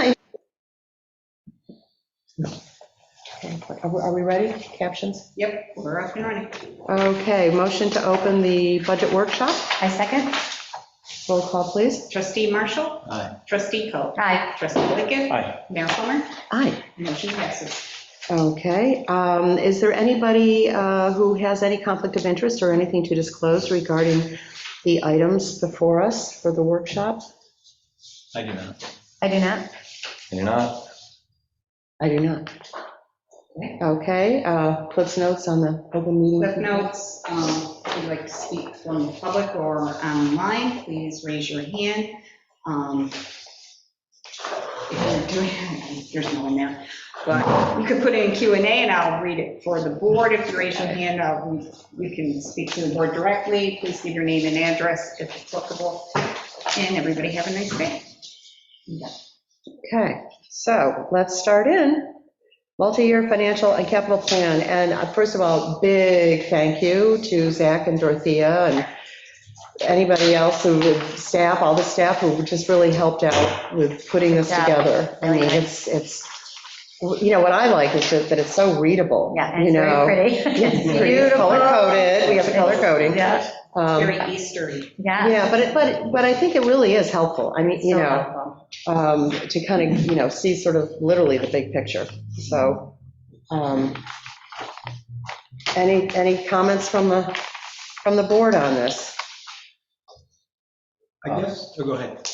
Okay, Are we ready? Captions? Yep, we're up and running. Okay, motion to open the budget workshop. I second. Roll call, please. Trustee Marshall? Aye. Trustee Coe? Aye. Trustee Lickett? Aye. Mayor Plummer? Aye. Motion passes. Okay, is there anybody who has any conflict of interest or anything to disclose regarding the items before us for the workshop? I do not. I do not. I do not. I do not. Okay, Cliff's notes on the open meeting. Cliff notes, if you'd like to speak from the public or online, please raise your hand. If you're doing, there's no one there, but you could put in Q&A and I'll read it for the board. If you raise your hand, you can speak to the board directly. Please give your name and address if applicable, and everybody have a nice day. Okay, so let's start in. Multi-year financial and capital plan. And first of all, big thank you to Zach and Dorothea and anybody else who would staff, all the staff who just really helped out with putting this together. I mean, it's, you know, what I like is that it's so readable. Yeah, and you it's know. very pretty. It's It's pretty. It's beautiful. color-coded. We have the color coding. Yeah, Very Eastery. yeah. Yeah, but I think it really is helpful. I mean, you So know, helpful. to kind of, you know, see sort of literally the big picture. So, any comments from the board on this? I guess, go ahead.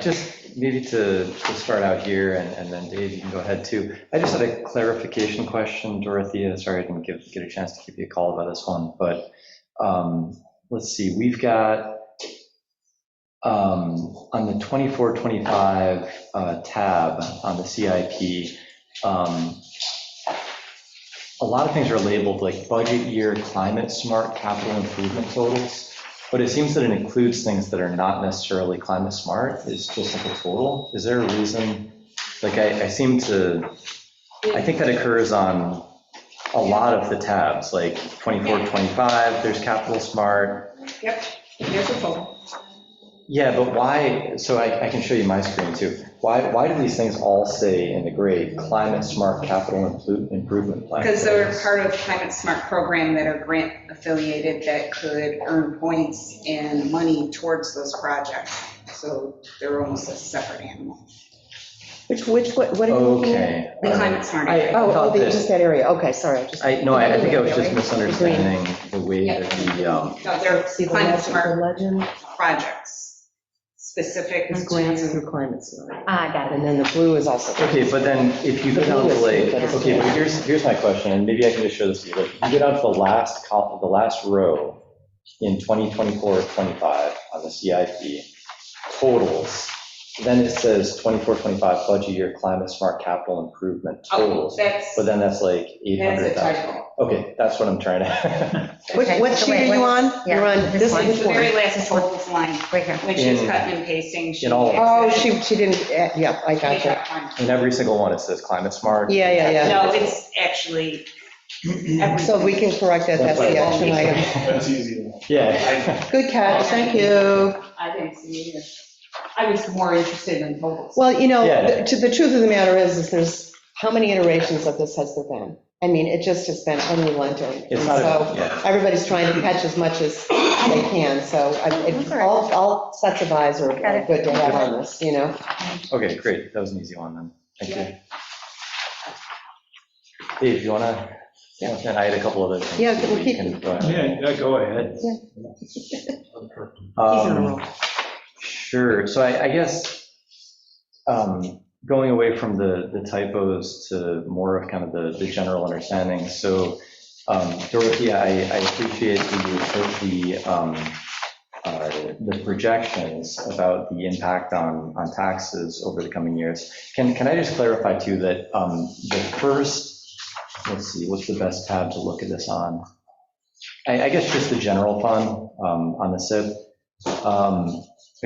Just maybe to start out here, and then Dave, you can go ahead too. I just had a clarification question, Dorothea. Sorry I didn't get a chance to give you a call about this one, but let's see. We've got on the 24-25 tab on the CIP, a lot of things are labeled like budget year climate smart capital improvement totals, but it seems that it includes things that are not necessarily climate smart. It's just like a total. Is there a reason? Like I think that occurs on a lot of the tabs, like 24-25, there's capital smart. Yep, there's a total. Yeah, but why, so I can show you my screen too. Why do these things all say in the grade, climate smart capital improvement plan? Because they're part of the Climate Smart program that are grant affiliated that could earn points and money towards those projects. So they're almost a separate animal. What are you looking at? Okay. The Climate Smart. Just that area. Okay, sorry. I think I was just misunderstanding the way that the, No, they're See the Climate legend, Smart legend, projects, specific is grants to, through climate smart. Ah, got And it. then the blue is also. okay, but then if you go down to like, okay, but here's my question, and maybe I can just show this to you. Like, you go down to the last row in 2024-25 on the CIP, totals, then it says 24-25 budget year climate smart capital improvement totals. But then that's like that's a 800,000. typo. Okay, that's what I'm trying to. What sheet are you on? Yeah, You're on this this one. one. The very last totals line, Right here. when she's In- cutting and pasting, she. in all of them. Oh, fixes she didn't, yeah, I it. got you. In every single one, it says climate smart. Yeah. No, it's actually. So we can correct that, that's the action item. That's easy. Yeah. Good catch, thank you. I didn't see it. I was more interested in totals. Well, you know, Yeah. the truth of the matter is there's, how many iterations of this has there been? I mean, it just has been unrelenting. It's And not, so yeah. everybody's trying to catch as much as they can, so all sets of eyes are Got it. good to have on this, you know? Okay, great. That was an easy one then. Thank you. Dave, you want to? Yeah. And I had a couple other things. Yeah, too, we'll but keep- you can go ahead. Yeah, go ahead. He's on a roll. Sure. So I guess going away from the typos to more of kind of the general understanding. So Dorothea, I appreciate the projections about the impact on taxes over the coming years. Can I just clarify too that the first, let's see, what's the best tab to look at this on? I guess just the general fund on the SIP.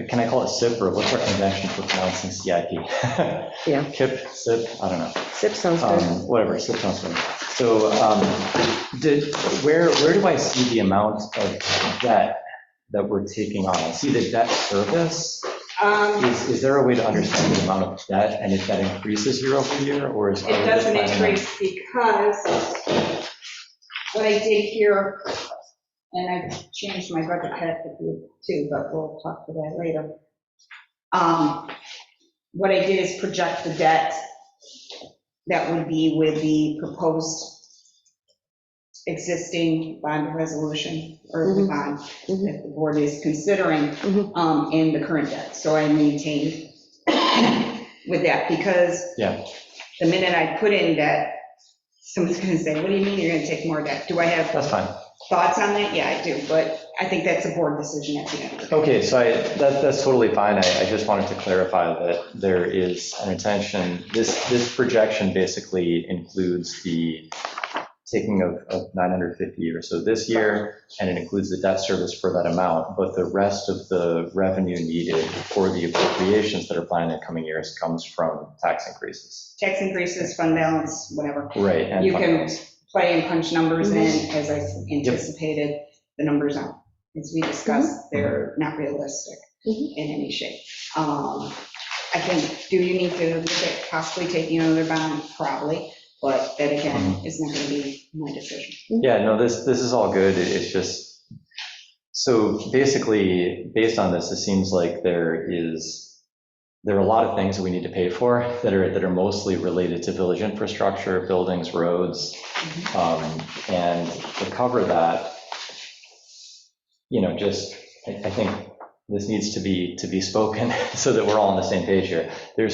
Can I call it SIP, or what's our convention for pronouncing CIP? Yeah. KIP, SIP, I don't know. SIP sounds good. Whatever, SIP sounds good. So where do I see the amount of debt that we're taking on? I see the debt service. Is there a way to understand the amount of debt and if that increases year over year, or is? It doesn't increase because what I did here, and I've changed my budget head too, but we'll talk to that later. What I did is project the debt that would be with the proposed existing bond resolution, or the bond that the board is considering in the current debt. So I maintained with that because the minute I put in debt, someone's going to say, what do you mean you're going to take more debt? Do I have That's fine. thoughts on that? Yeah, I do, but I think that's a board decision at the end of the day. Okay, so that's totally fine. I just wanted to clarify that there is an intention, this projection basically includes the taking of 950 or so this year, and it includes the debt service for that amount, but the rest of the revenue needed for the appropriations that are planned in coming years comes from tax increases. Tax increases, fund balance, whatever. Right. And You fund can balance. play and punch numbers in, as I anticipated, the numbers aren't. As we discussed, they're not realistic in any shape. I think, do you need to look at possibly taking another bond? Probably, but that again is not going to be my decision. Yeah, no, this is all good. It's just, so basically, based on this, it seems like there are a lot of things that we need to pay for that are mostly related to village infrastructure, buildings, roads, and to cover that, just, I think this needs to be spoken so that we're all on the same page here. We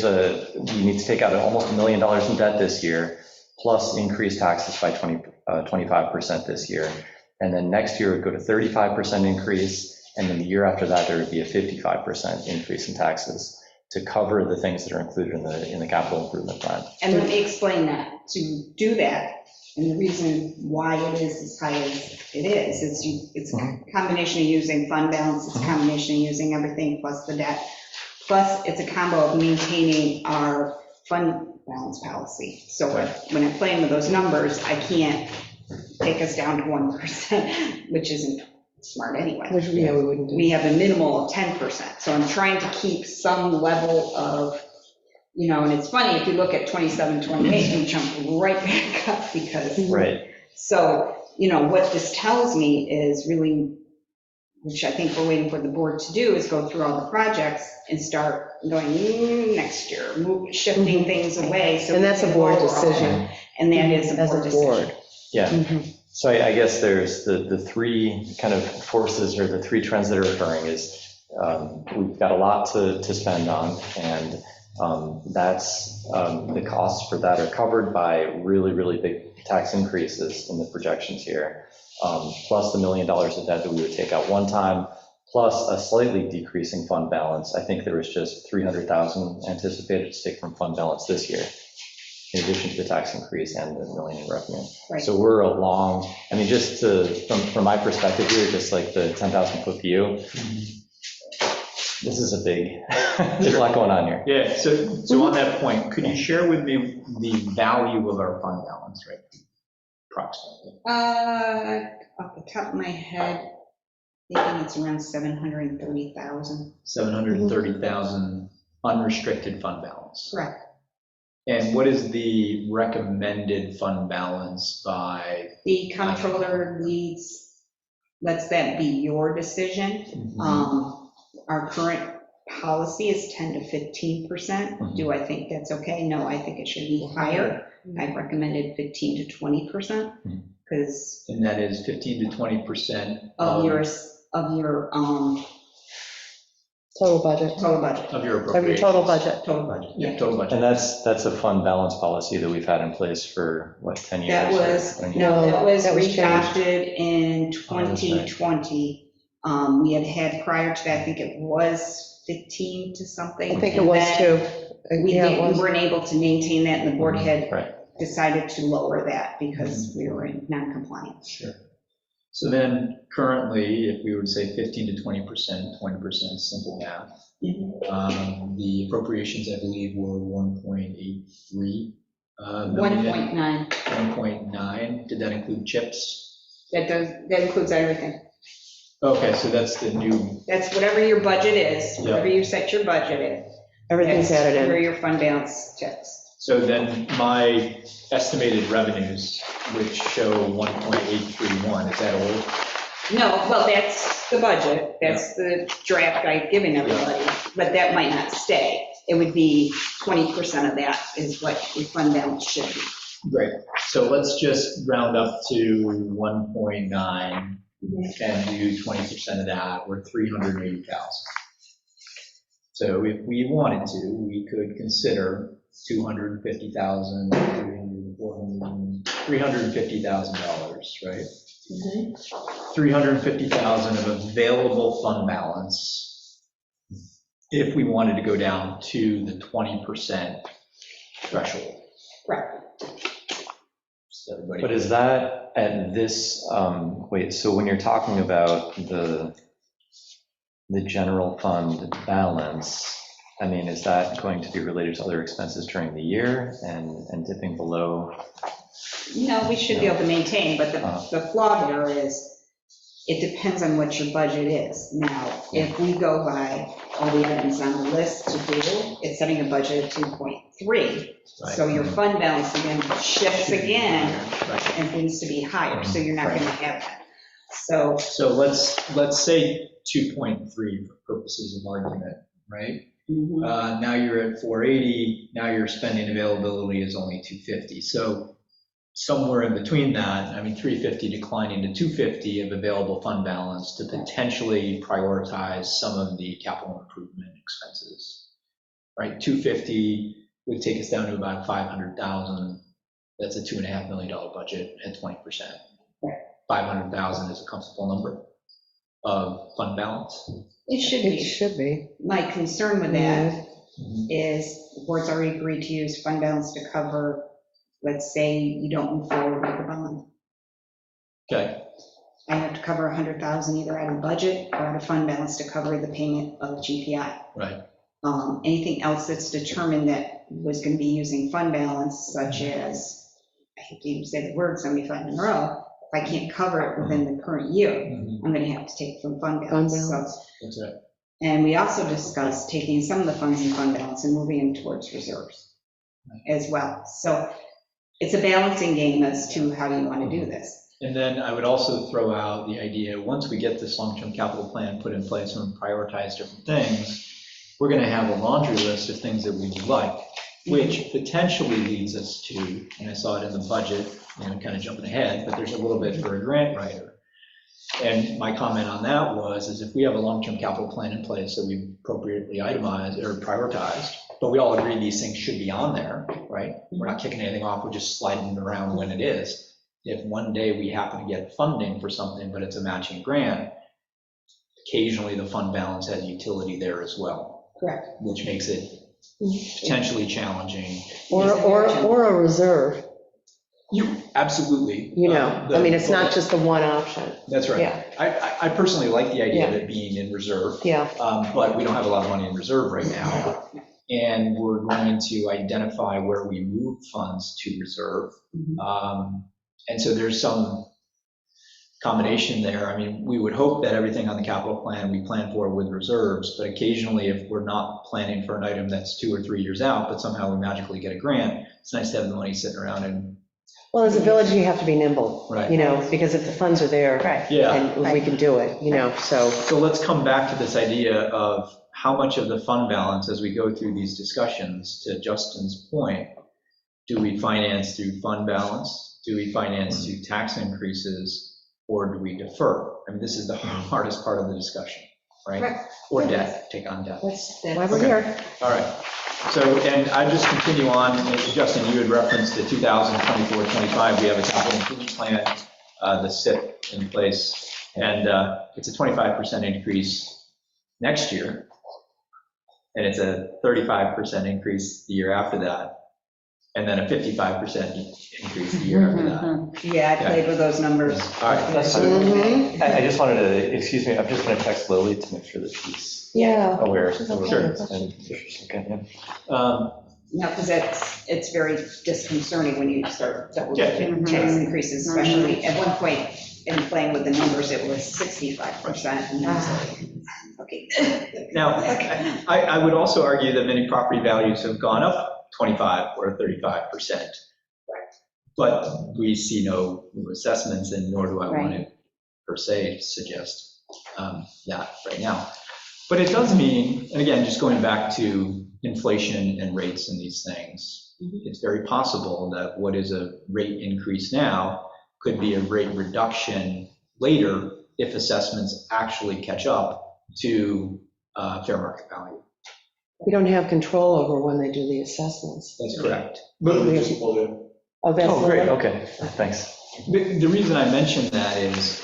need to take out almost $1 million in debt this year, plus increase taxes by 25% this year. And then next year it would go to 35% increase, and then the year after that, there would be a 55% increase in taxes to cover the things that are included in the capital improvement plan. And let me explain that. To do that, and the reason why it is as high as it is, it's a combination of using fund balance, it's a combination of using everything plus the debt, plus it's a combo of maintaining our fund balance policy. So when I'm playing with those numbers, I can't take us down to 1%, which isn't smart anyway. Which we wouldn't do. We have a minimal of 10%. So I'm trying to keep some level of, and it's funny, if you look at 27, 28, you jump right back up because. Right. So, what this tells me is really, which I think we're waiting for the board to do, is go through all the projects and start going next year, shifting things away. So And that's a board decision. And that is a As board a decision. board. Yeah. So I guess there's the three kind of forces or the three trends that are occurring is we've got a lot to spend on, and that's the costs for that are covered by really, really big tax increases in the projections here, plus the $1 million of debt that we would take out one time, plus a slightly decreasing fund balance. I think there was just 300,000 anticipated to take from fund balance this year, in addition to the tax increase and the $1 million in revenue. Right. So we're along, just from my perspective here, just like the 10,000 foot view, this is a big, there's a lot going on here. Yeah, so on that point, could you share with me the value of our fund balance, right? Approximately. Off the top of my head, I think it's around 730,000. 730,000 unrestricted fund balance. Correct. And what is the recommended fund balance by? The comptroller lets that be your decision. Our current policy is 10 to 15%. Do I think that's okay? No, I think it should be higher. I've recommended 15 to 20%, because. And that is 15 to 20% of your Total budget. of your Of your appropriations. total budget. total budget. Yeah, total budget. And that's a fund balance policy that we've had in place for, what, 10 years? That was, No, that was that was changed. redacted in Oh, that's right. 2020. We had prior to that, I think it was 15 to something. I think it and was then too. We Yeah, it was. weren't able to maintain that, and the board had Right. decided to lower that because we were in non-compliance. Sure. So then currently, if we were to say 15 to 20%, 20% simple math, the appropriations, I believe, were 1.83 million. 1.9, 1.9, did that include chips? that includes everything. Okay, so that's the new, That's whatever your budget is, Yeah. whatever you set your budget at. Everything's that's added Where in. your fund balance sits. so then my estimated revenues, which show 1.831, is that old? No, well, that's the budget, that's the draft I've given everybody, but that might not stay. It would be 20% of that is what your fund balance should be. Great. So let's just round up to 1.9 and do 20% of that, or 380,000. So if we wanted to, we could consider 250,000, $350,000, right? Mhm. 350,000 of available fund balance if we wanted to go down to the 20% threshold. Correct. Just everybody- But is that at this, wait, so when you're talking about the general fund balance, I mean, is that going to be related to other expenses during the year and dipping below? No, we should be able to maintain, but the flaw there is, it depends on what your budget is. Now, if we go by all the items on the list to do, it's setting a budget of 2.3. Right. So your fund balance again shifts again Right. and needs to be higher, so you're not Right. going to have that. So, So let's say 2.3 for purposes of argument, right? Now you're at 480, now your spending availability is only 250. So somewhere in between that, I mean, 350 declining to 250 of available fund balance to potentially prioritize some of the capital improvement expenses, right? 250 would take us down to about 500,000. That's a $2.5 million budget at 20%. 500,000 is a comfortable number of fund balance. it should It be. should be. My concern with that is the board's already agreed to use fund balance to cover, let's say you don't move forward with the bond. Okay, I have to cover 100,000 either out of budget or out of fund balance to cover the payment of GPI. right. Anything else that's determined that was going to be using fund balance, such as, I hate to even say the word 75 in a row, if I can't cover it within the current year, Mhm. I'm going to have to take from fund balance. Fund So- balance. That's right. And we also discussed taking some of the funds in fund balance and moving them towards reserves as well. So it's a balancing game as to how you want to do this. And then I would also throw out the idea, once we get this long-term capital plan put in place and prioritize different things, we're going to have a laundry list of things that we would like, which potentially leads us to, and I saw it in the budget, kind of jumping ahead, but there's a little bit for a grant writer. And my comment on that is if we have a long-term capital plan in place that we appropriately itemized or prioritized, but we all agree these things should be on there, right? We're not kicking anything off, we're just sliding it around when it is. If one day we happen to get funding for something, but it's a matching grant, occasionally the fund balance has utility there as well, Correct. which makes it potentially challenging. Or a reserve, Absolutely. I mean, it's not just the one option. That's right. Yeah. I personally like the idea of it being in reserve, Yeah, but we don't have a lot of money in reserve right now. And we're going to identify where we move funds to reserve. And so there's some combination there. I mean, we would hope that everything on the capital plan we plan for with reserves, but occasionally if we're not planning for an item that's 2 or 3 years out, but somehow we magically get a grant, it's nice to have the money sitting around and. well, as a village, you have to be nimble, Right. Because if the funds are there, Yeah. and we can do it, so. So let's come back to this idea of how much of the fund balance, as we go through these discussions, to Justin's point, do we finance through fund balance? Do we finance through tax increases? Or do we defer? I mean, this is the hardest part of the discussion, right? Right. Or debt, take on debt. That's why we're here. All right. So, and I just continue on, Justin, you had referenced the 2024-25, we have a capital improvement plan that's set in place, and it's a 25% increase next year, and it's a 35% increase the year after that, and then a 55% increase the year after that. Yeah, I played with those numbers. All right. That's Mhm. I just wanted to, excuse me, I'm just going to text Lily to make sure that she's Yeah. aware. She's okay. Sure. And okay, yeah. No, because it's very disconcerting when you start double Yeah. tax increases, especially at one point, in playing with the numbers, it was 65%. And I was like, okay. Now, I would also argue that many property values have gone up 25 or 35%. But we see no new assessments, and nor do I want to per se suggest that right now. But it does mean, and again, just going back to inflation and rates and these things, it's very possible that what is a rate increase now could be a rate reduction later if assessments actually catch up to fair market value. We don't have control over when they do the assessments. That's correct. Oh, that's. Oh, great, okay, thanks. The reason I mention that is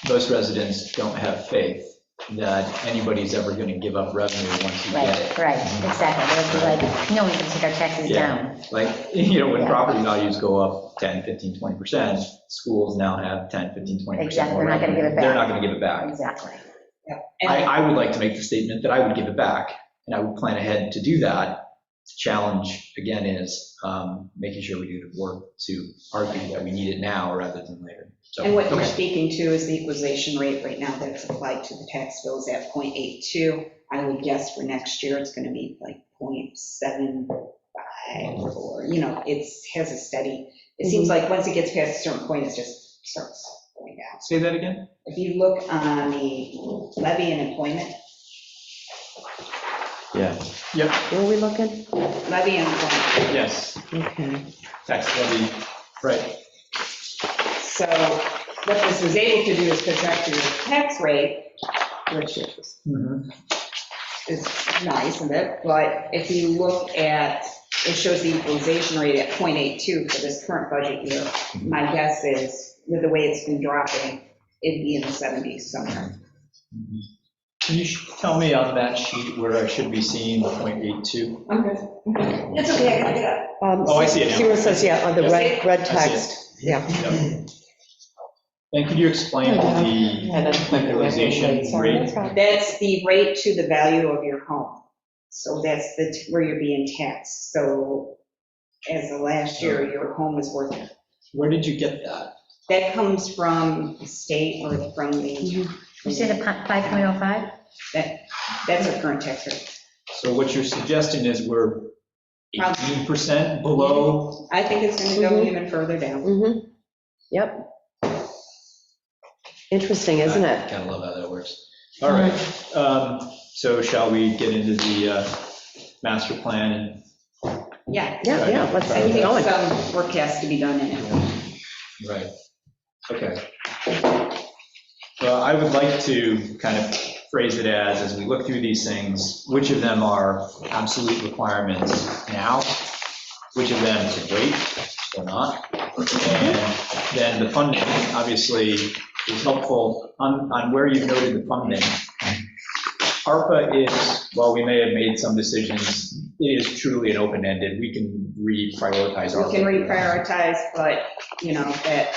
most residents don't have faith that anybody's ever going to give up revenue once you get it. Right, exactly. They'll be like, no one can take our taxes down. Like, when property values go up 10, 15, 20%, schools now have 10, 15, 20%. Exactly, more they're not gonna give it revenue. back. They're not going to give it back. Exactly. And I would like to make the statement that I would give it back, and I would plan ahead to do that. The challenge, again, is making sure we do the work to argue that we need it now rather than later. So, And what you're okay. speaking to is the equalization rate right now that's applied to the tax bills at 0.82. I would guess for next year, it's going to be like 0.75 or, it has a steady, it seems like once it gets past a certain point, it just starts going down. Say that again? If you look on the levy and employment, Yeah, Yep, Where are we looking? levy and employment. yes, Okay. tax levy, right. So what this was able to do is project your tax rate, which is nice of it, but if you look at, it shows the equalization rate at 0.82 for this current budget year. My guess is, with the way it's been dropping, it'd be in the 70s somewhere. Can you tell me on that sheet where I should be seeing 0.82? I'm good. It's okay, I got it up. Oh, I see it now. See where it says, yeah, on the red I see text, yeah. Yep. And could you explain the equalization rate? That's the rate to the value of your home. So that's where you're being taxed. So as of last year, your home was worth, Where did you get that? that comes from the state or from the, You say the 5.05? that's our current tax rate. So what you're suggesting is we're 18% below? I think it's going to go even further down. Mm-hmm. Yep. Interesting, isn't it? Kind of love how that works. All right, so shall we get into the master plan? Yeah. Yeah, let's I keep think going. some work has to be done in it. Right, okay. Well, I would like to kind of phrase it as we look through these things, which of them are absolute requirements now, which of them should wait or not, and then the funding, obviously, is helpful on where you've noted the funding. ARPA is, while we may have made some decisions, it is truly an open-ended, we can reprioritize ARPA. We can reprioritize, but, that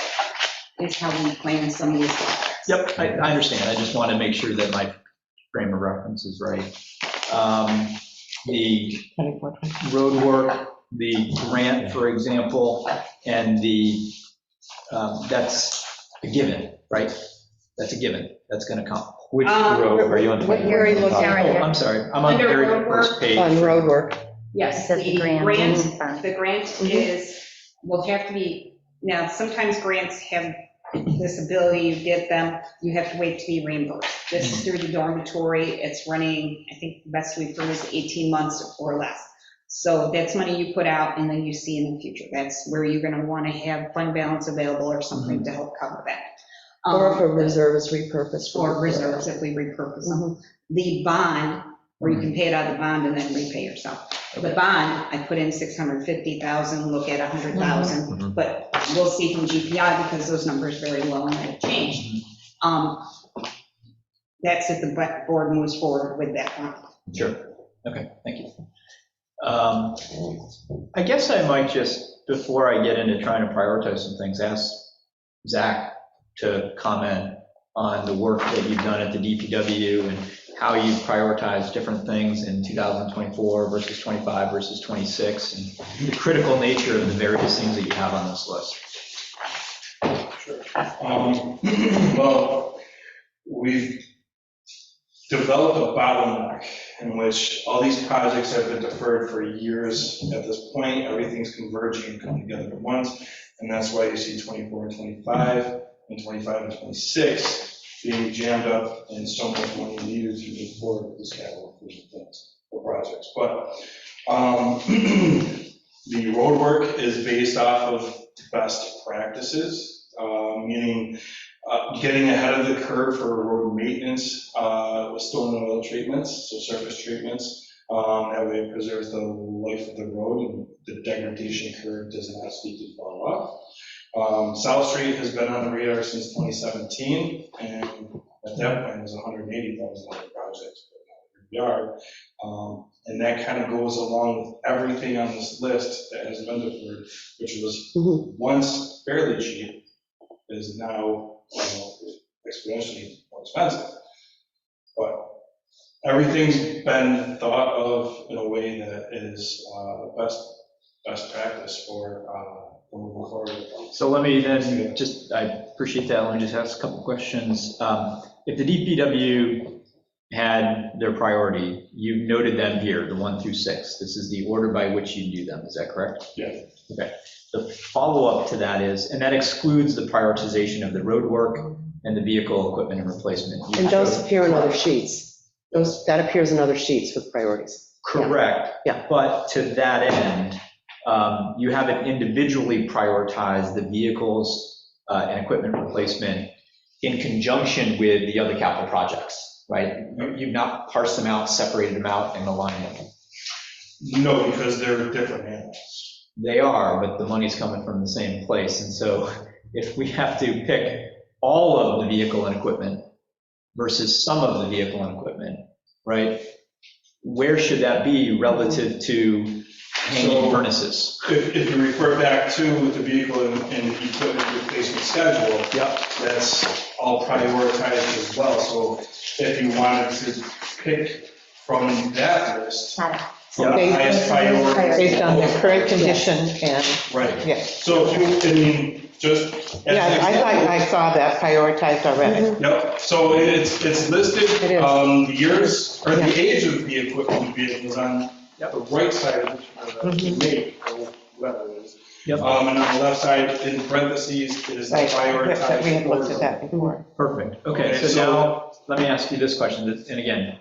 is how we plan some of these projects. Yep, I understand, I just want to make sure that my frame of reference is right. The road work, the grant, for example, and that's a given, right? That's a given, that's going to come. which road are you on? What year are you looking at? Oh, I'm sorry, I'm on the Under very road first work? page. On road work. Yes, Says the the grant. grant, Mhm. the grant is, will have to be, now, sometimes grants have this ability, you get them, you have to wait to be reimbursed. This is through the dormitory, it's running, I think the best we've heard is 18 months or less. So that's money you put out and then you see in the future. That's where you're going to want to have fund balance available or something to help cover that. Or if a reserve is repurposed. Or reserves if we repurpose them. Mhm. The bond, where you can pay it out of the bond and then repay yourself. The bond, I put in 650,000, look at 100,000, Mhm. but we'll see from GPI because those numbers are very low and they've changed. That's if the board moves forward with that bond. Sure, okay, thank you. I guess I might just, before I get into trying to prioritize some things, ask Zach to comment on the work that you've done at the DPW and how you prioritize different things in 2024 versus 25 versus 26, and the critical nature of the various things that you have on this list. Sure. Well, we've developed a bottleneck in which all these projects have been deferred for years. At this point, everything's converging and coming together at once, and that's why you see 24 and 25, and 25 and 26 being jammed up and so much money needed to move forward with this capital improvement things for projects. But the road work is based off of best practices, meaning getting ahead of the curve for road maintenance with stone and oil treatments, so surface treatments. That way it preserves the life of the road and the degradation curve does not steeply fall off. South Street has been on the radar since 2017, and at that point it was a $180,000 project per yard. And that kind of goes along with everything on this list that has been deferred, which was once fairly cheap, is now exponentially more expensive. But everything's been thought of in a way that is best practice for moving forward. So let me then just, I appreciate that, let me just ask a couple questions. If the DPW had their priority, you've noted them here, the 1 through 6. This is the order by which you do them, is that correct? Yeah. Okay. The follow-up to that is, and that excludes the prioritization of the road work and the vehicle equipment and replacement. And those appear in other sheets. That appears in other sheets with priorities. Correct. Yeah. But to that end, you haven't individually prioritized the vehicles and equipment replacement in conjunction with the other capital projects, right? You've not parsed them out, separated them out, and aligned them. No, because they're different animals. They are, but the money's coming from the same place. And so if we have to pick all of the vehicle and equipment versus some of the vehicle and equipment, right? Where should that be relative to hanging furnaces? If you refer back to the vehicle and equipment replacement schedule, Yep. that's all prioritized as well. So if you wanted to pick from that list, from the highest priority. Based on the current condition and, Right. yeah. So if you, I mean, just. Yeah, I thought I saw that prioritized already. Yep, so it's listed, It is. the years, or the age of the equipment vehicles on the right side of the make, or whatever it is. Yep. And on the left side, in parentheses, is the Right, prioritized. we had looked at that before. Perfect. Okay, Okay, so so- now let me ask you this question, and again,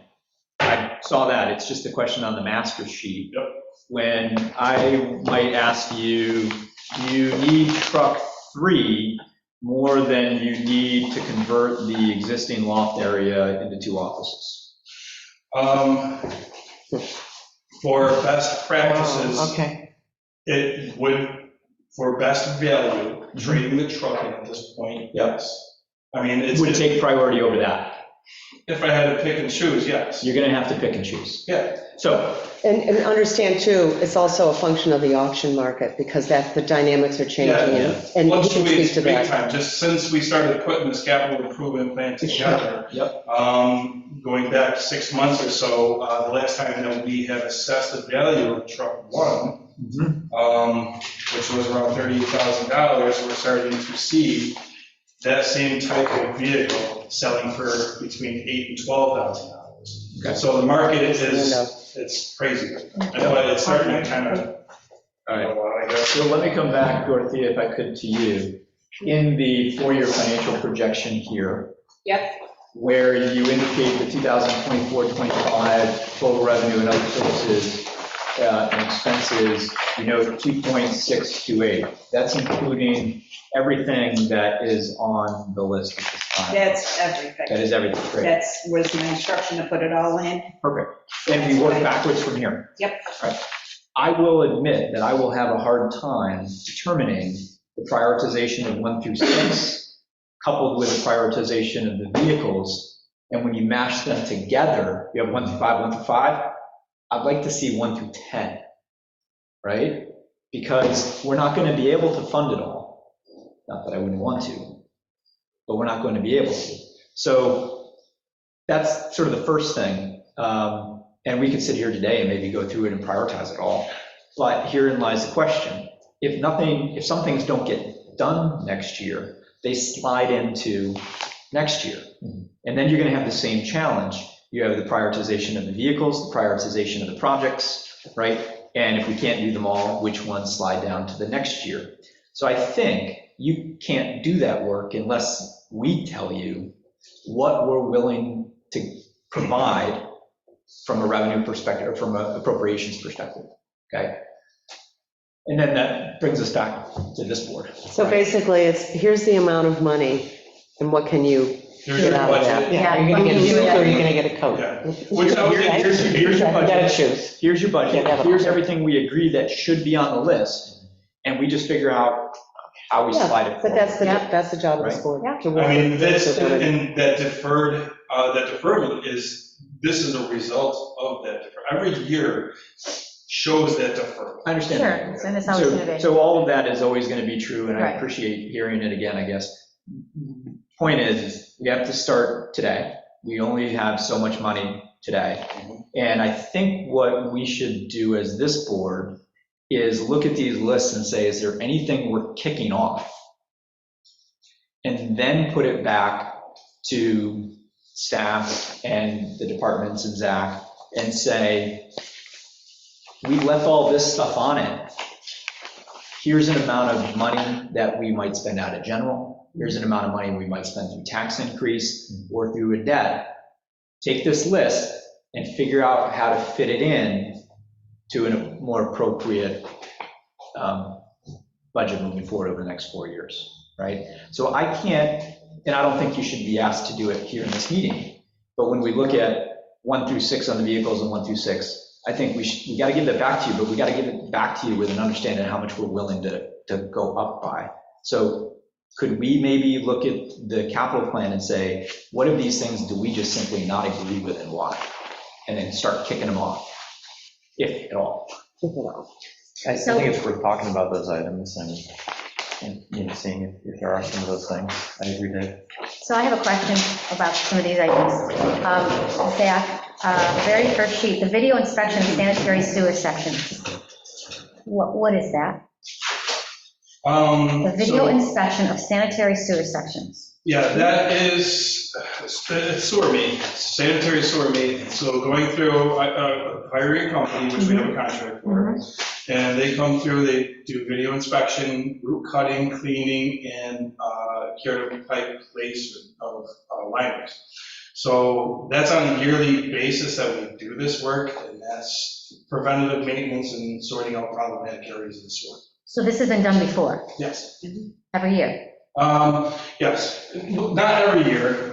I saw that, it's just a question on the master sheet. Yep. When I might ask you, do you need truck 3 more than you need to convert the existing loft area into 2 offices? For best practices, Oh, okay. it would, for best value, trading the truck in at this point, yes. I mean, It it's, would take priority over that. if I had to pick and choose, yes. You're gonna have to pick and choose. Yeah. So, And understand too, it's also a function of the auction market because the dynamics are changing. Yeah, And you can speak fluctuates to big that. time, just since we started putting this capital improvement plan together. Yep. Going back 6 months or so, the last time that we had assessed the value of truck 1, which was around $38,000, we're starting to see that same type of vehicle selling for between $8,000 and $12,000. Okay. So the market it's crazy, but it's starting to kind of, all right. I guess. So let me come back, Dorothea, if I could, to you. In the 4-year financial projection here, Yep, where you indicate the 2024-25 total revenue and other services and expenses, you know, 2.628. That's including everything that is on the list at this time. that's everything. That is everything, great. That's, was my instruction to put it all in. Perfect. And we work backwards from here. Yep. All right. I will admit that I will have a hard time determining the prioritization of 1 through 6, coupled with the prioritization of the vehicles. And when you mash them together, you have 1 through 5, 1 through 5. I'd like to see 1 through 10, right? Because we're not going to be able to fund it all. Not that I wouldn't want to, but we're not going to be able to. So that's sort of the first thing. And we could sit here today and maybe go through it and prioritize it all. But herein lies the question. If some things don't get done next year, they slide into next year. And then you're going to have the same challenge. You have the prioritization of the vehicles, the prioritization of the projects, right? And if we can't do them all, which ones slide down to the next year? So I think you can't do that work unless we tell you what we're willing to provide from a revenue perspective, or from an appropriations perspective, okay? And then that brings us back to this board. So basically, it's, here's the amount of money, and what can you Here's get your out of budget. that? Yeah, are you gonna get a shoe or are you gonna get a coat? Yeah. Which I would think, here's your You gotta budget. choose. Here's your budget, Yeah, here's everything we agree that should be on the list, and we just figure out how we slide it But forward. that's the job of this Right. board. Yeah. to work I mean, with that's, this ability. and that deferment is, this is a result of that deferment. Every year shows that deferment. I understand Sure, that. and it's always innovation. So all of that is always going to be true, and I Right. appreciate hearing it again, I guess. Point is, we have to start today. We only have so much money today. And I think what we should do as this board is look at these lists and say, is there anything we're kicking off? And then put it back to staff and the departments and Zach and say, we left all this stuff on it. Here's an amount of money that we might spend out of general. Here's an amount of money we might spend through tax increase or through a debt. Take this list and figure out how to fit it in to a more appropriate budget moving forward over the next 4 years, right? So I can't, and I don't think you should be asked to do it here in this meeting, but when we look at 1 through 6 on the vehicles and 1 through 6, I think we got to give that back to you, but we got to give it back to you with an understanding of how much we're willing to go up by. So could we maybe look at the capital plan and say, what of these things do we just simply not agree with and why? And then start kicking them off, if at all. I think it's worth talking about those items and seeing if there are some of those things. I agree, Dave. So I have a question about some of these items. Zach, very first sheet, the video inspection of sanitary sewer sections. What is that? The video So, inspection of sanitary sewer sections. yeah, that is sewer maintenance, sanitary sewer maintenance. So going through, hiring a company, which we have a contract for, and they come through, they do video inspection, root cutting, cleaning, and curative pipe placement of liners. So that's on a yearly basis that we do this work, and that's preventative maintenance and sorting out problematic areas in the sewer. So this has been done before, Yes. every year? Yes, not every year,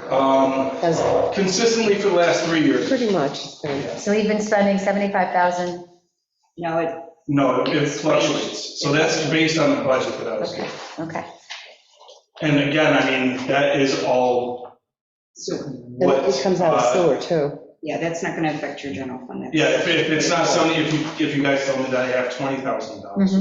consistently for the last 3 years. Pretty much. It's been- So we've been spending 75,000? No, No, it fluctuates, so that's based on the budget that I was given. Okay. And again, I mean, that is all sewer. And what. it comes out of sewer, too. Yeah, that's not going to affect your general fund. That's- Yeah, if it's not something, if you guys tell me that I have $20,000,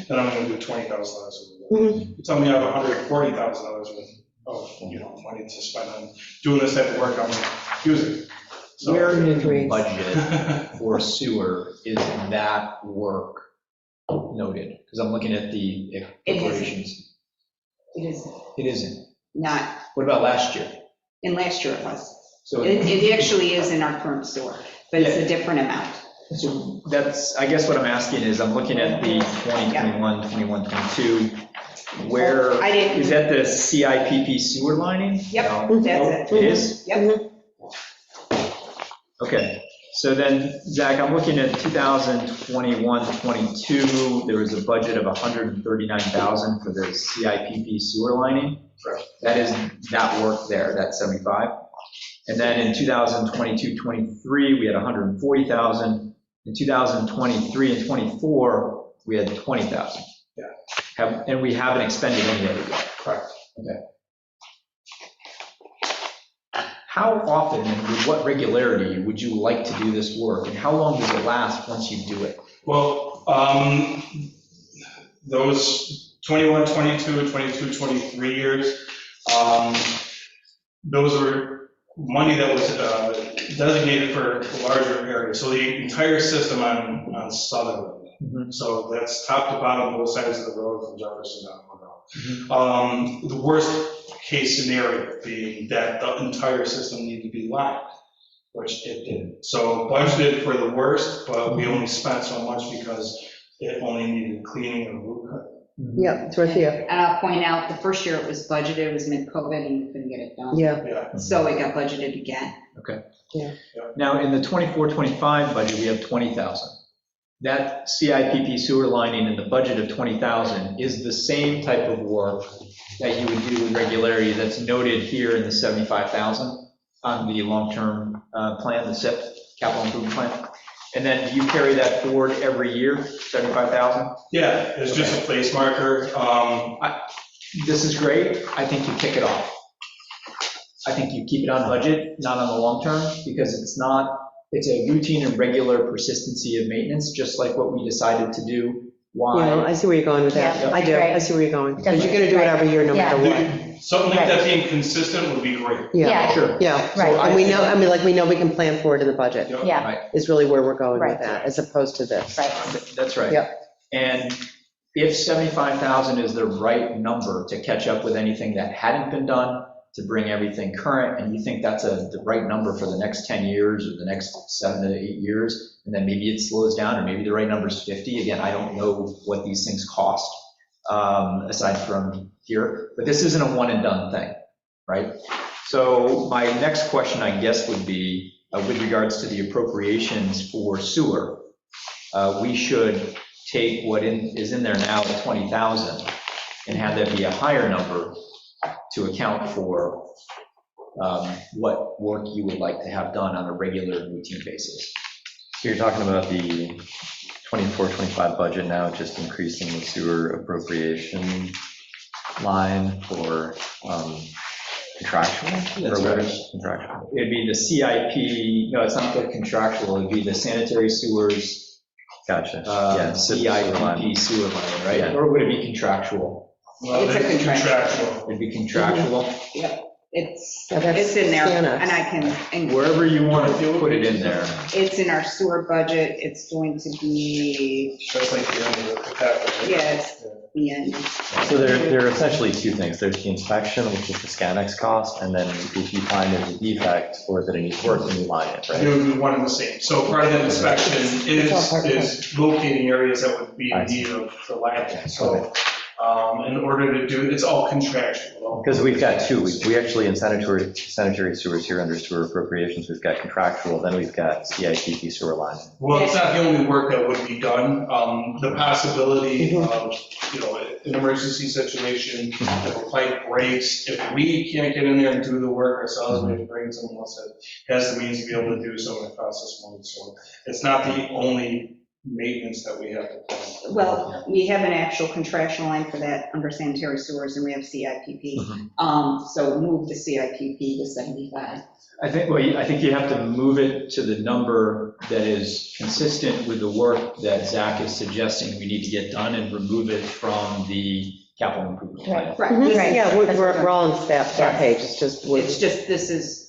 then I'm gonna do $20,000. Mhm. You tell me I have $140,000 worth of, money to spend on doing this type of work, I'm gonna use it. So- Where in the Agreed. budget for sewer is that work noted? Because I'm looking at the appropriations. It is It isn't. not, What about last year? and last year it was. So It actually is in our current sewer, but it's a different amount. so that's, I guess what I'm asking is, I'm looking at the 2021, 21, 22, where, I didn't- is that the CIPP sewer lining? Yep, No? that's it. It is? Yep. Okay, so then, Zach, I'm looking at 2021, 22, there was a budget of 139,000 for the CIPP sewer lining. Correct. That is that work there, that 75. And then in 2022, 23, we had 140,000. In 2023 and 24, we had 20,000. Yeah. And we haven't expended any of it yet. Correct. How often and with what regularity would you like to do this work? And how long does it last once you do it? Well, those 21, 22, 22, 23 years, those were money that was designated for larger areas. So the entire system on Sutherland. Mhm. So that's top to bottom, both sides of the road from Jefferson down Monroe. The worst case scenario being that the entire system needed to be locked, which it did. So budgeted for the worst, but we only spent so much because it only needed cleaning and root cut. Yeah, Dorothea, And I'll point out, the first year it was budgeted, it was mid-COVID, and we couldn't get it done. yeah, Yeah, So it got budgeted again. Now, in the 24-25 budget, we have 20,000. That CIPP sewer lining in the budget of 20,000 is the same type of work that you would do with regularity that's noted here in the 75,000 on the long-term plan, the SIP, capital improvement plan. And then do you carry that forward every year, 75,000? yeah, it's just a place marker. This is great. I think you kick it off. I think you keep it on budget, not on the long term, because it's a routine and regular persistency of maintenance, just like what we decided to do. you Why? know, I see where you're going with that. Yeah, I do, right. I see where you're going. Because you're going to do it every year, no matter what. Something like that being consistent would be great. Yeah, Sure. yeah. Right. And we know, I mean, like, we know we can plan for it in the budget, Yeah, Right, is really where we're going Right. with that, as opposed to this. right. that's right. Yep. And if 75,000 is the right number to catch up with anything that hadn't been done, to bring everything current, and you think that's the right number for the next 10 years or the next 7 to 8 years, and then maybe it slows down, or maybe the right number is 50. Again, I don't know what these things cost, aside from here, but this isn't a one and done thing, right? So my next question, I guess, would be, with regards to the appropriations for sewer, we should take what is in there now at 20,000 and have that be a higher number to account for what work you would like to have done on a regular routine basis. So you're talking about the 24-25 budget now, just increasing the sewer appropriation line for contractual? That's Or what right. is contractual? It'd be the CIP, no, it's not the contractual, it'd be the sanitary sewers, Gotcha. Yeah, SIP sewer line. CIPP sewer line, right? Yeah. Or would it be contractual? Well, It's a it's contractual. It'd be contractual, It's Yeah, that's in there, Sienna. and I can, and wherever you want to put it in there. it's in our sewer budget, it's going to be, That's like the end of the capital. yeah, it's the end. So there are essentially two things. There's the inspection, which is the Scanex cost, and then if you find there's a defect or that it needs work, then you line it, It right? would be one and the same. So part of the inspection is locating areas that would be in need of the land. So in order to do, it's all contractual. Because we've got two. We actually, in sanitary sewers here under sewer appropriations, we've got contractual, then we've got CIPP sewer line. Well, it's not the only work that would be done. The possibility of, an emergency situation, if a pipe breaks, if we can't get in there and do the work ourselves, we have to bring someone else that has the means to be able to do so, and it costs us money. So it's not the only maintenance that we have to plan. Well, we have an actual contractual line for that under sanitary sewers, and we have CIPP. So move the CIPP to 75. I think you have to move it to the number that is consistent with the work that Zach is suggesting we need to get done, and remove it from the capital improvement plan. Right. Mhm. This is- Yeah, we're all on that page, it's just, It's just, this is,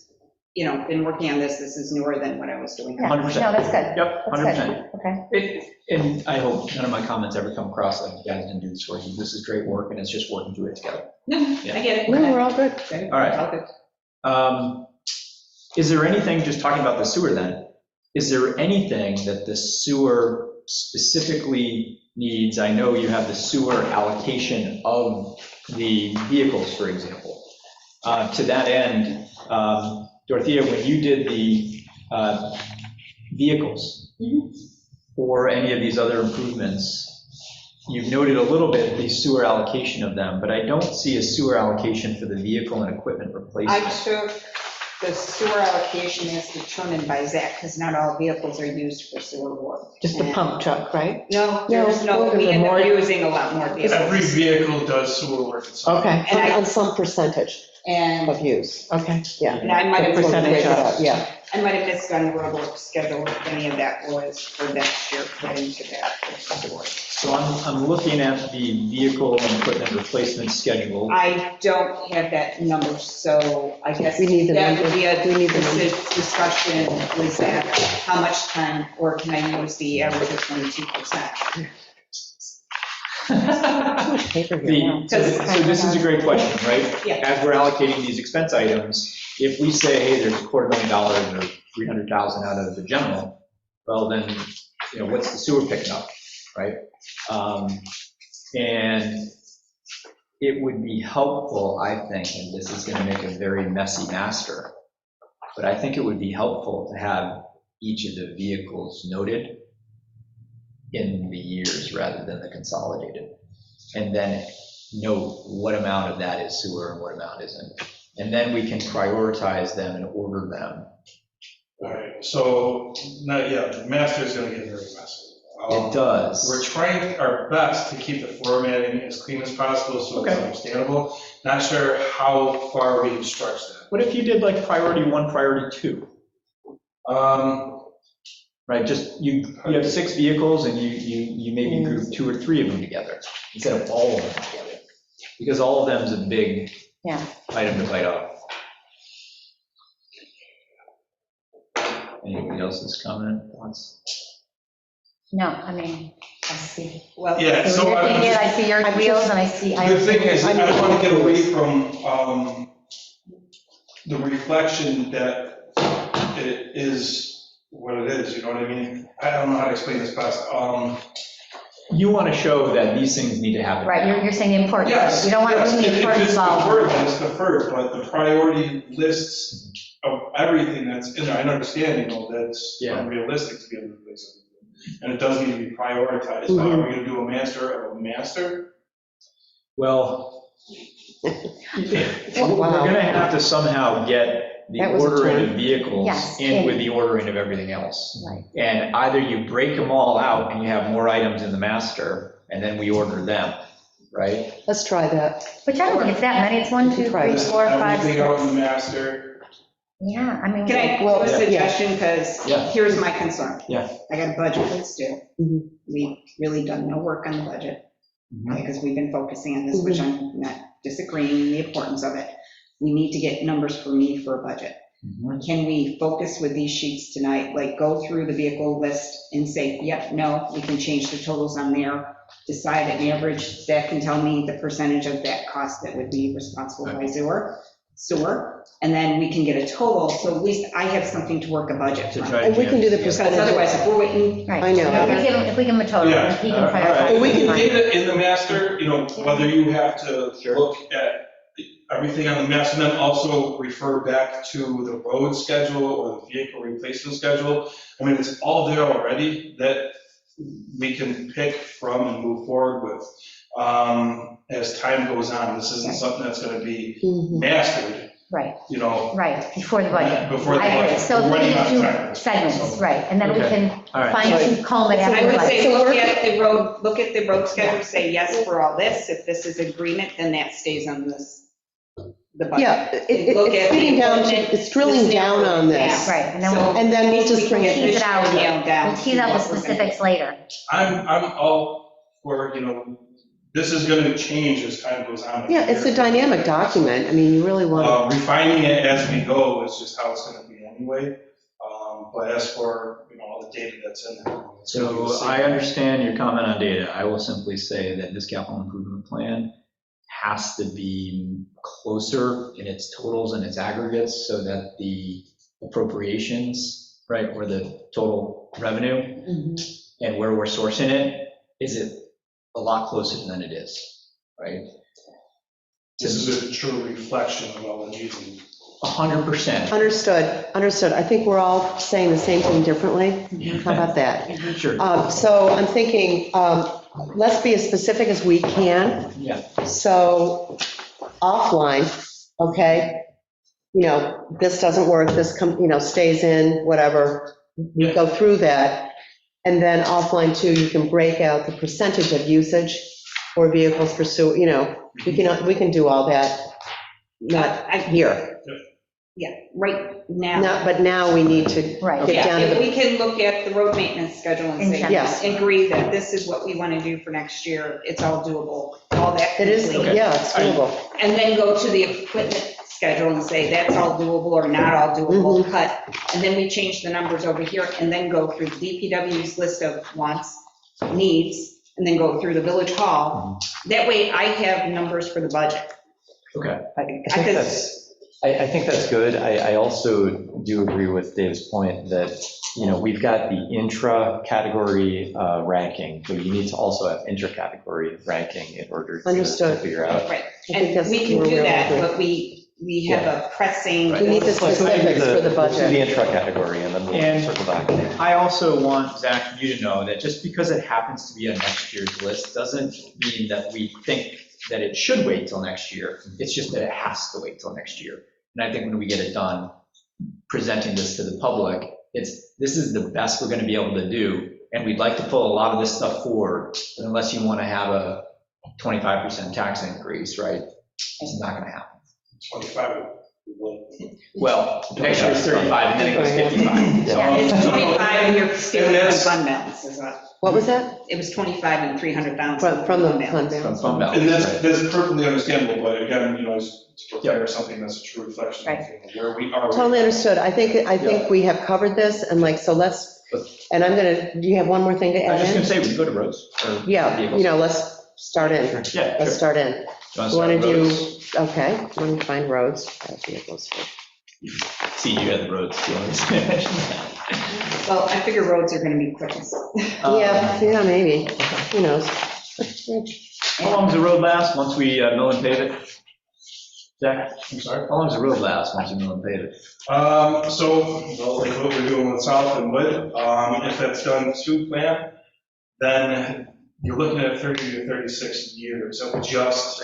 been working on this is newer than what I was doing. Yeah, no, 100%. that's good. Yep, That's 100%. good. Okay. And I hope none of my comments ever come across like, you guys didn't do this for you. This is great work, and it's just working through it together. No, I get it. no, we're all good. Okay. All right. All good. Is there anything, just talking about the sewer then, is there anything that the sewer specifically needs? I know you have the sewer allocation of the vehicles, for example. To that end, Dorothea, when you did the vehicles or any of these other improvements, you've noted a little bit the sewer allocation of them, but I don't see a sewer allocation for the vehicle and equipment replacement. I took the sewer allocation as determined by Zach, because not all vehicles are used for sewer work. Just the pump truck, right? No, No, there's no, there's we a end more- up using a lot more vehicles. Every vehicle does sewer work itself. Okay, And I- On some percentage And of use, okay. yeah. and I might have, The percentage of- Yeah, I might have missed on the road work schedule if any of that was for next year put into that for sewer. So I'm looking at the vehicle and equipment replacement schedule. I don't have that number, so I guess We need the that number. would be a We need the number. discussion with Zach, how much time, or can I use the average of 22%? Paper here. So this is a great question, right? Yeah. As we're allocating these expense items, if we say, hey, there's $250,000 or 300,000 out of the general, well, then, what's the sewer picking up, right? And it would be helpful, I think, and this is going to make a very messy master, but I think it would be helpful to have each of the vehicles noted in the years rather than the consolidated. And then note what amount of that is sewer and what amount isn't. And then we can prioritize them and order them. All right, so, the master is gonna get very messy. It does. We're trying our best to keep the formatting as clean as possible so it's Okay. understandable. Not sure how far we can stretch that. What if you did like priority 1, priority 2? Right, just you have 6 vehicles and you maybe group 2 or 3 of them together instead of all of them together. Because all of them is a big item to bite off. Anybody else's comment, thoughts? No, I mean, I see. Well, Yeah, So so you're thinking, I I see your wheels and I see. the thing is, I want to get away from the reflection that it is what it is, you know what I mean? I don't know how to explain this best. You want to show that these things need to happen. Right, now. you're saying the importance. Yes. You don't want to yes, ruin the if importance it's of all. deferred, then it's deferred, but the priority lists of everything that's in there, I understand, that's Yeah. unrealistic to be able to replace everything. And it does need to be prioritized. Are we going to do a master of a master? Well, we're Wow. going to have to somehow get the That was a ordering turn. of vehicles Yes, in with the ordering of everything else. Right. And either you break them all out and you have more items in the master, and then we order them, right? Let's try that. Which I don't think it's that many. It's 1, 2, 3, 4, 5, Everything out in the 6. master. Yeah, I mean. can I Well, put a yeah. suggestion, because Yeah. here's my concern. Yeah. I got a budget that's due. Mhm. We've really done no work on the budget, because we've been focusing on this, which I'm not disagreeing the importance of it. We need to get numbers for me for a budget. Mhm. Can we focus with these sheets tonight, like go through the vehicle list and say, yep, no, we can change the totals on there, decide an average, Zach can tell me the percentage of that cost that would be responsible by sewer, and then we can get a total, so at least I have something to work a budget To from. try And we can do the yeah. Because percentage. otherwise, if we're waiting, Right. I know. If we give him a total, Yeah. he can All right. prioritize. But we can Fine. get it in the master, whether you have to look at everything on the master, and then also refer back to the road schedule or the vehicle replacement schedule. I mean, it's all there already that we can pick from and move forward with. As time goes on, this isn't something that's going to be Mhm. mastered, Right, you know. right, before the budget. Before the I agree. budget. So We're we running need out to of do time. segments, right, and then we Okay. can All right. fine comb it after I the would budget. say, So look we're- at the road schedule, say yes for all this. If this is agreement, then that stays on the budget. Yeah, Look it's at the getting down equipment, to, it's drilling this down on this. Right, and then So- we'll And then we'll just bring it, tease it out. Nailed down. We'll tease out the specifics later. I'm all for, this is going to change as time goes on. yeah, it's a dynamic document. I mean, you really want Refining it as we go is just how it's going to be anyway. But as for, all the data that's in there. it's gonna be the So same. I understand your comment on data. I will simply say that this capital improvement plan has to be closer in its totals and its aggregates so that the appropriations, right, or the total revenue and where we're sourcing it is a lot closer than it is, right? This is a true reflection of all the needs. 100%. Understood. I think we're all saying the same thing differently. How about that? Sure. So I'm thinking, let's be as specific as we can. Yeah. So offline, okay, this doesn't work, this stays in, whatever. We go through that. And then offline too, you can break out the percentage of usage for vehicles pursue, we can do all that, not here. Yeah, right now. But now we need to Right. get down to If the, we can look at the road maintenance schedule and say, Yes. agree that this is what we want to do for next year, it's all doable, all that. it is, complete. yeah, it's doable. And then go to the equipment schedule and say, that's all doable or not all doable, cut. And then we change the numbers over here and then go through DPW's list of wants, needs, and and then go through the village hall. That way I have numbers for the budget. Okay. I think that's good. I also do agree with Dave's point that, we've got the intra-category ranking, but you need to also have inter-category ranking in order to Understood. figure out. Right, I think and that's we can where do we're that, at. but we have a pressing. We need the Let's do specifics for the The budget. intra-category, and then we'll And- circle back. I also want, Zach, you to know that just because it happens to be on next year's list doesn't mean that we think that it should wait till next year. It's just that it has to wait till next year. And I think when we get it done, presenting this to the public, this is the best we're going to be able to do. And we'd like to pull a lot of this stuff forward, but unless you want to have a 25% tax increase, right? It's not going to happen. 25. Well, next year's 35 and then it goes 55. Yeah. It's 25 and you're still in that's- fund balance, is what? What was that? It was 25 and 300,000. From the fund fund balance. From balance? fund balance. And that's Right. perfectly understandable, but again, to prepare something that's a true reflection of where we are. Totally understood. I think we have covered this, and so and I'm gonna, do you have one more thing to I was just add going to in? say, we go to roads. or Yeah, vehicles. let's start in. Yeah, Let's sure. start in. You wanna You start want to with do, roads? okay, let me find roads. Vehicles. See, you had the roads. Do you want me to mention that? Well, I figure roads are going to be quickest. Yeah, maybe. Who knows? How long does the road last once we mill and pave it? Zach, I'm sorry. how long does the road last once you mill and pave it? Like what we're doing with South and Wood, if that's done to plan, then you're looking at 30 to 36 years of just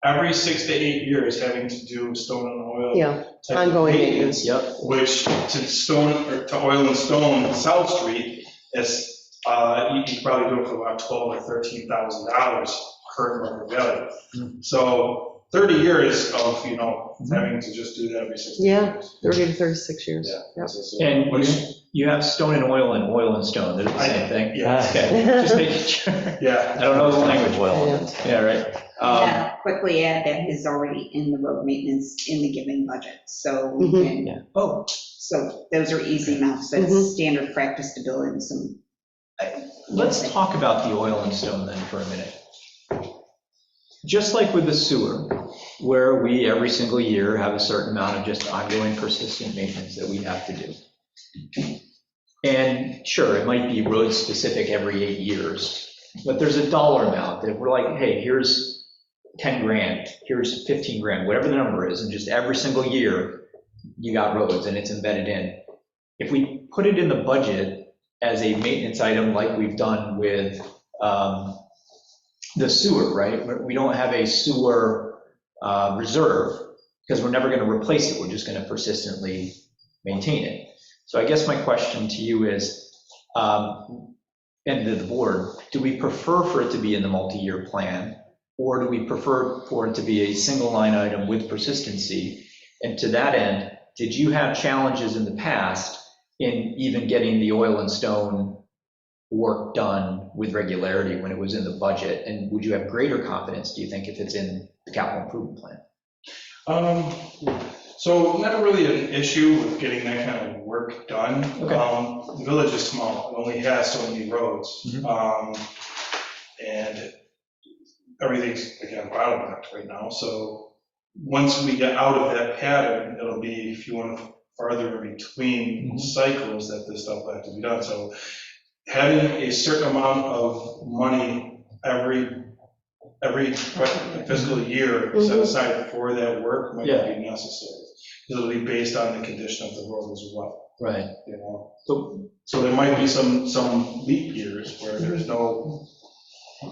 every 6 to 8 years having to do stone and oil. Yeah, type of ongoing maintenance. Yep. Which to oil and stone South Street is, you can probably do it for about $12,000 or $13,000 current market value. So 30 years of, having to just do that every 6 to 8 Yeah. years. 30 to 36 years. Yeah. And you have stone and oil and stone, they're the same thing? Yeah. Okay, just making sure. Yeah. I don't know the language well. Yeah. Yeah, right. Yeah, quickly add that is already in the road maintenance in the given budget, so we can, Oh, so those are easy enough, so Mhm. it's standard practice to build in some. let's talk about the oil and stone then for a minute. Just like with the sewer, where we every single year have a certain amount of just ongoing persistent maintenance that we have to do. And sure, it might be road specific every 8 years, but there's a dollar amount that we're like, hey, here's 10 grand, here's 15 grand, whatever the number is, and just every single year you got roads and it's embedded in. If we put it in the budget as a maintenance item like we've done with the sewer, right? We don't have a sewer reserve because we're never going to replace it. We're just going to persistently maintain it. So I guess my question to you is, and to the board, do we prefer for it to be in the multi-year plan? Or do we prefer for it to be a single line item with persistency? And to that end, did you have challenges in the past in even getting the oil and stone work done with regularity when it was in the budget? And would you have greater confidence, do you think, if it's in the capital improvement plan? So not really an issue with getting that kind of work done. Okay. The village is small, it only has so many roads. And everything's, again, bottlenecked right now. So once we get out of that pattern, it'll be few and farther in between cycles that this stuff will have to be done. So having a certain amount of money every fiscal year set aside for that work might Yeah. be necessary. It'll be based on the condition of the road as well, Right. So there might be some leap years where there's no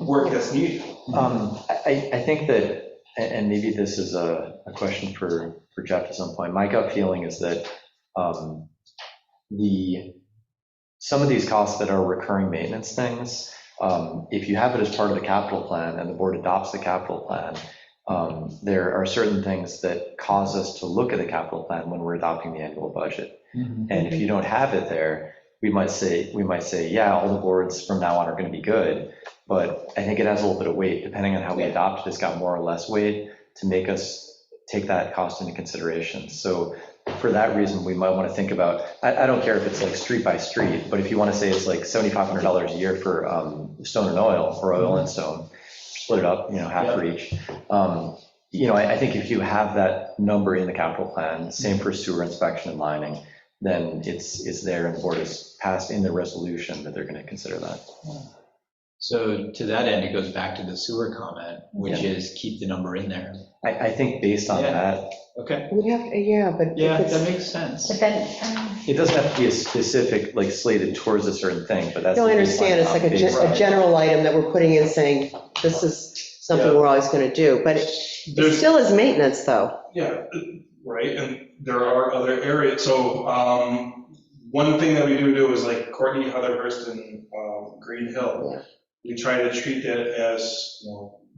work that's needed. I think that, and maybe this is a question for Jeff at some point, my gut feeling is that some of these costs that are recurring maintenance things, if you have it as part of the capital plan and the board adopts the capital plan, there are certain things that cause us to look at the capital plan when we're adopting the annual budget. And if you don't have it there, we might say, yeah, all the boards from now on are going to be good. But I think it has a little bit of weight, depending on how we adopt it, it's got more or less weight to make us take that cost into consideration. So for that reason, we might want to think about, I don't care if it's like street by street, but if you want to say it's like $7,500 a year for stone and oil, or oil and stone, split it up, half for each. I think if you have that number in the capital plan, same for sewer inspection and lining, then it's there, and the board has passed in the resolution that they're going to consider that. So to that end, it goes back to the sewer comment, which Yeah. is keep the number in there. I think based on Yeah. that, Okay, We have, but if yeah, it's- that makes sense. But then, it doesn't have to be a specific, like slated towards a certain thing, but that's. No, I the understand, it's like a baseline. general item that we're putting in saying, this is something we're always going to do, but it There's, still is maintenance, though. yeah, right, and there are other areas, so one thing that we do is like Courtney, Heatherhurst, and Green Hill. Yeah. We try to treat that as,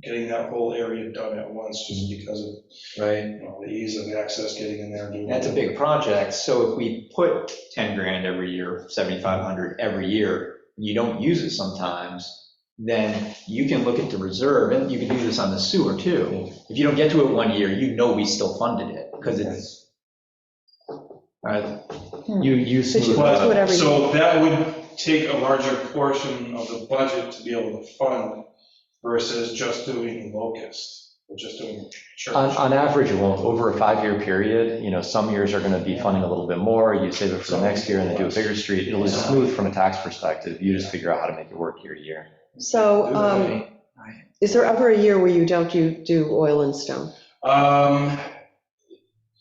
getting that whole area done at once, just because of, Right. the ease of access, getting in there and doing. That's a big project, so if we put 10 grand every year, 7,500 every year, you don't use it sometimes, then you can look at the reserve, and you can do this on the sewer too. If you don't get to it one year, we still funded it, because it's, You So smooth do out. whatever you- So that would take a larger portion of the budget to be able to fund versus just doing locust, or just doing church. On average, it won't. Over a 5-year period, some years are going to be funding a little bit more, you save it for the next year and then do a bigger street. It'll be smooth from a tax perspective. You just figure out how to make it work year to year. So is there ever a year where you don't do oil and stone? I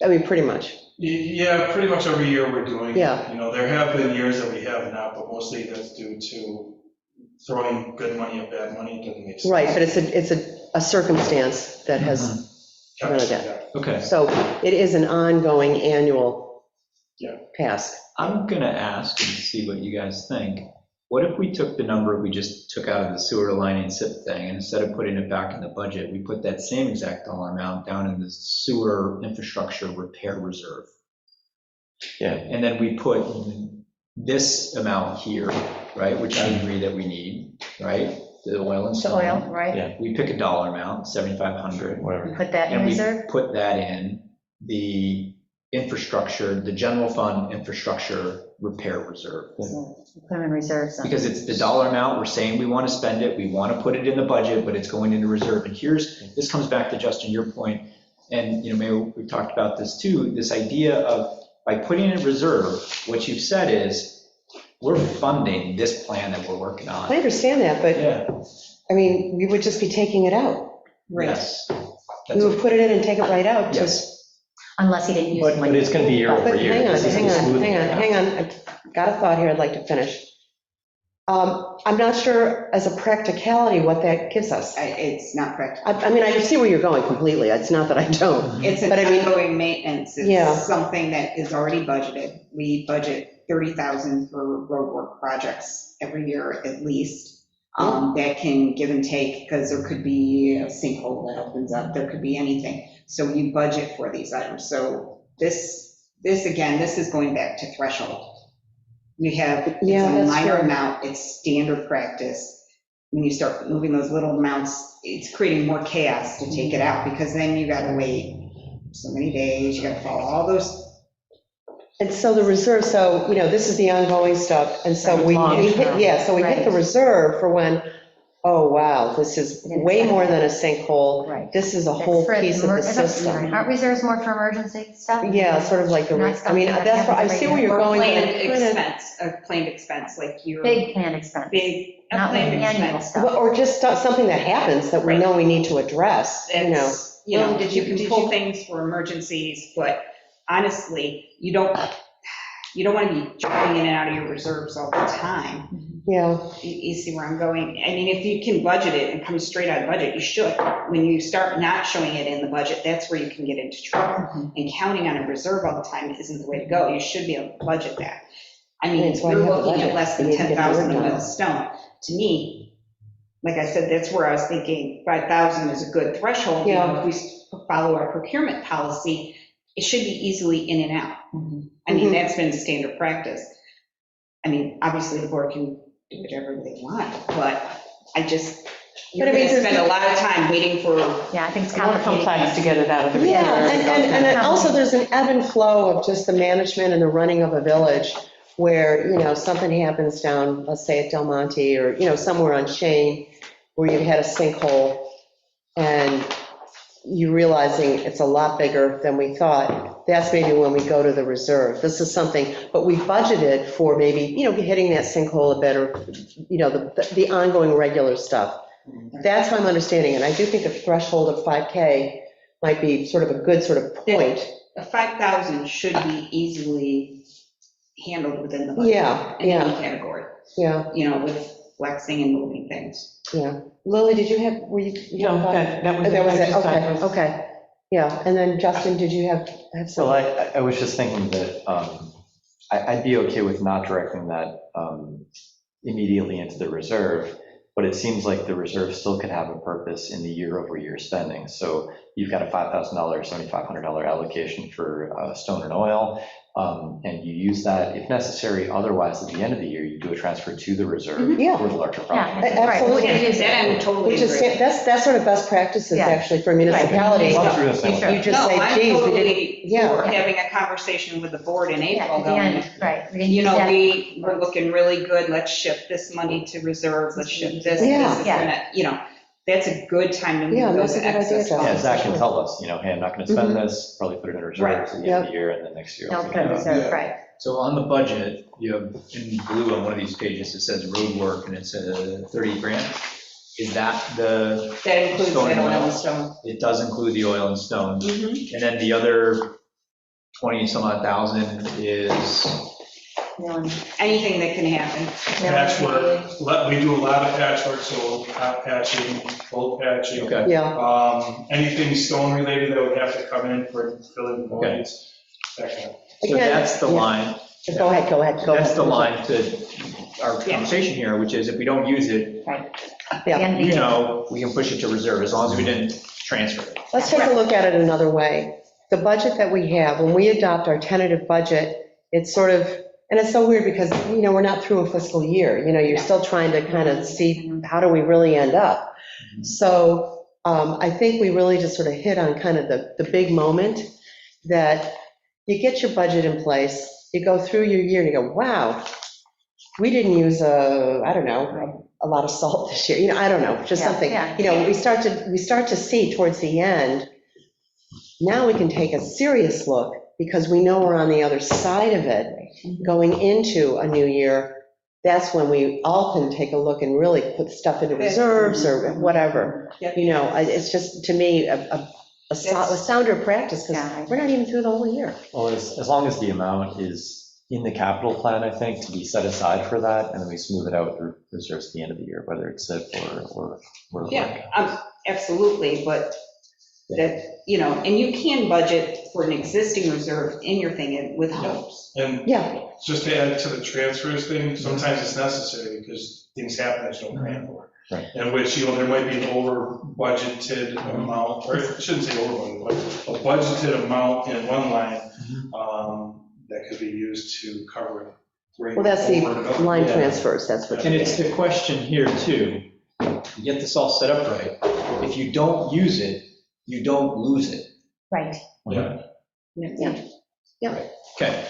mean, pretty much. Yeah, pretty much every year we're doing. Yeah. There have been years that we have not, but mostly that's due to throwing good money at bad money. It doesn't make sense. Right, but it's a circumstance that has prevented that. okay. So it is an ongoing annual Yeah. task. I'm gonna ask and see what you guys think. What if we took the number we just took out of the sewer lining SIP thing, and instead of putting it back in the budget, we put that same exact dollar amount down in the sewer infrastructure repair reserve? Yeah. And then we put this amount here, right, which I agree that we need, right? The oil and the stone. oil, right? Yeah. We pick a dollar amount, 7,500. Whatever. Put that in And we reserve? put that in the infrastructure, the general fund infrastructure repair reserve. Put them in reserve. so. Because it's the dollar amount, we're saying we want to spend it, we want to put it in the budget, but it's going into reserve. And this comes back to Justin, your point, and maybe we've talked about this too, this idea of by putting it in reserve, what you've said is, we're funding this plan that we're working I on. understand that, but, Yeah. I mean, we would just be taking it out. Yes. We would put it in and take it right out, just. Yes. Unless he didn't use But money. it's going to be year over But year. hang on, This isn't hang on, smoothing it out. hang on. I've got a thought here I'd like to finish. I'm not sure as a practicality what that gives us. It's not practical. I mean, I see where you're going completely. It's not that I don't. It's an But I mean- ongoing maintenance. Yeah. It's something that is already budgeted. We budget 30,000 for roadwork projects every year at least. That can give and take, because there could be a sinkhole that opens up, there could be anything. So you budget for these items. So this again, this is going back to threshold. We have, it's Yeah, a that's minor true. amount, it's standard practice. When you start moving those little amounts, it's creating more chaos to take it out, because then you gotta wait so many days, you gotta follow all those. And so the reserve, so, this is the ongoing stuff, and so we Long hit, term. yeah, so we hit the Right. reserve for when, oh, wow, this is Didn't way expect more that. than a sinkhole. Right. This is a That's whole for piece of the system. Aren't reserves more for emergency stuff? Yeah, sort of like the, Not I mean, something that that's where, I happens see every where you're Or going. planned but I couldn't- expense, a planned expense, like your Big plan expense, big, a not like planned annual expense. stuff. Or just something that happens that we Right. know we need to address, It's, you know, Well, you can did pull you- things for emergencies, but honestly, you don't want to be jumping in and out of your reserves all the time. Yeah, You see where I'm going? I mean, if you can budget it and come straight out of budget, you should. When you start not showing it in the budget, that's where you can get into trouble. And counting on a reserve all the time isn't the way to go. You should be able to budget that. I mean, That's why you're you have a looking budget. at less than You need to get the 10,000 work in done. oil stone. To me, like I said, that's where I was thinking 5,000 is a good threshold. You know, Yeah. if we follow our procurement policy, it should be easily in and out. I mean, Mhm. that's been standard practice. I mean, obviously, the board can do whatever they want, but you're But I mean, gonna there's- spend a lot of time waiting for, Yeah, I think it's More complicated. complex to get it out of the. Yeah, reserve. and also there's an ebb and flow of just the management and the running of a village where, something happens down, let's say at Del Monte or, somewhere on Shane where you've had a sinkhole and you realizing it's a lot bigger than we thought. That's maybe when we go to the reserve. This is something, but we budgeted for maybe, hitting that sinkhole a bit or, the ongoing regular stuff. That's how I'm understanding it. I do think a threshold of 5K might be sort of a good sort of point. the 5,000 should be easily handled within the budget. Yeah, In any yeah, category, yeah, with flexing and moving things. yeah. Lily, did you have, were you? No, that was it. That was I it, just thought okay, it was- okay. Yeah, and then Justin, did you have Well, some? I was just thinking that I'd be okay with not directing that immediately into the reserve, but it seems like the reserve still could have a purpose in the year-over-year spending. So you've got a $5,000, $7,500 allocation for stone and oil, and you use that if necessary. Otherwise, at the end of the year, you do a transfer to the reserve Yeah. for the larger Yeah, project. right, Absolutely. we can use That it. I'm totally Which is, agree. that's sort of best practices Yeah. actually for municipalities. Walk through this You now. You just No, say, I'm geez, we didn't, totally yeah. for having a conversation with the board in Yeah, April at the end, going, right. We can use that. we're looking really good, let's shift this money to reserve, let's shift this, Yeah. this is gonna, that's a good time to Yeah, move that's those a good idea, excess John. Yeah, funds. Zach can tell us, hey, I'm not going to spend this, probably put it in reserve to the end of the year, and then next year. I'll Don't take put it it out. reserve, right. So on the budget, you have in blue on one of these pages, it says road work and it's 30 grand. Is that the, That includes Stone that and oil oil. and stone. it does include the oil and stone. Mhm. And then the other 20 some odd thousand is, Anything that can happen. Patchwork, we do a lot of patchwork, so hot patching, cold patching. okay, Yeah, Anything stone related that would have to come in for filling voids, that kind of. so Again, that's the yeah. line, go ahead, go ahead. that's the line to our conversation here, which is if we don't use it, Yeah. we can push it to reserve as long as we didn't transfer it. Let's take a look at it another way. The budget that we have, when we adopt our tentative budget, it's sort of, and it's so weird because, we're not through a fiscal year, you're still trying to kind of see how do we really end up. So I think we really just sort of hit on kind of the big moment that you get your budget in place, you go through your year and you go, wow, we didn't use a lot of salt this year, I don't know, just Yeah, something. yeah. We start to see towards the end, now we can take a serious look because we know we're on the other side of it going into a new year. That's when we all can take a look and really put stuff into reserves or whatever. Yep. It's just, to me, a sounder practice Yeah. because we're not even through the whole year. Well, as long as the amount is in the capital plan, I think, to be set aside for that, and then we smooth it out through reserves at the end of the year, whether it's SIP or. Yeah, absolutely, but that, and you can budget for an existing reserve in your thing with hopes. And Yeah, just to add to the transfers thing, sometimes it's necessary because things happen that you don't plan for. Right. In which, there might be an over budgeted amount, or I shouldn't say over budgeted, but a budgeted amount in one line that could be used to cover. well, that's the line Yeah. transfers, that's what. And it's the question here too, to get this all set up right, if you don't use it, you don't lose it. Right. Yeah. Okay.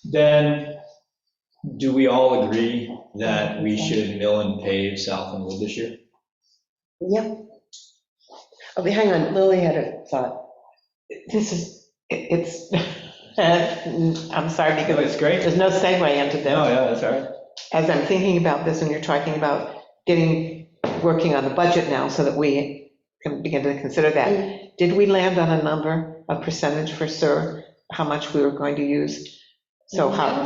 Then, do we all agree that we should mill and pave South and Wood this year? Yep. Okay, hang on, Lily had a thought. It's, I'm sorry, No, because it's great. there's no segue into this. No, yeah, that's all right. As I'm thinking about this, and you're talking about working on the budget now so that we can begin to consider that, did we land on a number, a percentage for SUR, how much we were going to use? So how,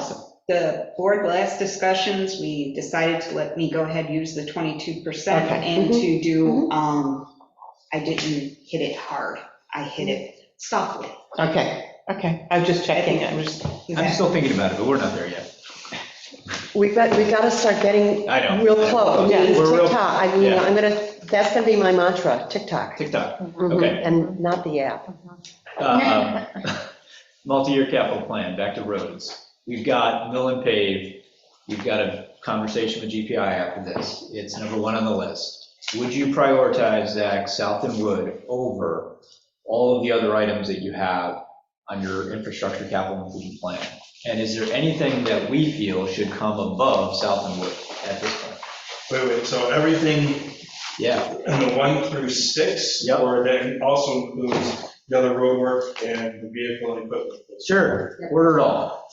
The board last discussions, we decided to let me go ahead and use the 22% Okay. and to do, I didn't hit it hard, I hit it softly. okay, I'm just checking, I'm still thinking about it, but we're not there yet. We got to start getting I know. real close. Yeah, we're real- TikTok, yeah. that's going to be my mantra, TikTok. TikTok. Mhm, Okay. And not the app. Multi-year capital plan, back to roads. We've got mill and pave. We've got a conversation with GPI after this. It's number one on the list. would you prioritize, Zach, South and Wood over all of the other items that you have on your infrastructure capital improvement plan? And is there anything that we feel should come above South and Wood at this point? Wait, so everything Yeah, in the 1 through 6? Yep. Or that also includes the other road work and the vehicle and equipment? sure, order it all.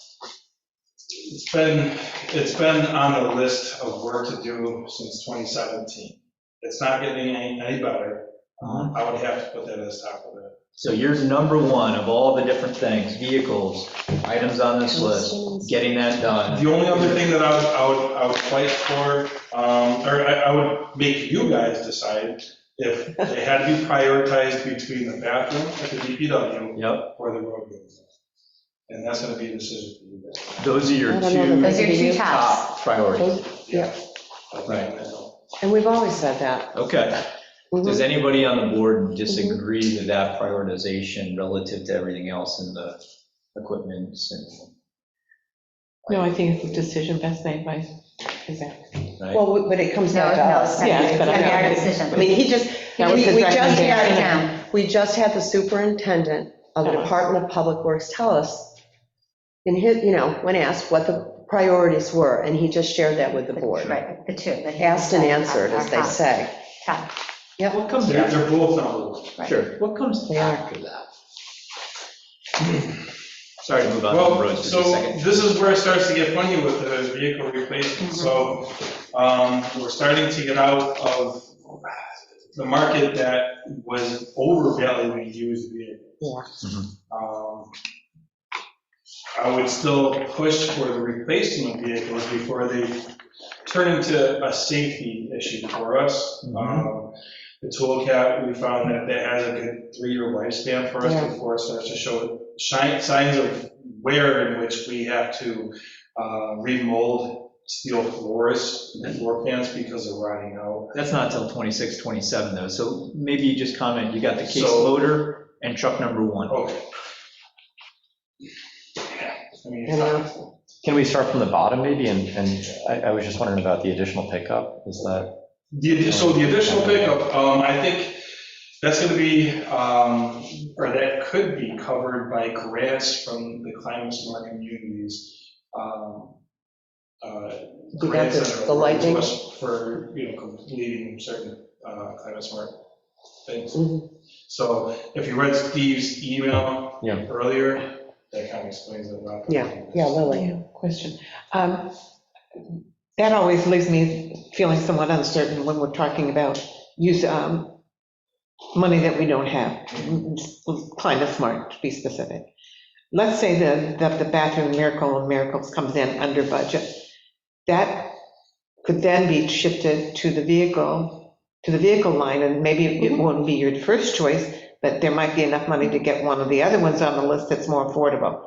It's been on the list of work to do since 2017. It's not getting any better. I would have to put that as top of it. So you're number one of all the different things, vehicles, items on this list, getting that done. The only other thing that I would fight for, or I would make you guys decide if they had to be prioritized between the bathroom at the DPW Yep, or the road business. And that's going to be a decision for you guys. those are your I don't know two that Those are your two tops. top priorities. Yeah, Right. and we've always said that. Okay. Does anybody on the board disagree with that prioritization relative to everything else in the equipment? No, I think it's a decision best made by Zach. Right? Well, but it comes No, down to no, us. it's Yeah, it's but gonna be our I- decision. I mean, he just, That was his we just recommendation. had, we just had the superintendent of the Department of Public Works tell us, in his, when asked what the priorities were, and he just shared that with the board. Right, the two. that he Asked and said answered, are as they top. say. Top. What comes They're after? both number one. Right. Sure, what comes They are. after that? Sorry to move on to Well, the roads for so just a second. this is where it starts to get funny with the vehicle replacement. So we're starting to get out of the market that was overvaluing used vehicles. I would still push for the replacement vehicles before they turn into a safety issue for us. The toolcat, we found that has a good 3-year lifespan for us Yeah. before it starts to show signs of wear in which we have to remold steel floors and floor pans because they're rotting out. That's not till 26, 27 though, so maybe you just comment, you got the case So- loader and truck number one. Okay. I mean, Can we start from the bottom maybe? And I was just wondering about the additional pickup. Is that, so the additional pickup, I think that's going to be, or that could be covered by grants from the Climate Smart Communities. You got Grants that are the lightning? for, completing certain Climate Smart things. Mhm. So if you read Steve's email Yeah. earlier, that kind of explains it about. Yeah, Lily. Question. That always leaves me feeling somewhat uncertain when we're talking about use, money that we don't have, Climate Smart, to be specific. Let's say that the bathroom Miracle of Miracles comes in under budget. That could then be shifted to the vehicle line, and maybe it won't be your first choice, but there might be enough money to get one of the other ones on the list that's more affordable,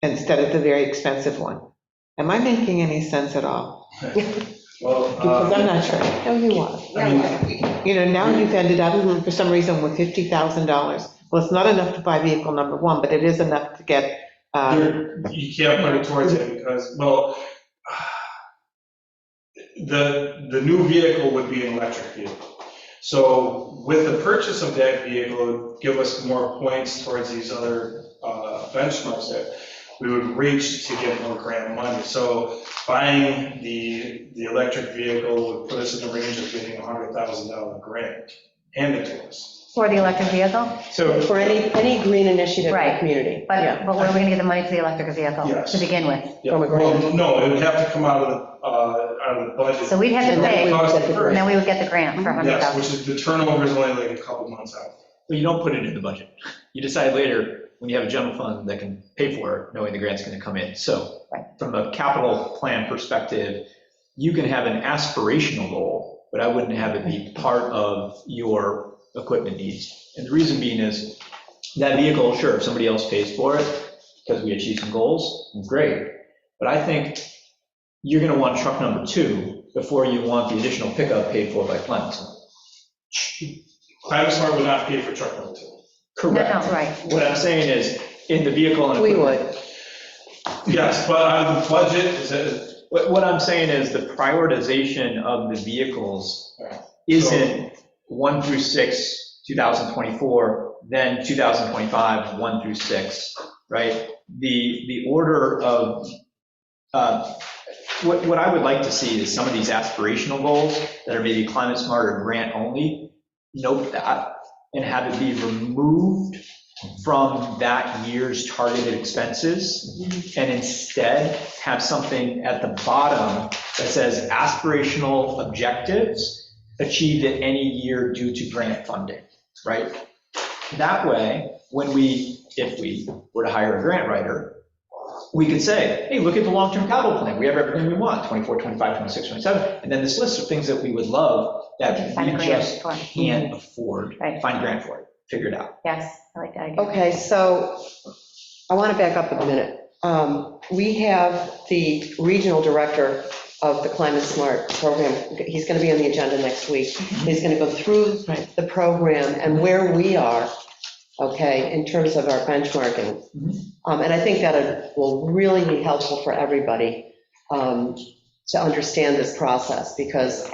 instead of the very expensive one. Am I making any sense at all? Well, Because I'm not sure. No, you are. I mean, Now you've ended up, for some reason, with $50,000. Well, it's not enough to buy vehicle number one, but it is enough to get, you can't put it towards it because, well, the new vehicle would be an electric vehicle. So with the purchase of that vehicle, it would give us more points towards these other benchmarks that we would reach to get more grant money. So buying the electric vehicle would put us in the range of getting a $100,000 grant handed to us. For the electric vehicle? So, For any green initiative in the Right. community. But Yeah. where are we gonna get the money for the electric vehicle Yes. to begin with? Yeah, From a grant. well, no, it would have to come out of the budget. So we'd have to And then pay, we would Cost get the first. and then we would get the grant for Yes, 100,000. which is, the turnover is only like a couple months out. but you don't put it in the budget. You decide later, when you have a general fund that can pay for it, knowing the grant's gonna come in. So from a capital plan perspective, you can have an aspirational goal, but I wouldn't have it be part of your equipment needs. And the reason being is, that vehicle, sure, if somebody else pays for it, because we achieve some goals, great. But I think you're gonna want truck number two before you want the additional pickup paid for by Climate Smart. Climate Smart would not pay for truck number two. No, no, right. What I'm saying is, in the vehicle and We equipment. would. Yes, but on the budget, is that, What I'm saying is the prioritization of the vehicles isn't 1 through 6, 2024, then 2025, 1 through 6, right? The order of, what I would like to see is some of these aspirational goals that are maybe climate smart or grant only, note that, and have it be removed from that year's targeted expenses, and instead have something at the bottom that says aspirational objectives achieved at any year due to grant funding, right? That way, if we were to hire a grant writer, we could say, hey, look at the long-term capital plan. We have everything we want, 24, 25, 26, 27. And then this list of things that we would love that Find a we grant just for. can't afford. Right. Find a grant for it, figure it out. Yes, I like that idea. Okay, so I want to back up a minute. We have the regional director of the Climate Smart program. He's going to be on the agenda next week. He's going to go through the program and where we are, okay, in terms of our benchmarking. And I think that it will really be helpful for everybody to understand this process, because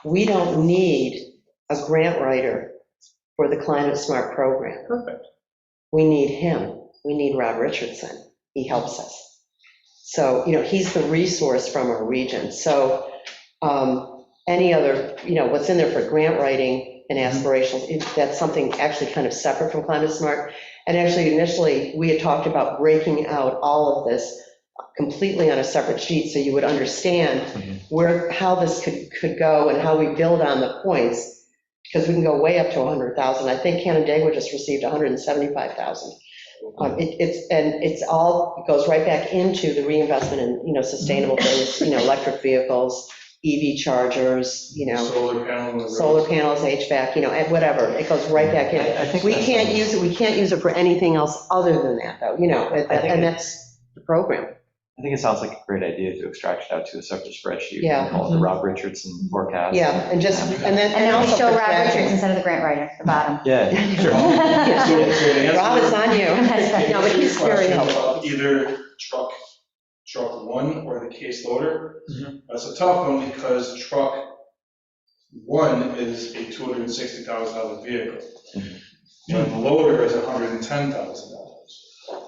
we don't need a grant writer for the Climate Smart program. Perfect. We need him. We need Rob Richardson. He helps us. So, he's the resource from our region. So any other, what's in there for grant writing and aspirations, that's something actually kind of separate from Climate Smart. And actually, initially, we had talked about breaking out all of this completely on a separate sheet so you would understand how this could go and how we build on the points, because we can go way up to 100,000. I think Canandaigua just received 175,000. It goes right back into the reinvestment in, sustainable things, electric vehicles, EV chargers, Solar panels. solar panels, HVAC, and whatever. It goes right back in. I think We that's- can't use it, we can't use it for anything else other than that, though, and that's the program. I think it sounds like a great idea to extract it out to a separate spreadsheet. Yeah. Call it the Rob Richardson forecast. Yeah, and And then we also show for Rob tracking. Richards instead of the grant writer at the bottom. Yeah, sure. Rob, it's on you. No, but he's very Question helpful. about either truck one or the case loader. That's a tough one because truck one is a $260,000 vehicle. And the loader is $110,000.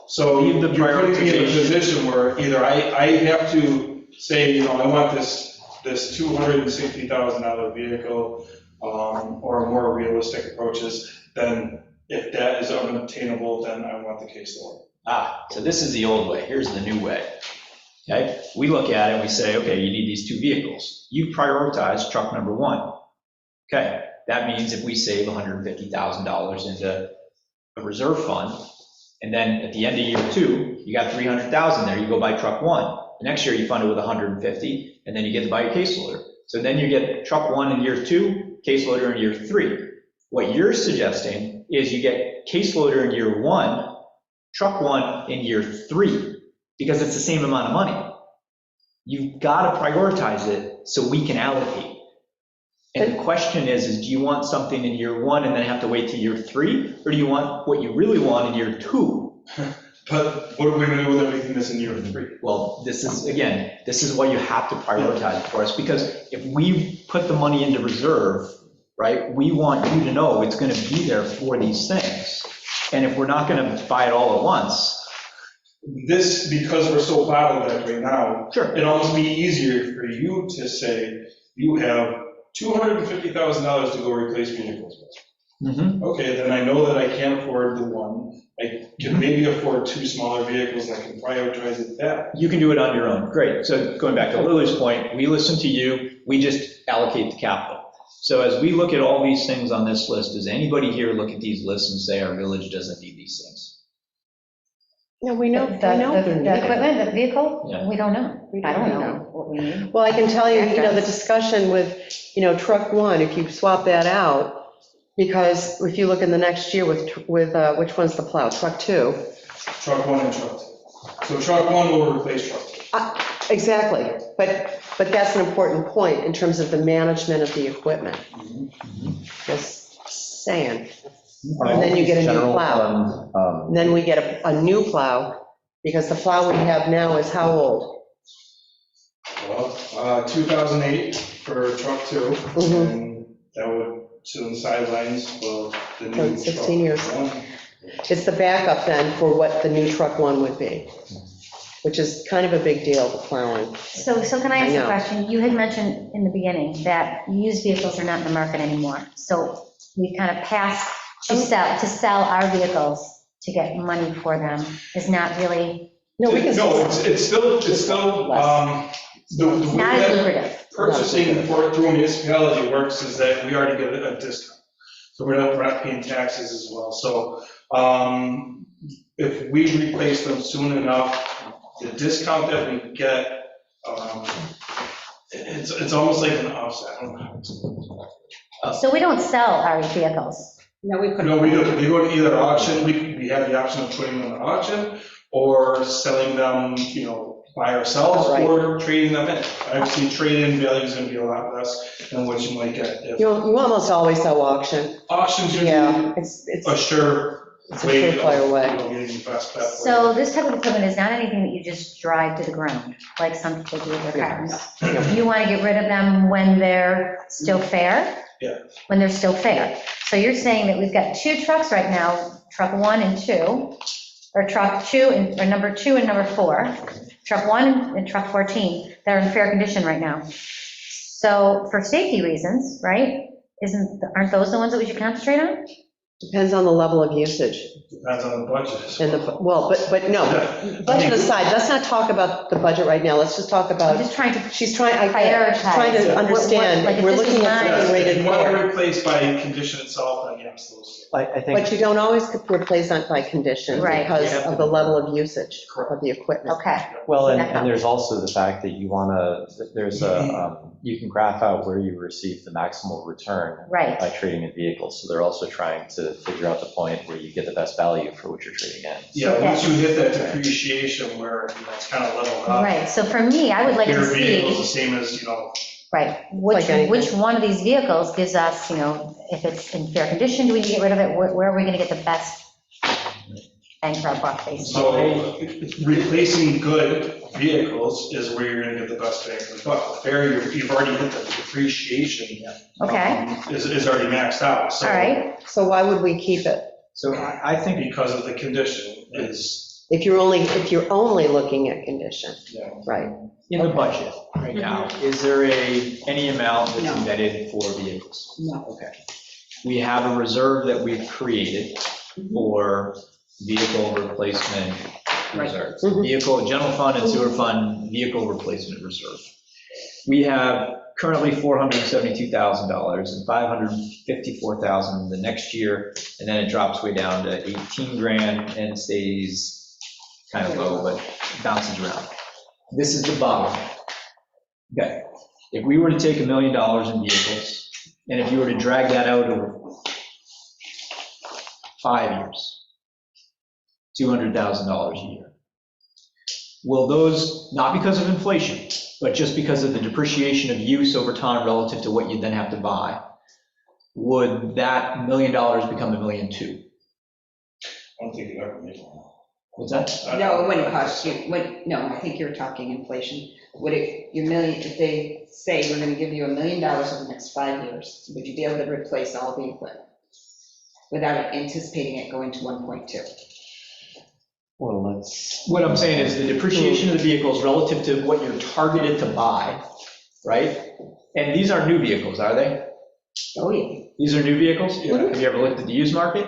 So Leave the you're putting me in a prioritization. position where either I have to say, I want this $260,000 vehicle, or more realistic approaches, then if that is unobtainable, then I want the case loader. So this is the old way, here's the new way. Okay, we look at it and we say, okay, you need these two vehicles. You prioritize truck number one. Okay, that means if we save $150,000 into a reserve fund, and then at the end of year two, you got 300,000 there, you go buy truck one. The next year you fund it with 150, and then you get to buy your case loader. So then you get truck one in year two, case loader in year three. What you're suggesting is you get case loader in year one, truck one in year three, because it's the same amount of money. You've got to prioritize it so we can allocate. And the question is do you want something in year one and then have to wait till year three? Or do you want what you really want in year two? But what are we going to do with everything that's in year three? Well, this is why you have to prioritize it for us, because if we put the money into reserve, right, we want you to know it's going to be there for these things. And if we're not going to buy it all at once. This, because we're so bottlenecked right now, Sure. it'd almost be easier for you to say, you have $250,000 to go replace vehicles with. Okay, then I know that I can't afford the one. I can maybe afford two smaller vehicles, I can prioritize it that. You can do it on your own. Great. So going back to Lily's point, we listen to you, we just allocate the capital. So as we look at all these things on this list, does anybody here look at these lists and say our village doesn't need these things? No, we know. The they're needed. equipment, the vehicle, Yeah. we don't know. I don't know what we need. Well, I can tell you, the Backgrounds. discussion with, truck one, if you swap that out, because if you look in the next year with which one's the plow, truck two? Truck one and truck two. So truck one will replace truck two. Exactly, but that's an important point in terms of the management of the equipment. Just saying. And then you get a new General plow. fund, And then we get a new plow, because the plow we have now is how old? Well, 2008 for truck two, Mhm. and that would sit on the sidelines while the For new 16 years. truck. It's the backup then for what the new truck one would be, which is kind of a big deal, the plowing. So can I ask I a know. question? You had mentioned in the beginning that used vehicles are not in the market anymore. So we kind of passed to sell our vehicles to get money for them is not really, No, we can. No, it's still, the way not as that lucrative. purchasing through a municipality works is that we already get a discount. So we're not paying taxes as well. So if we replace them soon enough, the discount that we get, it's almost like an offset. I don't know how to explain it. So we don't sell our vehicles. No, we couldn't. No, we do. We go to either auction, we have the option of putting them on auction or selling them, by ourselves Right. or trading them in. I've seen trade-in value is going to be a lot less than what you might get if You almost always sell auction. auctions usually Yeah, it's a sure It's a way of surefire way. getting the best bet. for So this type of equipment is not anything that you just drive to the ground, like some people do with their cars. You want to get rid of them when they're still fair? Yeah. When they're still fair. So you're saying that we've got 2 trucks right now, truck 1 and 2, or truck 2, or number 2 and number 4, truck 1 and truck 14, that are in fair condition right now. So for safety reasons, right, aren't those the ones that we should concentrate on? Depends on the level of usage. Depends on the budget. And but no, budget aside, let's not talk about the budget right now. Let's just talk I'm about, just trying to she's trying to prioritize. understand. Like, if We're this looking is at mine- something If rated you want to fair. replace by condition itself, then yes, those. I think, But you don't always replace that by condition Right. because of the level of usage of the equipment. Okay, well, That and there's also the fact that you want to, you can graph out where you receive the maximal return right. by trading in vehicles. So they're also trying to figure out the point where you get the best value for what you're trading in. Yeah, once you hit that depreciation where, it's kind of leveled up. Right, so for me, I would like to Your vehicle's the see, same as, right, Like anything. which one of these vehicles gives us, if it's in fair condition, do we need to get rid of it? Where are we going to get the best bang for our buck, basically? so replacing good vehicles is where you're gonna get the best bang for the buck. Fair, you've already hit the depreciation. Okay, Is already maxed out. all So right, So why would we keep it? So I think, because of the condition is, If you're only looking at condition, right? in the budget right now, is there any amount that's No. embedded for vehicles? No. Okay. We have a reserve that we've created for vehicle replacement reserves. Mhm. Vehicle, general fund and sewer fund, vehicle replacement reserve. We have currently $472,000 and $554,000 the next year, and then it drops way down to 18 grand and stays kind of low, but bounces around. This is the bottom. Okay, if we were to take $1 million in vehicles, and if you were to drag that out over 5 years, $200,000 a year. Will those, not because of inflation, but just because of the depreciation of use over time relative to what you then have to buy, would that $1 million become $1.2 million? I don't think you ever made one. What's that? No, it wouldn't cost you, no, I think you're talking inflation. Would your million, if they say we're gonna give you $1 million over the next 5 years, would you be able to replace all the equipment without anticipating it going to 1.2? Well, let's, What I'm saying is the depreciation of the vehicles relative to what you're targeted to buy, right? And these aren't new vehicles, are they? Oh, yeah. These are new vehicles? Yeah. Have you ever looked at the used market?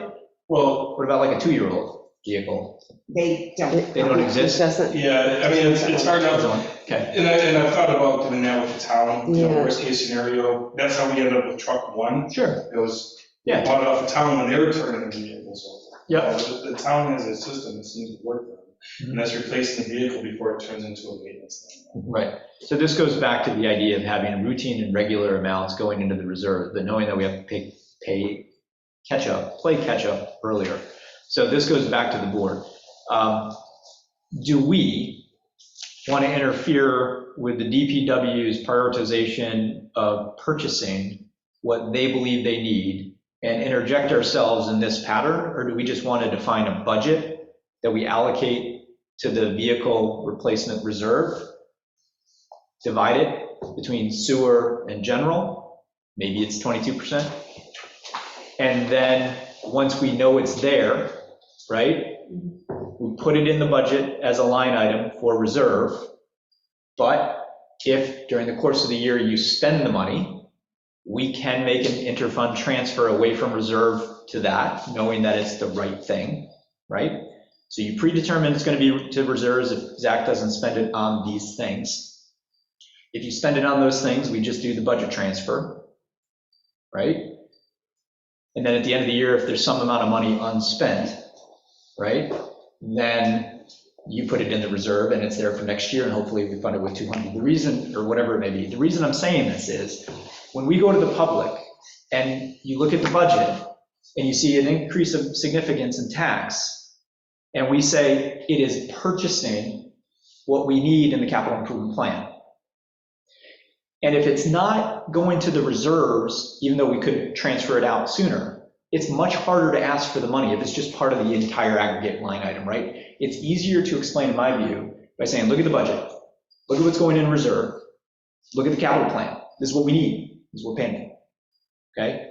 Well, What about like a 2-year-old vehicle? They don't. They don't exist? It doesn't, yeah, I mean, it's hard enough. Okay, And I've thought about doing that with the town, Yeah. worst case scenario. That's how we ended up with truck 1. sure, It was yeah, bought it off the town when they were turning the vehicles over. Yep. The town has a system that seems to work for them, and that's replacing the vehicle before it turns into a maintenance thing. right. So this goes back to the idea of having routine and regular amounts going into the reserve, but knowing that we have to play catch up earlier. So this goes back to the board. Do we want to interfere with the DPW's prioritization of purchasing what they believe they need and interject ourselves in this pattern? Or do we just want to define a budget that we allocate to the vehicle replacement reserve, divide it between sewer and general, maybe it's 22%. And then, once we know it's there, right, we put it in the budget as a line item for reserve. But if during the course of the year you spend the money, we can make an interfund transfer away from reserve to that, knowing that it's the right thing, right? So you predetermine it's going to be to reserves if Zach doesn't spend it on these things. If you spend it on those things, we just do the budget transfer, right? And then at the end of the year, if there's some amount of money unspent, right, then you put it in the reserve and it's there for next year, and hopefully we fund it with 200. The reason, or whatever it may be, the reason I'm saying this is when we go to the public and you look at the budget and you see an increase of significance in tax, and we say it is purchasing what we need in the capital improvement plan. And if it's not going to the reserves, even though we could transfer it out sooner, it's much harder to ask for the money if it's just part of the entire aggregate line item, right? It's easier to explain, in my view, by saying, look at the budget, look at what's going in reserve, look at the capital plan, this is what we need, this is what we're paying for, okay?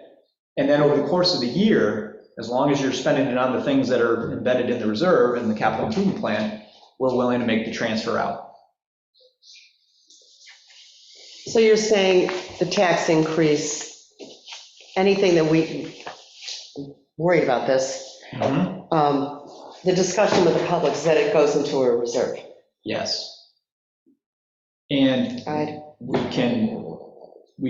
And then over the course of the year, as long as you're spending it on the things that are embedded in the reserve and the capital improvement plan, we're willing to make the transfer out. So you're saying the tax increase, anything that we worried about this, the discussion with the public is that it goes into a reserve. Yes. And Right. we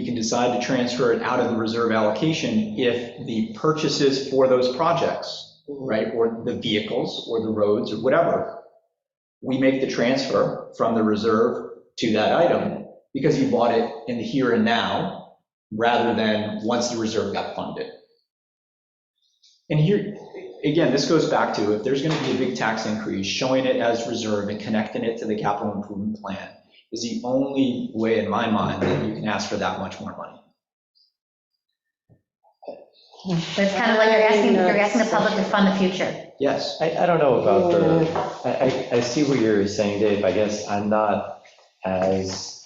can decide to transfer it out of the reserve allocation if the purchases for those projects, right, or the vehicles or the roads or whatever, we make the transfer from the reserve to that item because you bought it in the here and now rather than once the reserve got funded. And here, again, this goes back to if there's going to be a big tax increase, showing it as reserve and connecting it to the capital improvement plan is the only way in my mind that you can ask for that much more money. But it's kind of like you're asking the public to fund the future. Yes. I don't know about I see what you're saying, Dave. I guess I'm not as,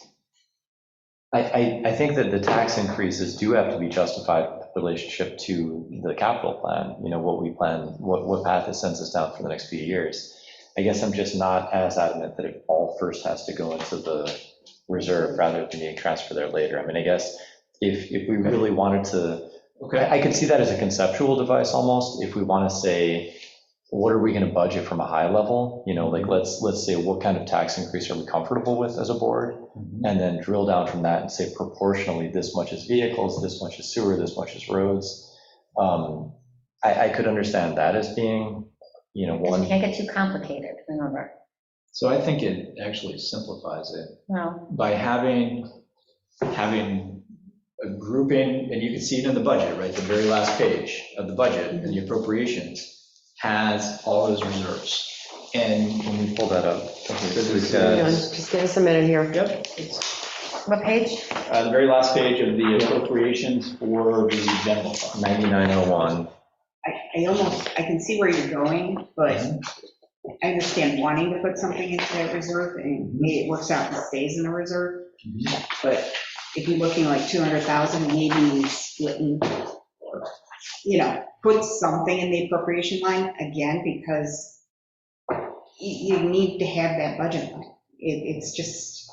I think that the tax increases do have to be justified with relationship to the capital plan, you know, what we plan, what path it sends us down for the next few years. I guess I'm just not as adamant that it all first has to go into the reserve rather than being transferred there later. I mean, I guess if we really wanted to, I could see that as a conceptual device almost, if we want to say, what are we going to budget from a high level? You know, like let's say what kind of tax increase are we comfortable with as a board? And then drill down from that and say proportionally this much is vehicles, this much is sewer, this much is roads. I could understand that as being, you know, one. You can't get too complicated, remember. So I think it actually simplifies it No. by having a grouping, and you can see it in the budget, right? The very last page of the budget and the appropriations has all those reserves. And When we pull that up, This is, Hang on, just give us a minute here. yep, What page? the very last page of the appropriations for the general fund. 9901. I can see where you're going, but I understand wanting to put something into that reserve, and maybe it works out and stays in the reserve. But if you're looking like 200,000, maybe splitting, you know, put something in the appropriation line again, because you need to have that budget line. It's just,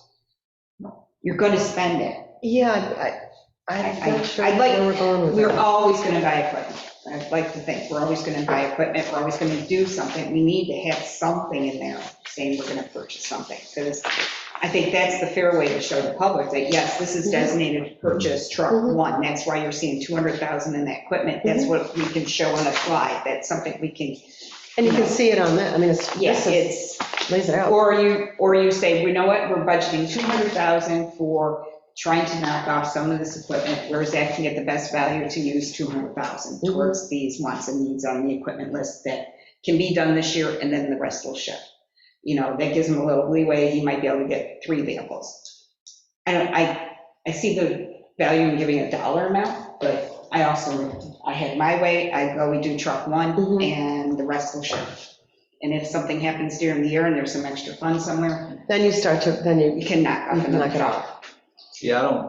you're going to spend it. Yeah, I'm not sure I'd like- where we're going with We're that. always going to buy equipment. I'd like to think we're always going to buy equipment, we're always going to do something. We need to have something in there saying we're going to purchase something, because I think that's the fair way to show the public that, yes, this is designated to purchase truck one. That's why you're seeing 200,000 in that equipment. That's what we can show on a slide. That's something we can, And you can see it on that, I mean, yes, this it's, lays it out. or you say, you know what, we're budgeting 200,000 for trying to knock off some of this equipment, whereas that can get the best value to use 200,000 towards these wants and needs on the equipment list that can be done this year, and then the rest will shift. You know, that gives him a little leeway, he might be able to get 3 vehicles. I see the value in giving a dollar amount, but I had my way, I go, we do truck one, and the rest will shift. And if something happens during the year and there's some extra funds somewhere, Then you start to, then you can knock knock it off. Yeah,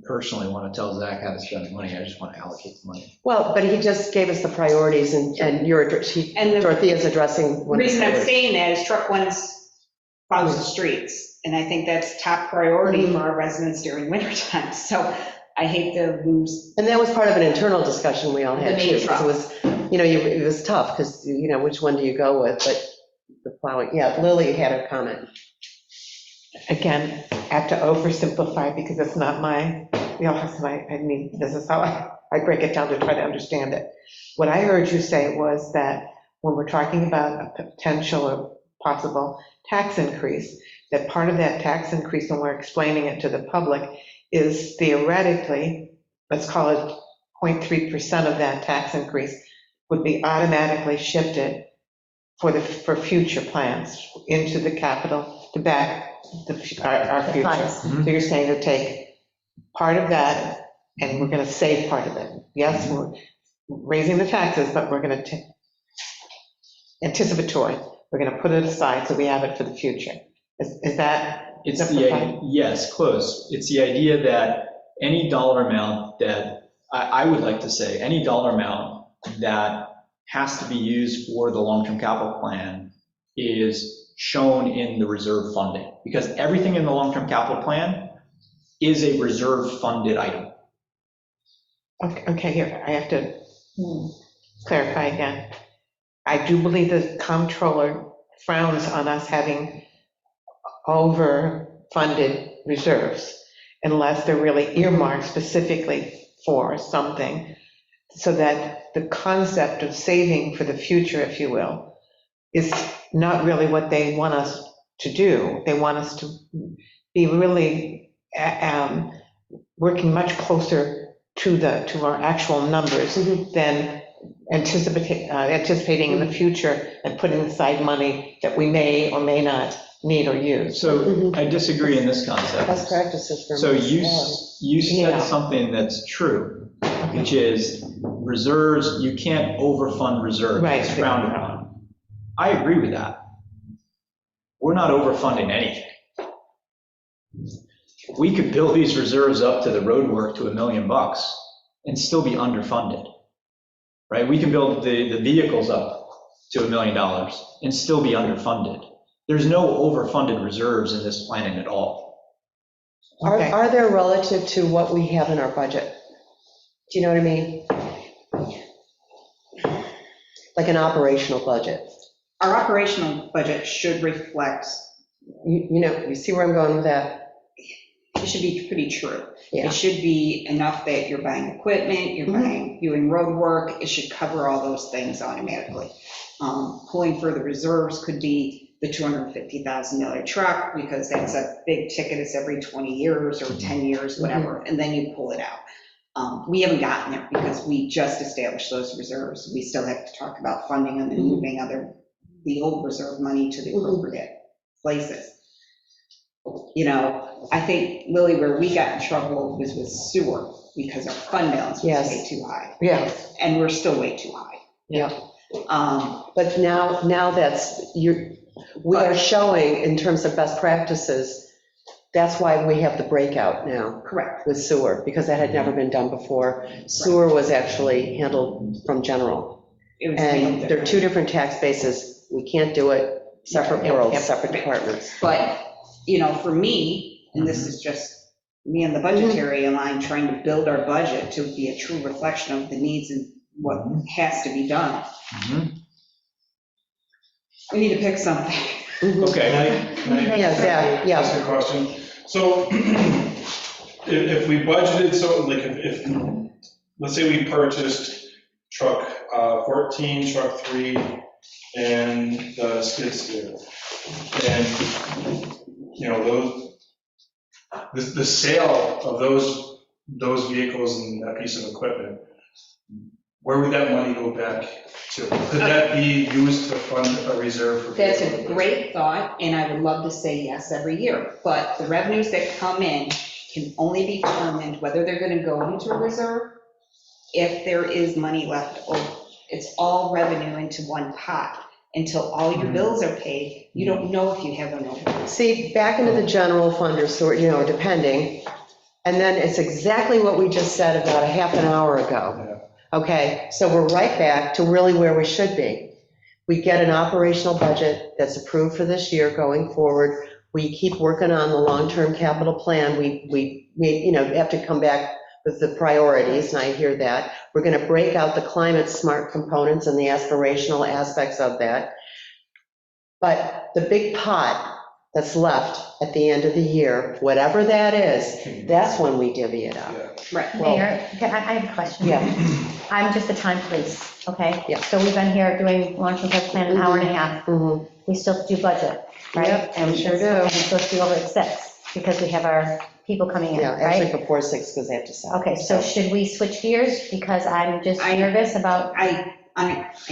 personally want to tell Zach how to spend the money, I just want to allocate the money. Well, but he just gave us the priorities, and And the Dorothea's addressing The one of the reason I'm priorities. saying that is truck one's follows the streets, and I think that's top priority for our residents during winter time. So I hate to lose, And that was part of an internal discussion we all had The main too, because truck. it was, it was tough, because, which one do you go with, but the plowing, yeah, Lily had a comment. Again, I have to oversimplify because it's not my wheelhouse, and I mean, this is how I break it down to try to understand it. What I heard you say was that when we're talking about a potential or possible tax increase, that part of that tax increase, when we're explaining it to the public, is theoretically, let's call it 0.3% of that tax increase would be automatically shifted for future plans into the capital to back our The future. funds. So you're saying to take part of that, and we're going to save part of it. Yes, we're raising the taxes, but we're going to anticipatory, we're going to put it aside so we have it for the future. Is that It's simplified? yes, close. It's the idea that any dollar amount that, I would like to say, any dollar amount that has to be used for the long-term capital plan is shown in the reserve funding, because everything in the long-term capital plan is a reserve funded item. Okay, here, I have to clarify again. I do believe the comptroller frowns on us having overfunded reserves unless they're really earmarked specifically for something, so that the concept of saving for the future, if you will, is not really what they want us to do. They want us to be really working much closer to our actual numbers than anticipating in the future and putting aside money that we may or may not need or use. So I disagree in this Best concept. practices for. So you Yeah. said something that's true, which is reserves, you can't overfund reserves. Right. It's frowned upon. I agree with that. We're not overfunding anything. We could build these reserves up to the road work to $1 million and still be underfunded, right? We can build the vehicles up to $1 million and still be underfunded. There's no overfunded reserves in this planning at all. Okay. Are there relative to what we have in our budget? Do you know what I mean? Like an operational budget. our operational budget should reflect, You see where I'm going with that? it should be pretty true. Yeah. It should be enough that you're buying equipment, you're doing road work, it should cover all those things automatically. Pulling for the reserves could be the $250,000 truck, because that's a big ticket, it's every 20 years or 10 years, whatever, and then you pull it out. We haven't gotten there because we just established those reserves. We still have to talk about funding them and moving the old reserve money to the appropriate places. I think, Lily, where we got in trouble was with sewer, because our fund balance was Yes. way too high. Yes. And we're still way too high. Yeah. Um, But now we are showing in terms of best practices, that's why we have the breakout now Correct. with sewer, because that had never been done before. Sewer was actually handled from general. It was And they're two different tax bases. We can't do it separate worlds, separate departments. But, for me, and this is just me and the budgetary line trying to build our budget to be a true reflection of the needs and what has to be done. We need to pick something. Okay. Can I Yeah. ask a question? So if we budgeted, so like if, let's say we purchased truck 14, truck 3, and the skid steer. And, the sale of those vehicles and that piece of equipment, where would that money go back to? Could that be used to fund a reserve for? That's a great thought, and I would love to say yes every year, but the revenues that come in can only be determined whether they're going to go into a reserve if there is money left over. It's all revenue into one pot. Until all your bills are paid, you don't know if you have an overrun. See, back into the general fund or sort, depending, And then it's exactly what we just said about a half an hour ago. Okay, so we're right back to really where we should be. We get an operational budget that's approved for this year going forward. We keep working on the long-term capital plan. We have to come back with the priorities, and I hear that. We're going to break out the climate smart components and the aspirational aspects of that. But the big pot that's left at the end of the year, whatever that is, that's when we divvy it up. Right. Mayor, I have a question. Yeah. I'm just the time police, okay? Yeah. So we've been here doing long-term capital plan an hour and a half. Mhm. We still have to do budget, right? Yep, And we sure do. And it's supposed to be over at 6 because we have our people coming in, Yeah, actually right? before 6 because they have to stop. Okay, so should we switch gears? Because I'm just I- nervous about, I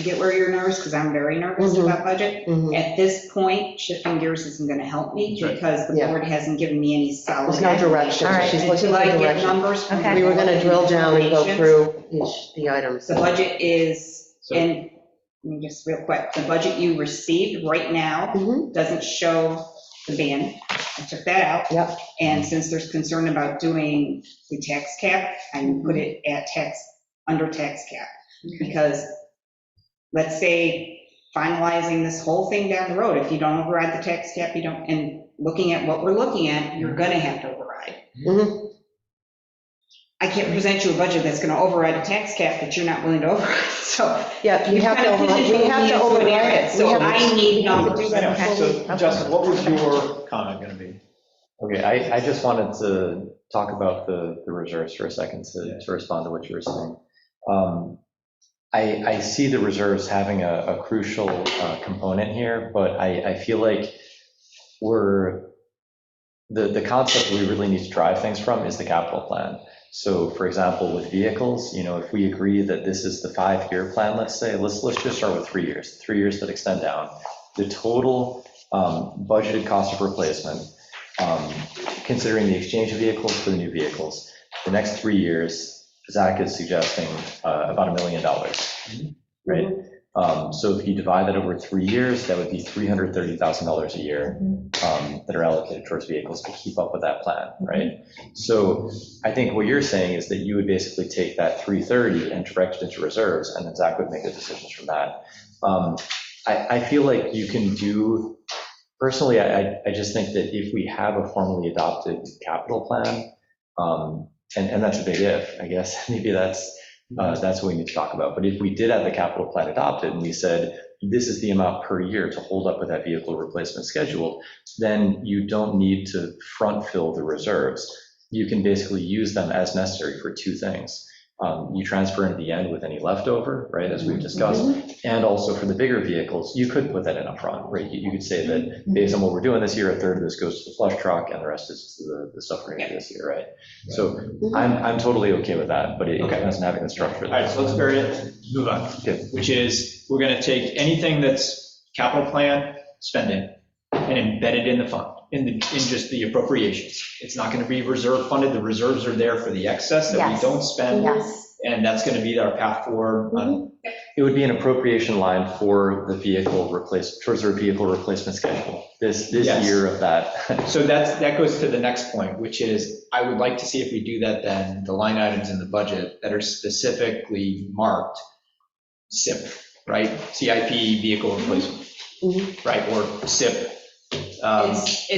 get where you're nervous, because I'm very nervous Mhm. about budget. Mhm. At this point, shifting gears isn't going to help me, That's right. because the Yeah. board hasn't given me any solid. There's no direction. All right. She's looking Until for I get direction. numbers from. Okay. We were going to drill down and go operations. through the items. The budget is, So- and let me just real quick, the budget you received right now Mhm. doesn't show the ban. I took that out. Yep. And since there's concern about doing the tax cap, I put it at under tax cap. Because let's say finalizing this whole thing down the road, if you don't override the tax cap, you don't, and looking at what we're looking at, you're gonna have to override. Mhm. I can't present you a budget that's gonna override a tax cap that you're not willing to override, so. Yeah, we you have to kind of override, we have to pigeonhole me into an override area. it. So We have to- I need we have to numbers. do that. Okay. So Justin, what was your comment going to be? Okay, I just wanted to talk about the reserves for a second to respond to what you were saying. I see the reserves having a crucial component here, but I feel like the concept we really need to drive things from is the capital plan. So for example, with vehicles, if we agree that this is the 5-year plan, let's say, let's just start with 3 years, 3 years that extend down. The total budgeted cost of replacement, considering the exchange of vehicles for the new vehicles, the next 3 years, Zach is suggesting about $1 million, right? So if you divide that over 3 years, that would be $330,000 a year that are allocated towards vehicles to keep up with that plan, right? So I think what you're saying is that you would basically take that 330 and direct it into reserves, and then Zach would make the decisions from that. I feel like you can do, personally, I just think that if we have a formally adopted capital plan, and that's a big if, I guess, maybe that's what we need to talk about. But if we did have the capital plan adopted and we said, this is the amount per year to hold up with that vehicle replacement schedule, then you don't need to front fill the reserves. You can basically use them as necessary for two things. You transfer into the end with any leftover, right, as we've discussed, and also for the bigger vehicles, you could put that in up front, right? You could say that based on what we're doing this year, a third of this goes to the flush truck and the rest is to the stuff we're going to do this year, right? So I'm totally okay with that, but it doesn't have a structure. All right, so let's bury it, move on. Okay. Which is, we're going to take anything that's capital plan spending and embed it in the fund, in just the appropriations. It's not going to be reserve funded. The reserves are there for the excess that we Yes. don't spend. yes. And that's going to be our path forward. It would be an appropriation line for the vehicle towards our vehicle replacement schedule, this Yes. year of that. So that goes to the next point, which is, I would like to see if we do that, then the line items in the budget that are specifically marked SIP, right? CIP vehicle replacement, right? Or SIP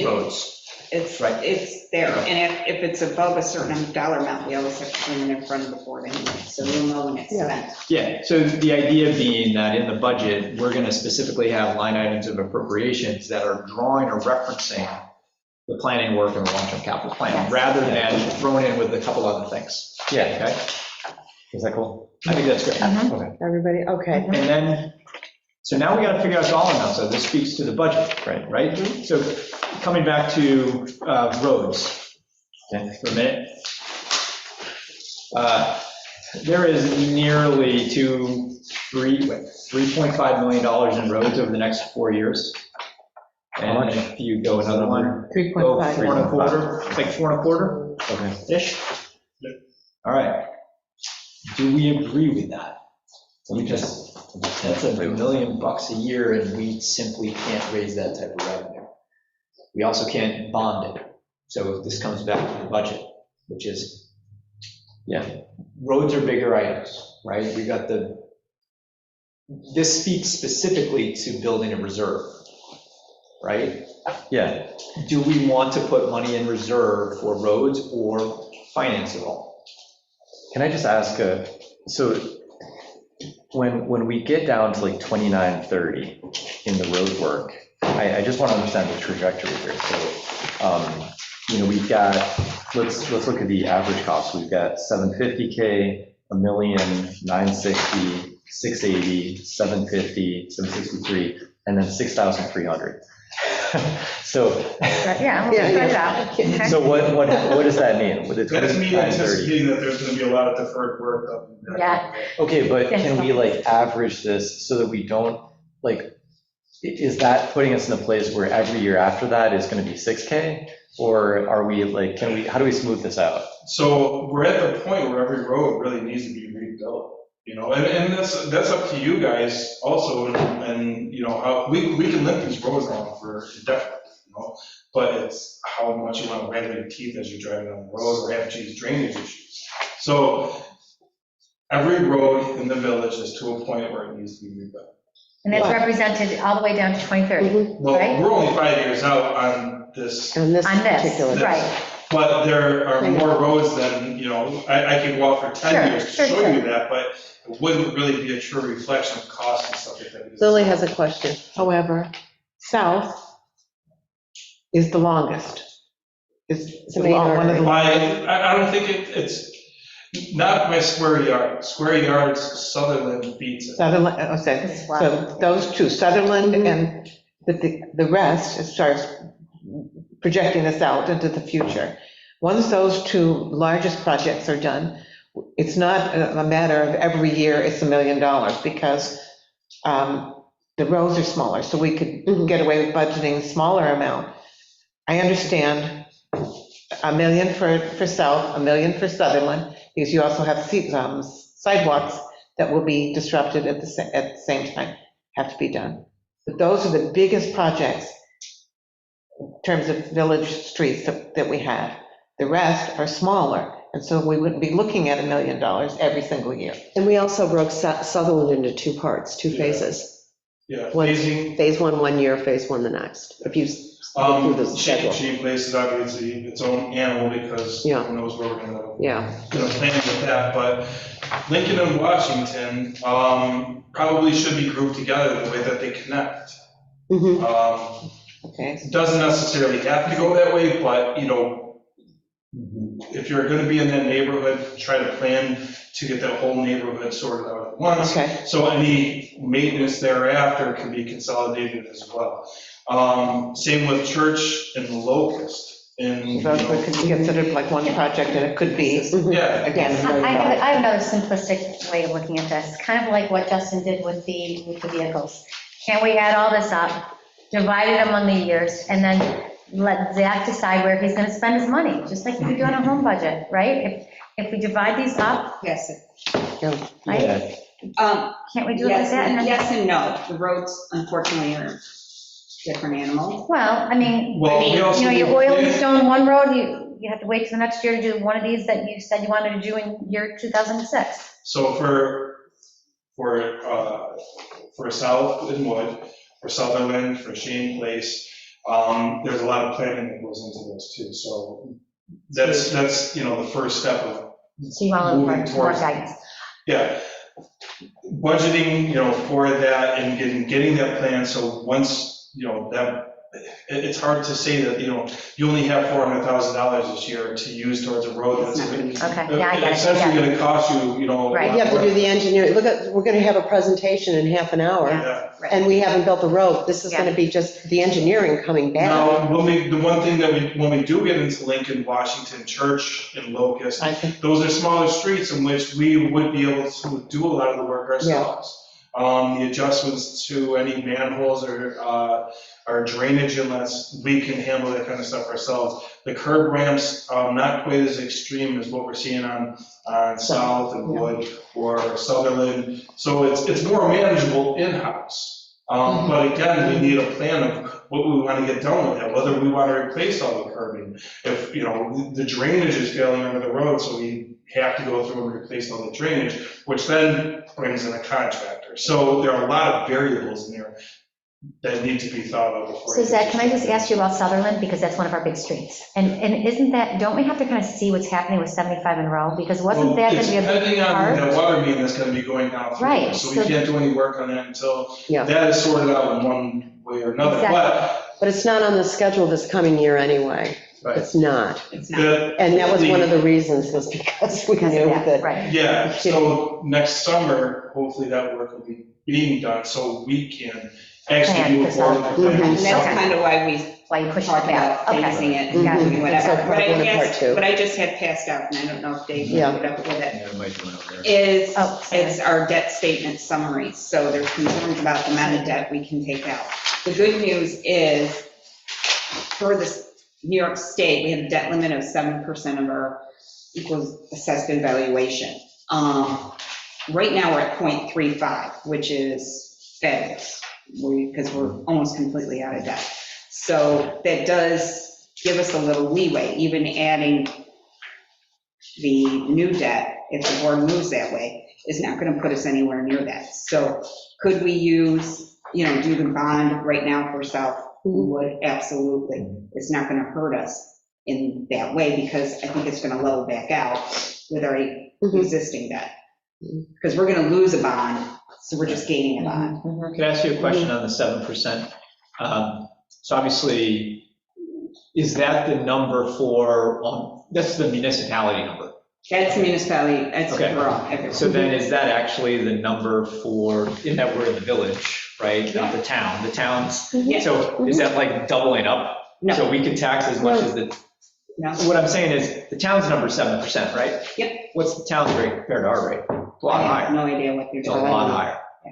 roads. It's there, and if it's above a certain dollar amount, we always have to bring it in front of the board anyway, so we'll know when it's spent. Yeah, so the idea being that in the budget, we're going to specifically have line items of appropriations that are drawing or referencing the planning work and the long-term capital plan, Yes. rather than thrown in with a couple other things. Yeah, Okay, is that cool? I think that's great. Mhm. Everybody, okay. And then, so now we got to figure out dollar amounts, so this speaks to the budget, Right. right? So coming back to roads Okay. for a minute. There is nearly $3.5 million in roads over the next 4 years. How much? And if you go another one, go 3.5. 4.25, it's like 4.25 Okay. ish. All right. Do we agree with that? Let me just. That's $1 million a year, and we simply can't raise that type of revenue. We also can't bond it. So if this comes back to the budget, which is, Yeah. roads are bigger items, right? We got this speaks specifically to building a reserve, right? Yeah, Do we want to put money in reserve for roads or finance it all? can I just ask, so when we get down to like 29, 30 in the road work, I just want to understand the trajectory here. So, we've got, let's look at the average cost. We've got 750K, $1 million, 960, 680, 750, 763, and then 6,300. So, Yeah, we'll figure it out. Okay. so what does that mean? With the That's me 29, 30? anticipating that there's gonna be a lot of deferred work up in there. Yeah. Okay, but Yes. can we like average this so that we don't, like, is that putting us in a place where every year after that is going to be 6K? Or are we like, how do we smooth this out? So we're at the point where every road really needs to be rebuilt, and that's up to you guys also, and how, we can limp these roads along for indefinitely, but it's how much you want to rattle your teeth as you're driving on the road or have drainage issues. So every road in the village is to a point where it needs to be rebuilt. And that's represented all the way down to 2030, Mhm. Well, Right. we're only 5 years out on this, On this on this, particular. right. but there are more roads than, I could go off for 10 years to Sure, show sure. you that, but it wouldn't really be a true reflection of cost and stuff like that. because- Lily has a question. However, south is the longest. Is the main one of the longest. I don't think it's not by square yard. Square yards, Sutherland beats it. Sutherland, okay, It's flat. so those two, Sutherland and the rest, as far as projecting this out into the future. Once those two largest projects are done, it's not a matter of every year it's $1 million, because the roads are smaller, so we could get away with budgeting a smaller amount. I understand $1 million for South, $1 million for Sutherland, because you also have sidewalks that will be disrupted at the same time, have to be done. But those are the biggest projects in terms of village streets that we have. The rest are smaller, and so we wouldn't be looking at $1 million every single year. And we also broke Sutherland into two parts, two phases. Yeah, One- phasing, Phase one year, phase one the next. If you look through the schedule. Shane Place is obviously its own animal because Yeah. who knows where we're gonna Yeah, plan with that, but Lincoln and Washington probably should be grouped together the way that they connect. Mhm. Okay, It doesn't necessarily have to go that way, but, if you're gonna be in that neighborhood, try to plan to get that whole neighborhood sorted out at once. okay. So any maintenance thereafter can be consolidated as well. Same with Church and Locust. And, Those could be considered like one project, and it could be, yeah, again, $1 million. I have another simplistic way of looking at this, kind of like what Justin did with the vehicles. Can't we add all this up, divide it among the years, and then let Zach decide where he's going to spend his money, just like you would do on a home budget, right? If we divide these up, Yes. right? Yeah, Can't we do it like that? And then- Yes and no. The roads unfortunately are different animals. Well, I mean, Well, we also you need- oil and stone one road, you have to wait till the next year to do one of these that you said you wanted to do in year 2006. So for South and Wood, for Sutherland, for Shane Place, there's a lot of planning that goes into this too. So that's, the first step of So you want moving more towards. guidance. Yeah, budgeting, for that and getting that plan, so once, it's hard to say that, you only have $400,000 this year to use towards a road that's Okay, yeah, I get it. essentially going to cost you, Right. You have to do the engineering. Look at, we're going to have a presentation in half an hour, Yeah. and we haven't built the road. This is going to be just the engineering coming back. Now, the one thing that when we do get into Lincoln, Washington, Church, and Locust, I think, those are smaller streets in which we would be able to do a lot of the work ourselves. The adjustments to any manholes or drainage inlets, we can handle that kind of stuff ourselves. The curb ramps, not quite as extreme as what we're seeing on South and Wood or Sutherland. So it's more manageable in-house. But again, we need a plan of what we want to get done with it, whether we want to replace all the curbing. If, the drainage is failing under the road, so we have to go through and replace all the drainage, which then brings in a contractor. So there are a lot of variables in there that need to be thought of before. So Zach, can I just ask you about Sutherland, because that's one of our big streets? And isn't that, don't we have to kind of see what's happening with 75 in Row? Because wasn't that going to be a It's big depending on part? that water main that's going to be going down through Right, there. So we so- can't do any work on that until Yeah. that is sorted out in one way or another. Exactly. But it's not on the schedule this coming year anyway. But It's not. It's but not. And that was one of the reasons, was because we Because of knew that, that. right. Yeah, so next summer, hopefully that work will be being done, so we can actually Plan do for a forward Sutherland. plan. Mhm. And that's Okay. kind of why we Why you push it talked back? about Okay. phasing it Mhm. and That's whatever. our But part one and part two. what I just had passed out, and I don't know if Dave Yeah. ended up with it, Yeah, it might be one over there. is, Oh, sorry. it's our debt statement summary. So there's concerns about the amount of debt we can take out. The good news is, for the New York State, we have a debt limit of 7% of our equals assessed valuation. Right now, we're at 0.35, which is fabulous, because we're almost completely out of debt. So that does give us a little leeway, even adding the new debt, if the board moves that way, is not going to put us anywhere near that. So could we use, do the bond right now for South? We would, absolutely. It's not going to hurt us in that way, because I think it's going to level back out with our existing debt. Because we're going to lose a bond, so we're just gaining a bond. Can I ask you a question on the 7%? So obviously, is that the number for, that's the municipality number? That's municipality, that's Okay. for all, everyone. So then is that actually the number for, in that we're in the village, right, not the town? The town's, Yeah. so is that like doubling up? No. So we could tax as much as the, No. what I'm saying is, the town's number is 7%, right? Yep. What's the town's rate compared to our rate? It's a lot I have higher. no idea what they're It's a doing. lot higher. Yeah.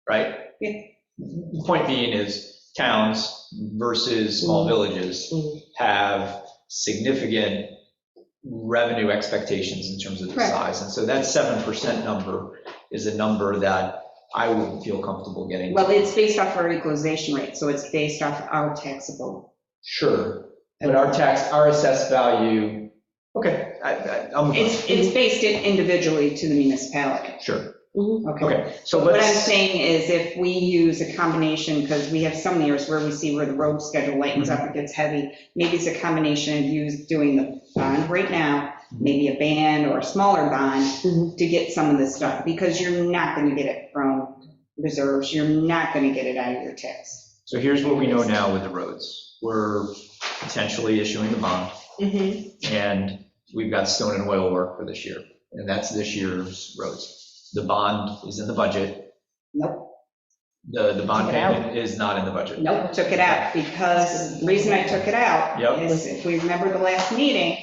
Right? Yeah. The point being is towns versus small villages have significant revenue expectations in terms of the Correct. size. And so that 7% number is a number that I wouldn't feel comfortable getting. Well, it's based off our equalization rate, so it's based off our taxable. Sure, but our assessed value, okay, I'm, It's based individually to the municipality. sure, Okay. okay. So What I'm let's, saying is if we use a combination, because we have some years where we see where the road schedule lightens up, it gets heavy, maybe it's a combination of doing the bond right now, maybe a band or a smaller bond to get some of this stuff, because you're not going to get it from reserves, you're not going to get it out of your tax. so here's what we know now with the roads. We're potentially issuing the bond, and we've got stone and oil work for this year, and that's this year's roads. The bond is in the budget. Nope. The bond Take it out. payment is not in the budget. Nope, took it out, because the reason I took it out Yep. is, if we remember the last meeting,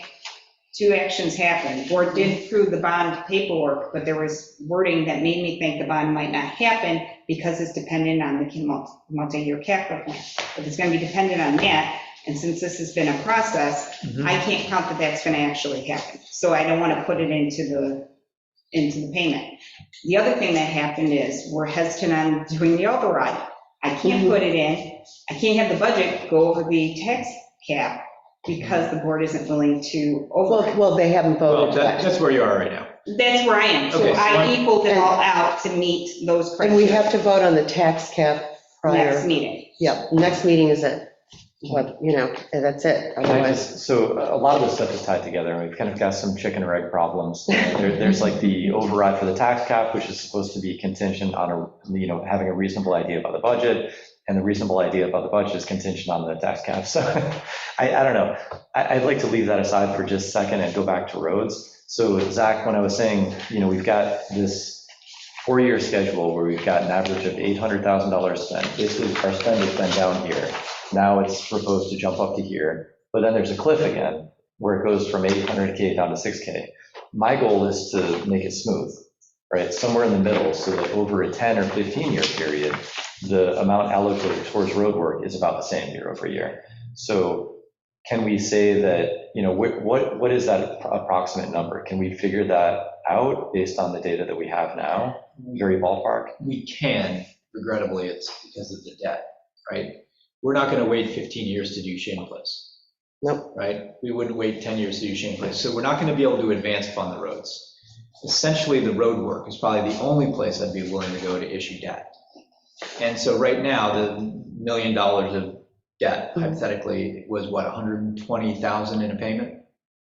two actions happened. The board did approve the bond paperwork, but there was wording that made me think the bond might not happen because it's dependent on the multi-year capital plan. If it's going to be dependent on that, and since this has been a process, I can't count that that's going to actually happen. So I don't want to put it into the payment. The other thing that happened is we're hesitant on doing the override. I can't put it in, I can't have the budget go over the tax cap because the board isn't willing to override. Well, they haven't Well, voted yet. that's where you are right now. That's where I am. So Okay, so I I'm- equaled it all out to meet those And criteria. we have to vote on the tax cap Next prior. meeting. Yep, next meeting is it. And that's it. Otherwise, So a lot of this stuff is tied together, and we've kind of got some chicken or egg problems. There's like the override for the tax cap, which is supposed to be contingent on having a reasonable idea about the budget, and the reasonable idea about the budget is contingent on the tax cap. So I don't know. I'd like to leave that aside for just a second and go back to roads. So Zach, when I was saying, we've got this 4-year schedule where we've got an average of $800,000 spent. Basically, our spend has been down here. Now it's proposed to jump up to here, but then there's a cliff again where it goes from 800K down to 6K. My goal is to make it smooth, right? Somewhere in the middle, so that over a 10 or 15-year period, the amount allocated towards road work is about the same year over year. So can we say that, what is that approximate number? Can we figure that out based on the data that we have now? Very ballpark? We can, regrettably, it's because of the debt, right? We're not going to wait 15 years to do Shane Place. Nope. Right? We wouldn't wait 10 years to do Shane Place. So we're not going to be able to advance fund the roads. Essentially, the road work is probably the only place I'd be willing to go to issue debt. And so right now, the $1 million of debt hypothetically was what, 120,000 in a payment?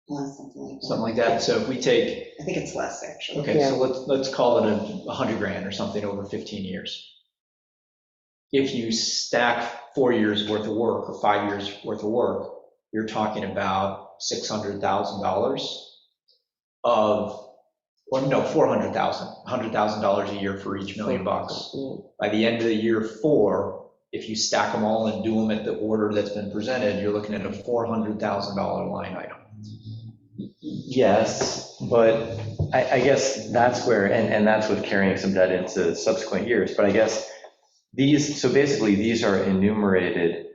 Something like that. So if we take, I think it's less, actually. okay, Yeah. so let's call it 100 grand or something over 15 years. If you stack 4 years worth of work or 5 years worth of work, you're talking about $600,000 of, well, no, $400,000 a year for each $1 million. By the end of the year 4, if you stack them all and do them at the order that's been presented, you're looking at a $400,000 line item. Yes, but I guess that's where, and that's with carrying some debt into subsequent years, but I guess so basically these are enumerated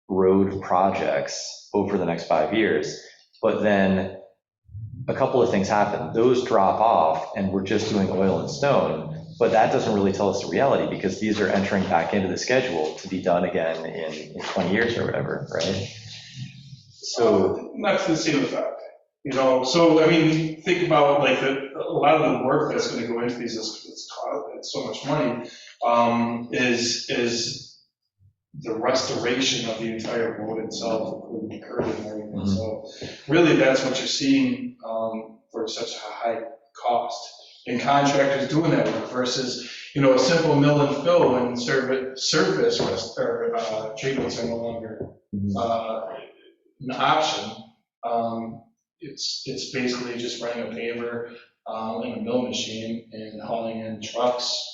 road projects over the next 5 years, but then a couple of things happen. Those drop off and we're just doing oil and stone, but that doesn't really tell us the reality because these are entering back into the schedule to be done again in 20 years or whatever, right? So not to the same effect, so, I mean, think about like a lot of the work that's gonna go into these, it's so much money, is the restoration of the entire road itself, including the curb and everything. So really, that's what you're seeing for such a high cost. And contractors doing that work versus, a simple mill and fill and surface treatments are no longer an option. It's basically just running a paver and a mill machine and hauling in trucks,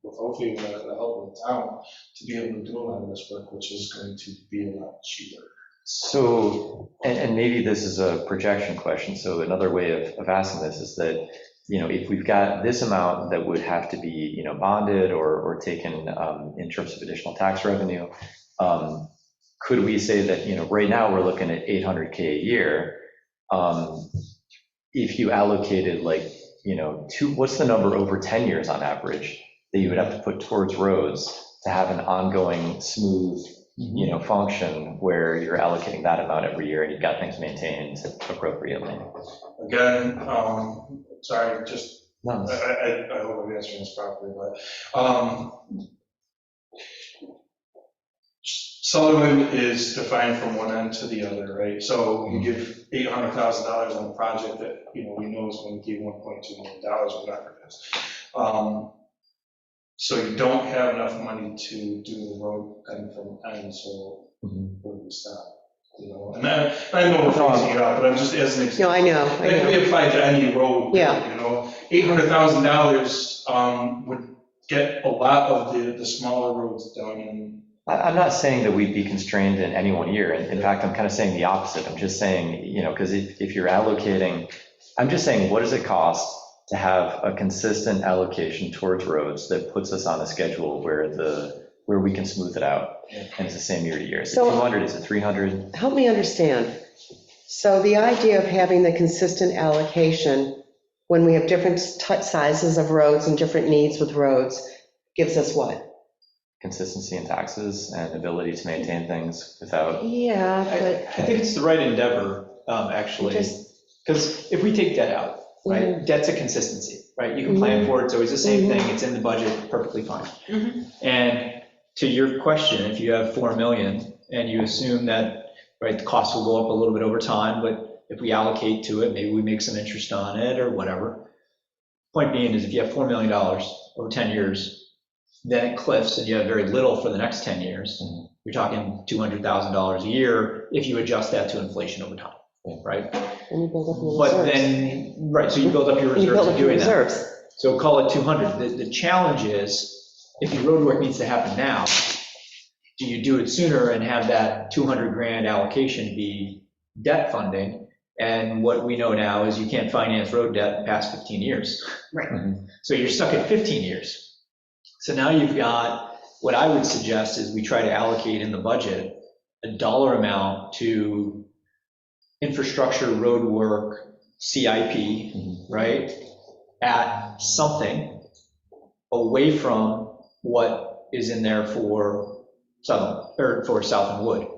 with hopefully with the help of the town to be able to do a lot of this work, which is going to be a lot cheaper. So, and maybe this is a projection question, so another way of asking this is that, if we've got this amount that would have to be, bonded or taken in terms of additional tax revenue, could we say that, right now we're looking at 800K a year? If you allocated what's the number over 10 years on average that you would have to put towards roads to have an ongoing smooth, function where you're allocating that amount every year and you've got things maintained appropriately? Again, sorry, just, No. I hope I'm answering this properly, but Sutherland is defined from one end to the other, right? So you give $800,000 on a project that, we know is going to give $1.2 million, whatever it is. So you don't have enough money to do the road end from end, so where do we stop? And I know we're phasing it out, but I'm just as an example. No, I know. That can be applied to any road. Yeah. $800,000 would get a lot of the smaller roads done in. I'm not saying that we'd be constrained in any one year. In fact, I'm kind of saying the opposite. I'm just saying, because if you're allocating, I'm just saying, what does it cost to have a consistent allocation towards roads that puts us on a schedule where we can smooth it out, and it's the same year to year? Is it So- 200, is it 300? Help me understand. So the idea of having the consistent allocation when we have different sizes of roads and different needs with roads gives us what? Consistency in taxes and ability to maintain things without, Yeah, I but think it's the right endeavor, actually, because if we take debt out, right, debt's a consistency, right? You can plan for it, it's always the same thing, it's in the budget, perfectly fine. And to your question, if you have 4 million and you assume that, right, the cost will go up a little bit over time, but if we allocate to it, maybe we make some interest on it or whatever. Point being is if you have $4 million over 10 years, then it cliffs and you have very little for the next 10 years. You're talking $200,000 a year if you adjust that to inflation over time, right? and you build up your But reserves. then, right, so you build up your You build reserves up in your doing that. reserves. So call it 200. The challenge is, if your road work needs to happen now, do you do it sooner and have that 200 grand allocation be debt funding? And what we know now is you can't finance road debt past 15 years. Right. So you're stuck at 15 years. So now you've got, what I would suggest is we try to allocate in the budget a dollar amount to infrastructure, road work, CIP, right? At something away from what is in there for South and Wood.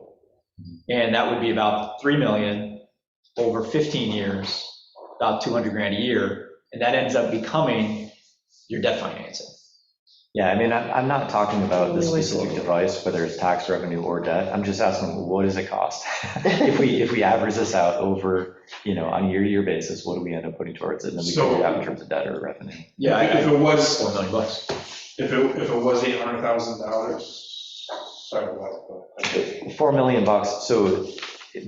And that would be about 3 million over 15 years, about 200 grand a year. And that ends up becoming your debt financing. Yeah, I mean, I'm not talking about the specific device, whether it's tax revenue or debt. I'm just asking, what does it cost? If we average this out over, on a year-to-year basis, what do we end up putting towards it? And then we figure it out in terms of debt or revenue. Yeah, If it was, $4 million bucks. if it was $800,000, sorry about that. $4 million, so,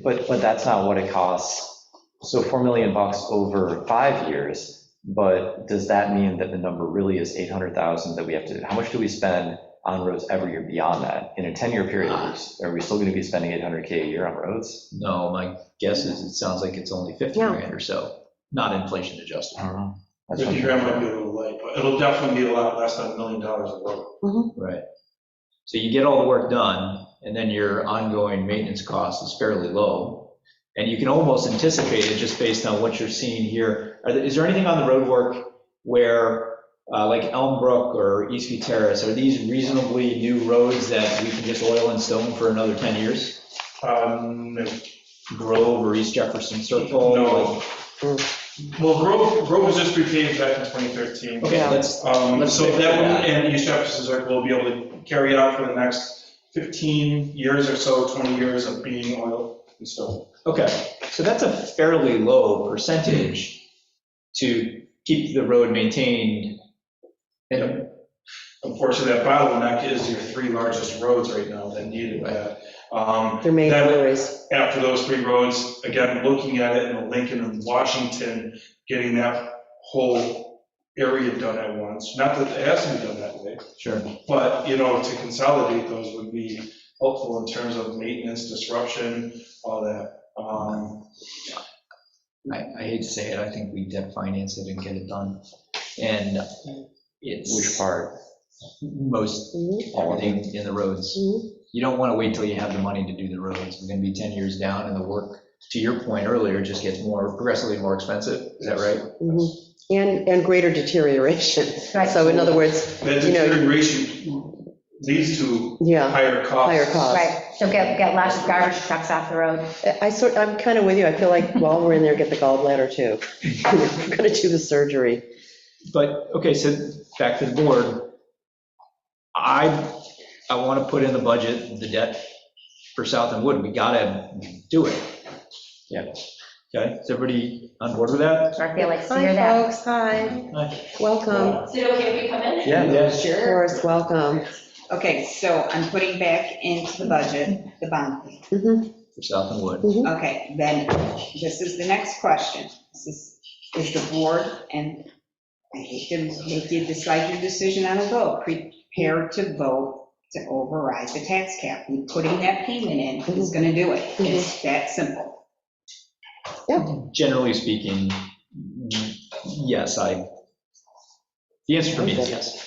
but that's not what it costs. So $4 million over 5 years. But does that mean that the number really is 800,000 that we have to, how much do we spend on roads every year beyond that? In a 10-year period, are we still going to be spending 800K a year on roads? No, my guess is it sounds like it's only 50 grand or so, not inflation adjusted. I don't know. That's 50 what grand I'm- might be a little light, but it'll definitely be a lot less than $1 million a road. Right. So you get all the work done, and then your ongoing maintenance cost is fairly low. And you can almost anticipate it just based on what you're seeing here. Is there anything on the road work where, like Elmbrook or Eastview Terrace, are these reasonably new roads that we can just oil and stone for another 10 years? No. Grove or East Jefferson Circle? No. Well, Grove was just repaved back in 2013. Okay, Yeah. let's So stick with that one that. and East Jefferson Circle will be able to carry it out for the next 15 years or so, 20 years of being oil and stone. Okay, so that's a fairly low percentage to keep the road maintained. And Unfortunately, that bottleneck is your 3 largest roads right now that needed that. They're main Then arteries. after those 3 roads, again, looking at it in Lincoln and Washington, getting that whole area done at once. Not that it has to be done that way, sure. but, to consolidate those would be helpful in terms of maintenance, disruption, all that. I hate to say it, I think we debt finance it and get it done. And it's. Which part? Most, everything in the roads. You don't want to wait till you have the money to do the roads. We're going to be 10 years down and the work, to your point earlier, just gets progressively more expensive. Is that right? And greater deterioration. Right. So in other words, That deterioration leads to yeah, higher costs. higher costs. Right, so get lots of garbage trucks off the road. I'm kind of with you. I feel like while we're in there, get the gallbladder too. We're going to do the surgery. But, okay, so back to the board. I want to put in the budget, the debt for South and Wood. We got to do it. Yeah. Okay, is everybody on board with that? Dorothea likes to Hi, hear that. folks. Hi. Welcome. Is it okay if we come in? Yeah. Of course, welcome. Okay, so I'm putting back into the budget, the bond. Mhm. For South and Wood. Okay, then this is the next question. Is the board, and I hate to make you decide your decision on a vote, prepared to vote to override the tax cap? You putting that payment in is going to do it. It's that simple. Generally speaking, yes, the answer for me is yes.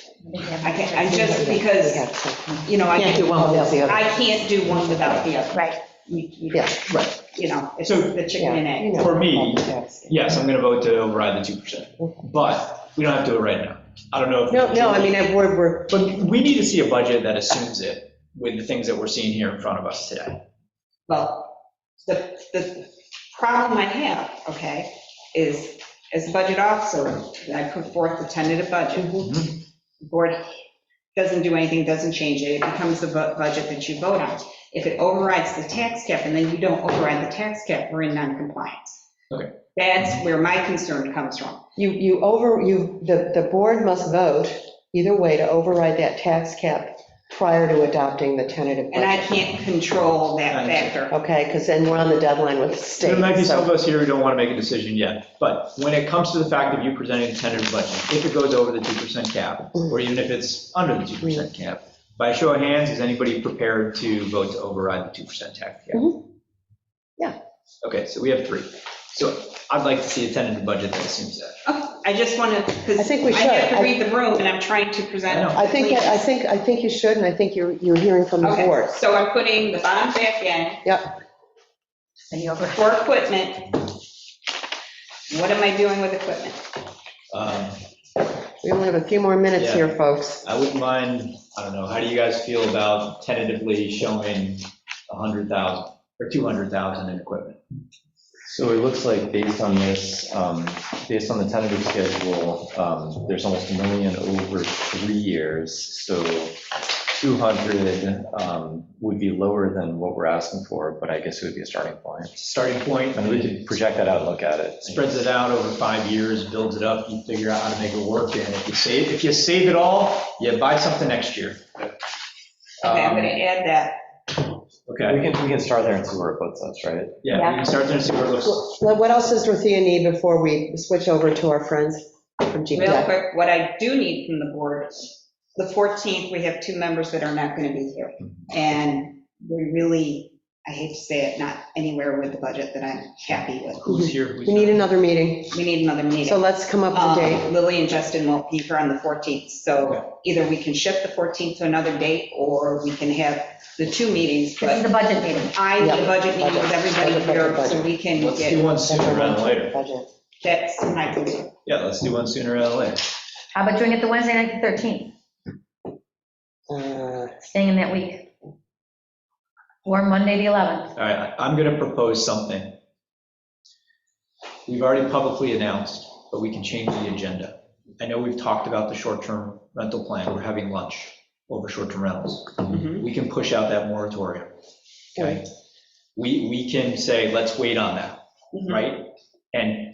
I just, because, I Can't do one without the other. I can't do one without the other. Right, Yeah. Right. It's So- the chicken and egg. For me, yes, I'm going to vote to override the 2%. But we don't have to do it right now. I don't know if. No, I mean, we're, But we need to see a budget that assumes it with the things that we're seeing here in front of us today. Well, the problem I have, okay, is as a budget officer, I put forth the tentative budget. The board doesn't do anything, doesn't change it, it becomes the budget that you vote on. If it overrides the tax cap and then you don't override the tax cap, we're in non-compliance. Okay. That's where my concern comes from. the board must vote either way to override that tax cap prior to adopting the tentative And I budget. can't control that factor. Okay, because then we're on the deadline with the state. There might be some so- of us here who don't want to make a decision yet, but when it comes to the fact of you presenting a tentative budget, if it goes over the 2% cap, or even if it's under the 2% cap, by a show of hands, is anybody prepared to vote to override the 2% tax cap? Yeah. Okay, so we have 3. So I'd like to see a tentative budget that assumes that. Okay, I just want to, because I think we I have should. to read the room and I'm trying to present. I know. I think you should, and I think you're hearing from the Okay, board. so I'm putting the bond back in. Yep. and you over, For equipment, what am I doing with equipment? We only have a few more minutes Yeah. here, folks. I wouldn't mind, I don't know, how do you guys feel about tentatively showing 100,000 or 200,000 in equipment? So it looks like based on this, based on the tentative schedule, there's almost $1 million over 3 years. So 200 would be lower than what we're asking for, but I guess it would be a starting point. Starting point, And we could project that out and look at it. spreads it out over 5 years, builds it up, you figure out how to make it work, and if you save it all, you buy something next year. Okay, I'm going to add that. Okay, We can start there and see where it puts us, right? yeah, we can start there and see where it looks. What else does Dorothea need before we switch over to our friends from Real GPI? quick, what I do need from the board, the 14th, we have 2 members that are not going to be here. And we really, I hate to say it, not anywhere with the budget that I'm happy with. Who's here? We need another meeting, We need another meeting. so let's come up with a date. Lily and Justin won't be here on the 14th, so either we can shift the 14th to another date, or we can have the 2 meetings, This is the but budget meeting. I need a budget meeting with Budget, everybody budget, here, budget. so we can Let's do get, one sooner rather than later. Budget. that's my concern. Yeah, let's do one sooner rather than later. How about doing it the Wednesday night, the 13th, staying in that week? Or Monday, the 11th? All right, I'm going to propose something. We've already publicly announced, but we can change the agenda. I know we've talked about the short-term rental plan. We're having lunch over short-term rentals. We can push out that moratorium, okay? We can say, let's wait on that, right? And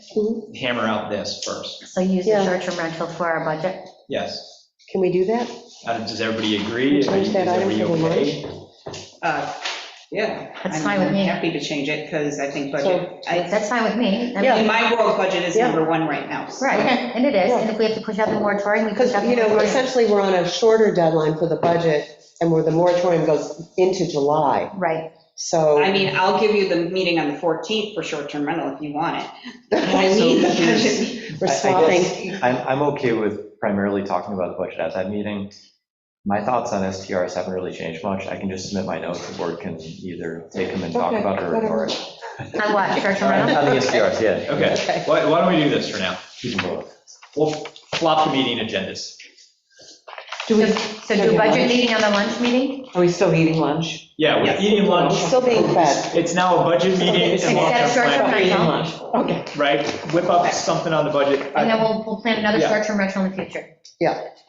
hammer out this first. So use the Yeah. short-term rental for our budget? Yes. Can we do that? Does everybody agree? Is Change that item everybody for the okay? Yeah. That's fine with me. I'm happy to change it, because I think budget, That's fine with me. I Yeah. mean, in my world, budget is Yeah. number 1 right now. so- Right, and it is, and if we have to push out the moratorium, we push Because, out the you know, moratorium. essentially, we're on a shorter deadline for the budget, and where the moratorium goes into July, Right, so. I mean, I'll give you the meeting on the 14th for short-term rental if you want it. I need the mean, we're I swapping. guess I'm okay with primarily talking about the budget at that meeting. My thoughts on STRs haven't really changed much. I can just submit my notes, the board can either take them and talk Okay, about it or ignore it. on what, short-term On rental? the STRs, yeah. Okay, why don't we do this for now? Keep them both. We'll flop the meeting agendas. Do we, So do a budget meeting on the lunch meeting? are we still eating lunch? Yeah, we're Yes. eating lunch. Still being fed. It's now a budget meeting and Instead of long-term short-term plan, Eating rental, lunch, okay. right? Whip up something on the budget. and then we'll plan another Yeah. short-term rental in the future.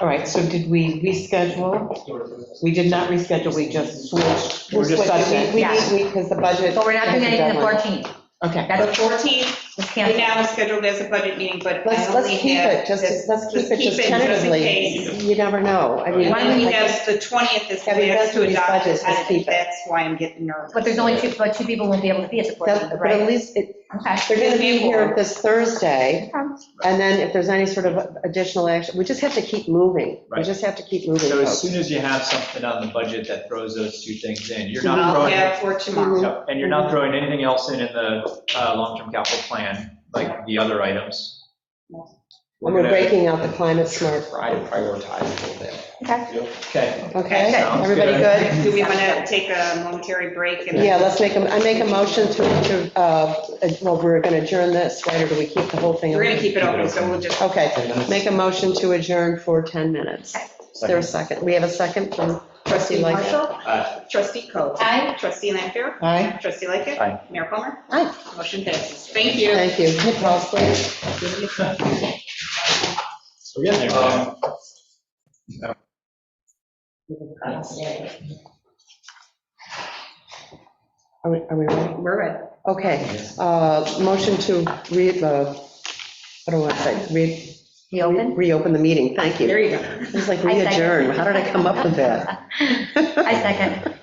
All right, so did we reschedule? We did not reschedule, we just switched. We're just- Budget. Because the budget. But we're not doing has a anything the deadline. 14th. Okay, The That's 14th, was right canceled. now is scheduled as a budget meeting, but I Let's only keep have. it, let's keep it just in tentatively. case. You never know. I mean. And then we have the 20th is the Having last been to through these adopt the budgets, let's tentative, keep it. that's why I'm getting nervous. But there's only two people won't be able to be at the 14th, But at right? least, Okay. they're going to be here this Thursday, Okay. and then if there's any sort of additional action, we just have to keep moving. We Right. just have to keep moving, So as folks. soon as you have something on the budget that throws those two things in, you're not I'll throwing, have for tomorrow. Yep, and you're not throwing anything else in the long-term capital plan, like the other items. And we're gonna breaking out the climate smart. Try to prioritize a little bit. Okay. Okay. Okay, Sounds everybody good. good? Do we want to take a momentary break? and- Yeah, I make a motion well, we're going to adjourn this, right, or do we keep the whole thing? We're going to open? keep it open, so we'll just. Okay, make a motion to adjourn for 10 minutes. Is there a second? We have a second from trustee Trustee Lightfoot? Marshall? Trustee Coe? Aye. Trustee Lanfair? aye. Trustee Lightkit? Aye. Mayor Plummer? Aye. Motion passes. Thank you. Thank you. Hit pause, please. We're getting there. Are we ready? We're ready. Okay, motion to what do I want to say? Reopen? Reopen the meeting, thank There you. you go. It was like I second. re-adjourn, how did I come up with that? I second.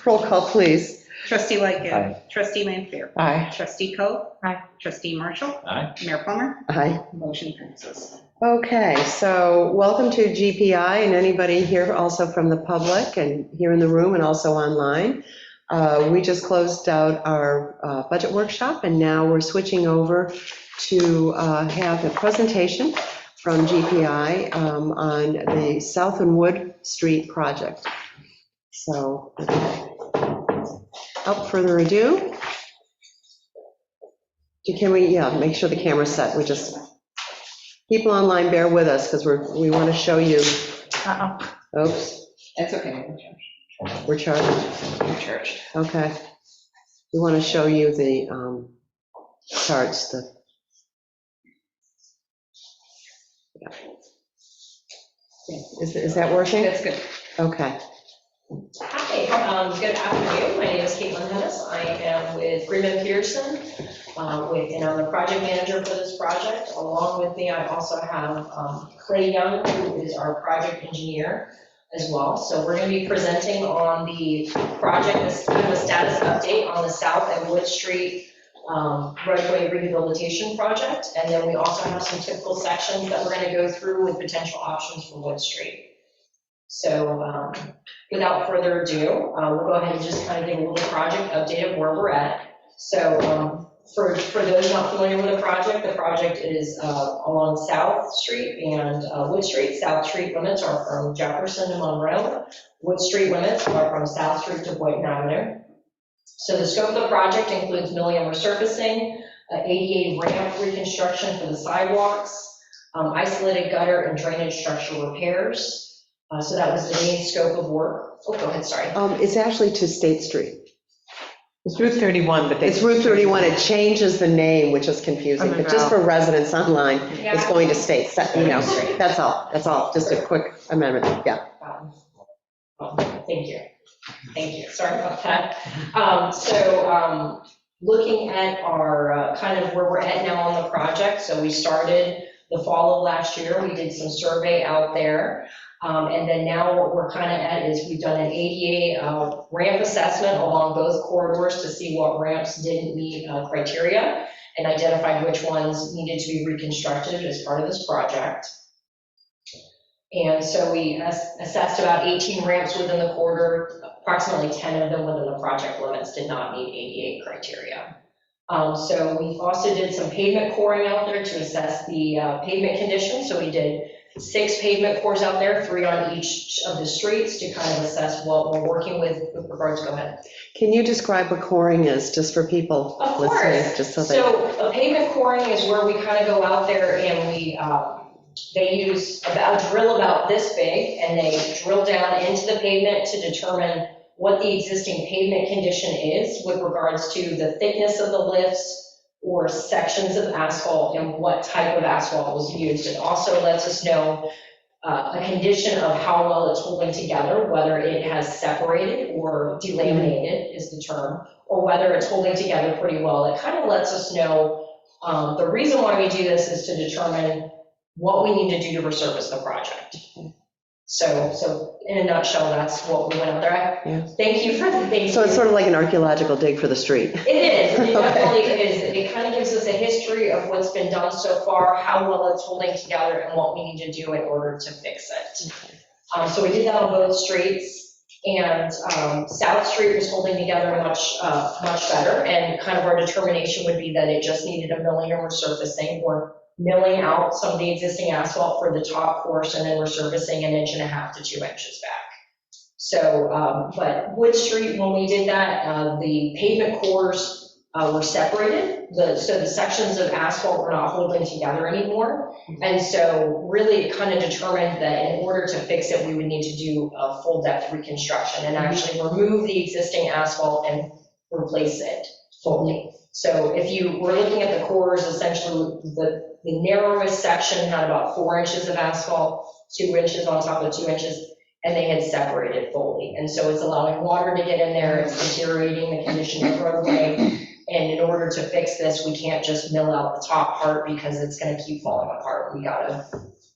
Roll call, please. Trustee Lightkit? Aye. Trustee Lanfair? Aye. Trustee Coe? Aye. Trustee Marshall? Aye. Mayor Plummer? Aye. Motion passes. Okay, so welcome to GPI and anybody here also from the public and here in the room and also online. We just closed out our budget workshop and now we're switching over to have a presentation from GPI on the South and Wood Street project. So without further ado, can we, make sure the camera's set. We just People online, bear with us, because we want to show you, Uh-oh. oops, That's okay. we're charged, We're church. okay. We want to show you the charts, is that working? That's good. Okay. Hi, good afternoon. My name is Caitlin Hennis. I am with Freeman Pearson, and I'm the project manager for this project. Along with me, I also have Clay Young, who is our project engineer as well. So we're going to be presenting on the project, this kind of a status update on the South and Wood Street roadway rehabilitation project. And then we also have some typical sections that we're going to go through with potential options for Wood Street. So without further ado, we'll go ahead and just kind of give a little project update of where we're at. So for those not familiar with the project is along South Street and Wood Street. South Street limits are from Jefferson to Monroe. Wood Street limits are from South Street to Boynton Avenue. So the scope of the project includes milling and resurfacing, ADA ramp reconstruction for the sidewalks, isolated gutter and drainage structure repairs. So that was the main scope of work. Oh, go ahead, sorry. It's actually to State Street. It's Route 31, but they. It's Route 31, it changes the name, which is confusing, but just for residents online, it's going to State, that's all, just a quick amendment, yeah. Thank you, sorry about that. Looking at our kind of where we're at now on the project, so we started the fall of last year, we did some survey out there. And then now what we're kind of at is we've done an ADA ramp assessment along both corridors to see what ramps didn't meet criteria and identified which ones needed to be reconstructed as part of this project. And so we assessed about 18 ramps within the corridor, approximately 10 of them within the project limits did not meet ADA criteria. So we also did some pavement coring out there to assess the pavement condition. So we did 6 pavement cores out there, 3 on each of the streets to kind of assess what we're working with regards. Go ahead. Can you describe what coring is, just for people Of listening? course. Just so A pavement coring is where we kind of go out there and they use a drill about this big and they drill down into the pavement to determine what the existing pavement condition is with regards to the thickness of the lifts or sections of asphalt and what type of asphalt was used. It also lets us know a condition of how well it's holding together, whether it has separated or delaminated is the term, or whether it's holding together pretty well. It kind of lets us know the reason why we do this is to determine what we need to do to resurface the project. So in a nutshell, that's what we went out there. Yeah. Thank you for the things. So it's sort of like an archaeological dig for the street. It is, it Okay. definitely is. It kind of gives us a history of what's been done so far, how well it's holding together, and what we need to do in order to fix it. So we did that on both streets, and South Street was holding together much better, and kind of our determination would be that it just needed a milling and resurfacing, or milling out some of the existing asphalt for the top portion and resurfacing 1.5 to 2 inches back. So, but Wood Street, when we did that, the pavement cores were separated. So the sections of asphalt were not holding together anymore. And so really it kind of determined that in order to fix it, we would need to do a full depth reconstruction and actually remove the existing asphalt and replace it fully. So if you were looking at the cores, essentially the narrowest section had about 4 inches of asphalt, 2 inches on top of 2 inches, and they had separated fully. And so it's allowing water to get in there, it's deteriorating the condition of the roadway. And in order to fix this, we can't just mill out the top part because it's gonna keep falling apart. We gotta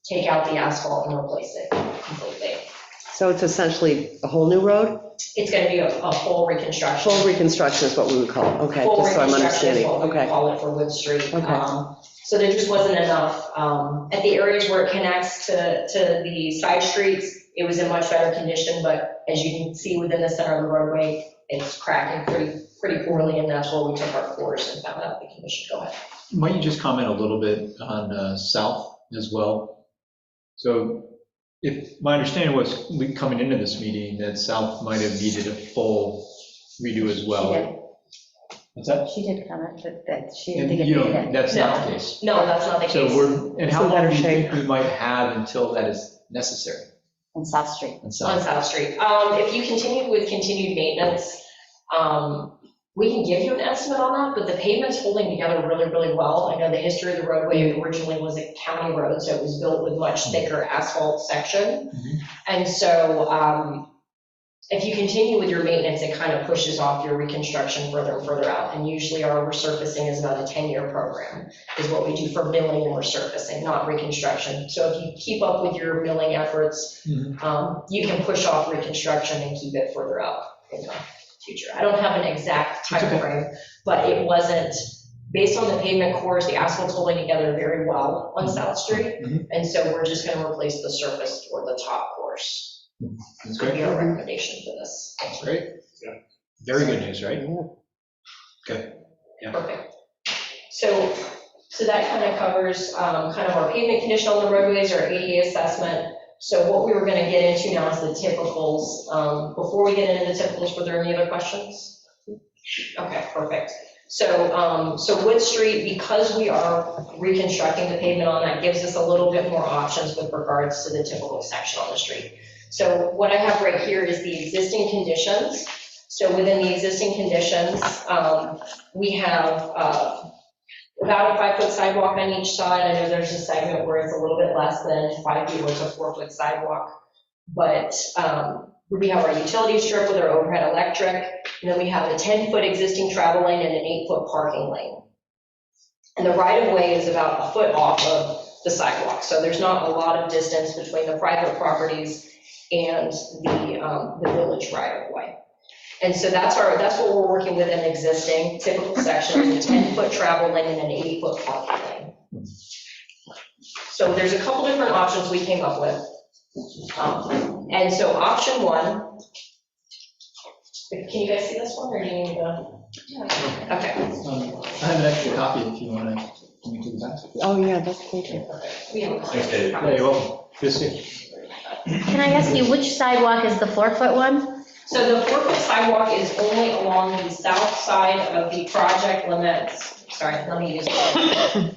take out the asphalt and replace it completely. So it's essentially a whole new road? It's gonna be a full reconstruction. Full reconstruction is what we would call it, okay, Full just so I'm reconstruction is understanding, what we would okay. call it for Wood Street. Okay. So there just wasn't enough. At the areas where it connects to the side streets, it was in much better condition, but as you can see within the center of the roadway, it's cracking pretty poorly, and that's where we took our course and found out the condition. Go ahead. Might you just comment a little bit on South as well? So if my understanding was coming into this meeting that South might have needed a full redo as well. What's that? She did comment that she didn't think it You know, made it. that's not the case. No, that's not the So case. and how Some long better do you shape. think we might have until that is necessary? On South Street. And On so, South Street. If you continue with continued maintenance, we can give you an estimate on that, but the pavement's holding together really, really well. I know the history of the roadway originally was a county road, so it was built with much thicker asphalt section. Mhm. And so if you continue with your maintenance, it kind of pushes off your reconstruction further and further out. And usually our resurfacing is about a 10-year program, is what we do for milling and resurfacing, not reconstruction. So if you keep up with your milling efforts, you can push off reconstruction and keep it further out in the future. I don't have an exact It's okay. time frame, but it wasn't, based on the pavement cores, the asphalt's holding together very well on South Street. Mhm. And so we're just going to replace the surface or the top course. That's Would great. be our recommendation for this. That's great. Yeah. Very good news, right? Yeah. Perfect. So that kind of covers kind of our pavement condition on the roadways, our ADA assessment. So what we were going to get into now is the typicals. Before we get into the typicals, were there any other questions? Okay, perfect. So Wood Street, because we are reconstructing the pavement on that, gives us a little bit more options with regards to the typical section on the street. So what I have right here is the existing conditions. So within the existing conditions, we have about a 5-foot sidewalk on each side. I know there's a segment where it's a little bit less than 5 feet, where it's a 4-foot sidewalk. But we have our utility strip with our overhead electric, and then we have a 10-foot existing travel lane and an 8-foot parking lane. And the right-of-way is about a foot off of the sidewalk. So there's not a lot of distance between the private properties and the village right-of-way. And so that's what we're working with in existing typical sections, a 10-foot travel lane and an 8-foot parking lane. So there's a couple different options we came up with. And so option one, can you guys see this one, or do you need to? Okay. I have an extra copy if you want to. Can you do that? Oh, yeah, that's great. We have a couple Thanks, Dave. Yeah, you're welcome. Good to see you. Can I ask you, which sidewalk is the 4-foot one? So the 4-foot sidewalk is only along the south side of the project limits. Sorry, let me use it.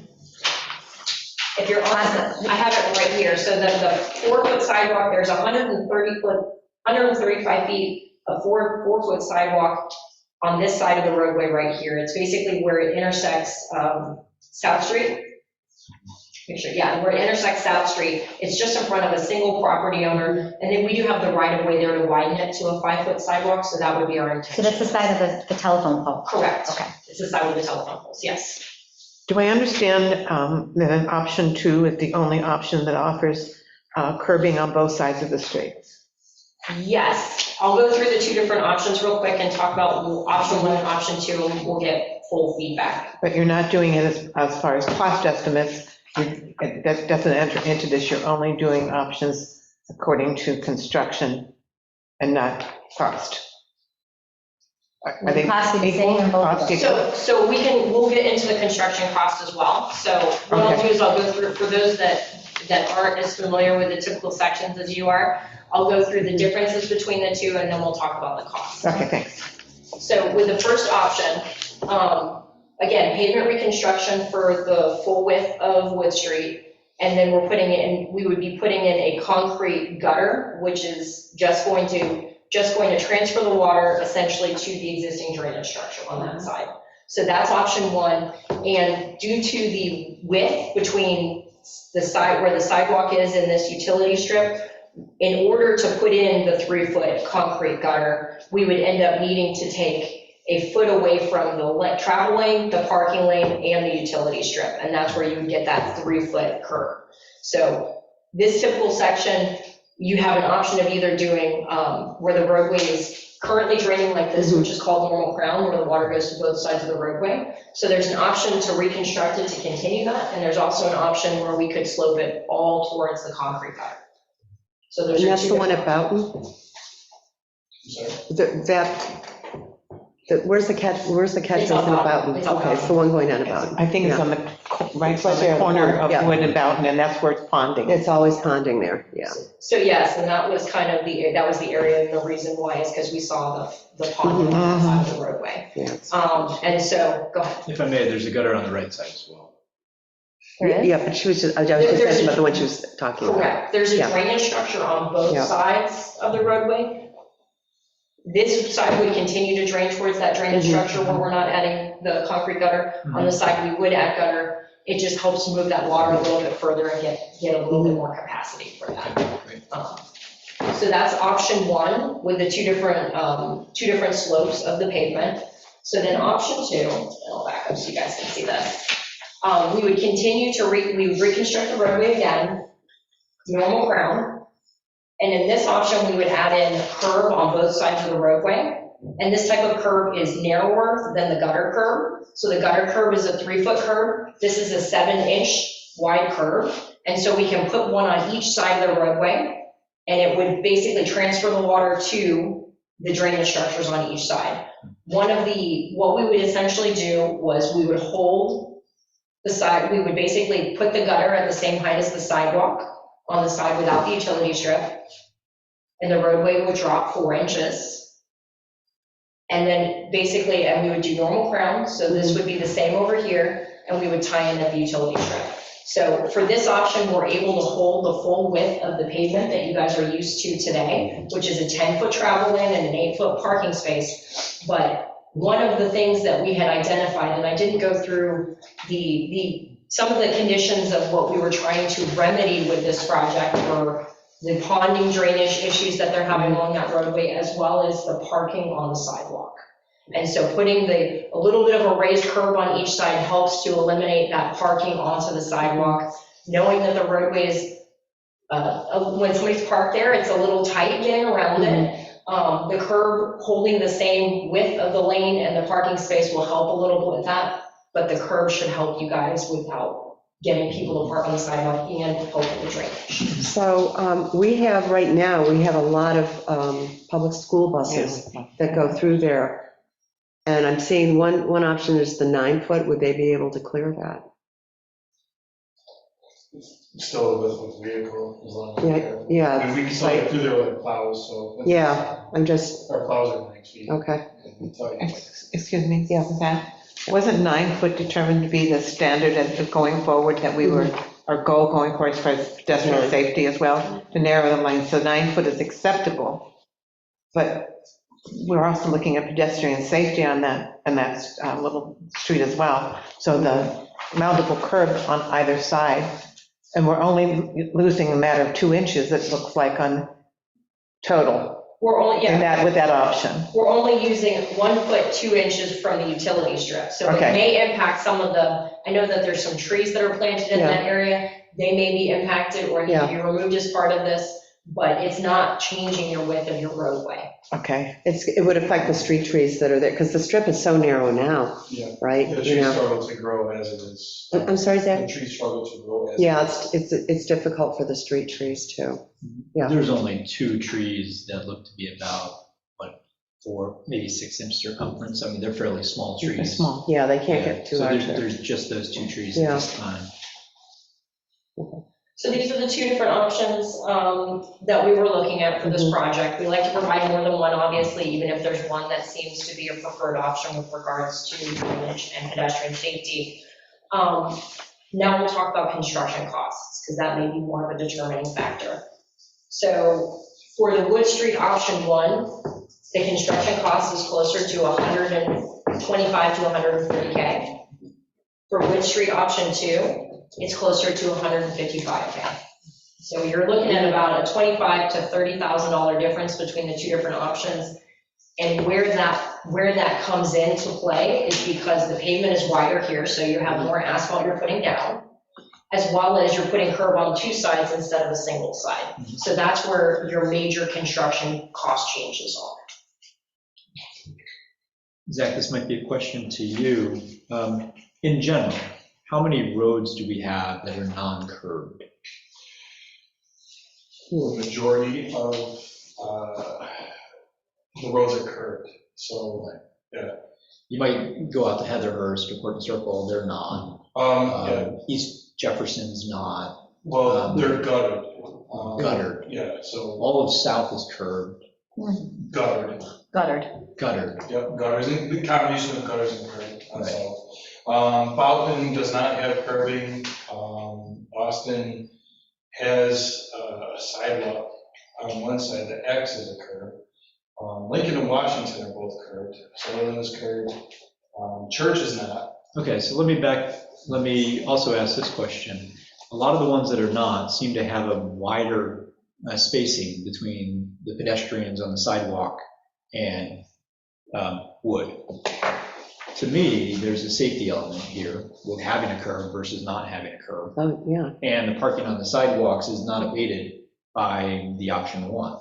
If you're on, I have it right here. So the 4-foot sidewalk, there's 135 feet of 4-foot sidewalk on this side of the roadway right here. It's basically where it intersects South Street. Make sure, yeah, where it intersects South Street. It's just in front of a single property owner. And then we do have the right of way there to widen it to a 5-foot sidewalk. So that would be our intention. So that's the side of the telephone pole? Correct. Okay. It's the side with the telephone poles, yes. Do I understand that option 2 is the only option that offers curbing on both sides of the street? Yes, I'll go through the two different options real quick and talk about option 1 and option 2, and we'll get full feedback. But you're not doing it as far as cost estimates. That doesn't enter into this. You're only doing options according to construction and not cost. Are they Cost would be the same on both of them. So we'll get into the construction cost as well. So what I'll do is I'll go through, for those that aren't as familiar with the typical sections as you are, I'll go through the differences between the two, and then we'll talk about the cost. Okay, thanks. So with the first option, again, pavement reconstruction for the full width of Wood Street, and then we would be putting in a concrete gutter, which is just going to transfer the water essentially to the existing drainage structure on that side. So that's option 1. And due to the width between the side where the sidewalk is and this utility strip, in order to put in the 3-foot concrete gutter, we would end up needing to take a foot away from the travel lane, the parking lane, and the utility strip. And that's where you would get that 3-foot curb. So this typical section, you have an option of either doing where the roadway is currently draining like this, which is called normal crown, where the water goes to both sides of the roadway. So there's an option to reconstruct it to continue that. And there's also an option where we could slope it all towards the concrete gutter. So those And are that's two the one different at Boughton? Where's the catch It's basin on at Boughton. Boughton? It's on Okay, it's the one going down at Boughton. I think it's on the right right on there the on the corner corner, of yeah. Wood and Boughton, and that's where it's ponding. It's always ponding there, yeah. So yes, and that was kind of that was the area, and the reason why is because we saw the pond on the side of the roadway. Yeah. And so, go ahead. If I may, there's a gutter on the right side as well. There is? Yeah, but she was just, I was just There's- asking about the one she was talking about. Correct, there's a Yeah. drainage structure on both Yeah. sides of the roadway. This side would continue to drain towards that drainage Mhm. structure where we're not adding the concrete gutter. On the side, we would add gutter. It just helps move that water a little bit further and get a little bit more capacity for that. Great. So that's option one with the two different slopes of the pavement. So then option two, and I'll back up so you guys can see this. We would continue to, we would reconstruct the roadway again, normal ground. And in this option, we would add in a curb on both sides of the roadway. And this type of curb is narrower than the gutter curb. So the gutter curb is a 3-foot curb. This is a 7-inch wide curb. And so we can put one on each side of the roadway. And it would basically transfer the water to the drainage structures on each side. What we would essentially do was we would hold the side, we would basically put the gutter at the same height as the sidewalk on the side without the utility strip. And the roadway would drop 4 inches. And then basically, and we would do normal crown, so this would be the same over here, and we would tie in at the utility strip. So for this option, we're able to hold the full width of the pavement that you guys are used to today, which is a 10-foot travel lane and an 8-foot parking space. But one of the things that we had identified, and I didn't go through some of the conditions of what we were trying to remedy with this project were the ponding drainage issues that they're having along that roadway, as well as the parking on the sidewalk. And so putting a little bit of a raised curb on each side helps to eliminate that parking onto the sidewalk, knowing that the roadway is, when somebody's parked there, it's a little tight getting around it. The curb holding the same width of the lane and the parking space will help a little bit with that, but the curb should help you guys without getting people to park on the sidewalk and help with the drainage. So we have, right now, we have a lot of public school buses that go through there. And I'm seeing one option is the 9-foot. Would they be able to clear that? Still with vehicle, as long as Yeah, they're. yeah. And we can still get through there with plows, so. Yeah, I'm just, Our plows are 9 feet. okay. Excuse me, yeah, that, wasn't 9 foot determined to be the standard and going forward that we were, our goal going forward as far as pedestrian Right. safety as well, to narrow the lane, so 9 foot is acceptable. But we're also looking at pedestrian safety on that little street as well. So the mountable curbs on either side, and we're only losing a matter of 2 inches, it looks like, on total, We're only, in yeah, that, with that option. we're only using 1 foot 2 inches from the utility strip. So it Okay. may impact some of I know that there's some trees that are planted in Yeah. that area. They may be impacted or need to be removed as part of this, but it's not changing your width of your roadway. Okay, It would affect the street trees that are there, because the strip is so narrow now, Yeah. right? The You trees know. struggle to grow as it is. I'm sorry, Zach? The trees struggle to grow as. Yeah, it's difficult for the street trees too. Yeah. There's only 2 trees that look to be about, 4, maybe 6-inch circumference. I mean, they're fairly small they're trees. small. Yeah, they can't get too So large there. there's just those 2 trees Yeah. at this time. So these are the 2 different options that we were looking at for this project. We like to provide more than one, obviously, even if there's one that seems to be a preferred option with regards to drainage and pedestrian safety. Now we'll talk about construction costs, because that may be more of a determining factor. So for the Wood Street option 1, the construction cost is closer to 125 to 130K. For Wood Street option 2, it's closer to 155K. So you're looking at about a $25,000 to $30,000 difference between the 2 different options. And where that comes into play is because the pavement is wider here, so you have more asphalt you're putting down, as well as you're putting curb on 2 sides instead of a single side. So that's where your major construction cost changes are. Zach, this might be a question to you. In general, how many roads do we have that are non-curbed? The majority of the roads are curved, so You might go out to Heatherhurst or Portland Circle, they're not. Yeah, East Jefferson's not. well, they're gutted. Guttered. Yeah, so All of South is curved, gutted. Guttered. guttered. Yep, gutters, the combination of gutters and curb on Right. South. Fountain does not have curbing. Austin has a sidewalk on one side, the X is a curb. Lincoln and Washington are both curved, Sutherland is curved. Church is not. Okay, so let me also ask this question. A lot of the ones that are not seem to have a wider spacing between the pedestrians on the sidewalk and wood. To me, there's a safety element here with having a curb versus not having a curb. Oh, yeah. And the parking on the sidewalks is not abated by the option one.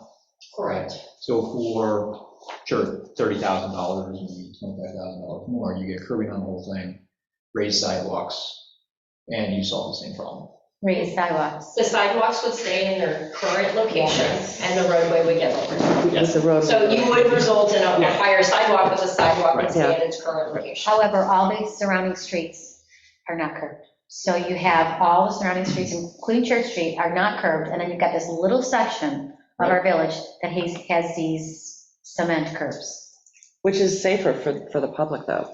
Correct. So for, sure, $30,000, maybe $25,000 more, you get curbing on the whole thing, raised sidewalks, and you solve the same problem. Raised sidewalks. The sidewalks would stay in their current location, and the roadway would get lowered. With the road. So you would result in a higher sidewalk, but the sidewalk would Right. stay in its current location. However, all the surrounding streets are not curved. So you have all the surrounding streets, including Church Street, are not curved, and then you've got this little section of our village that has these cement curbs. Which is safer for the public, though.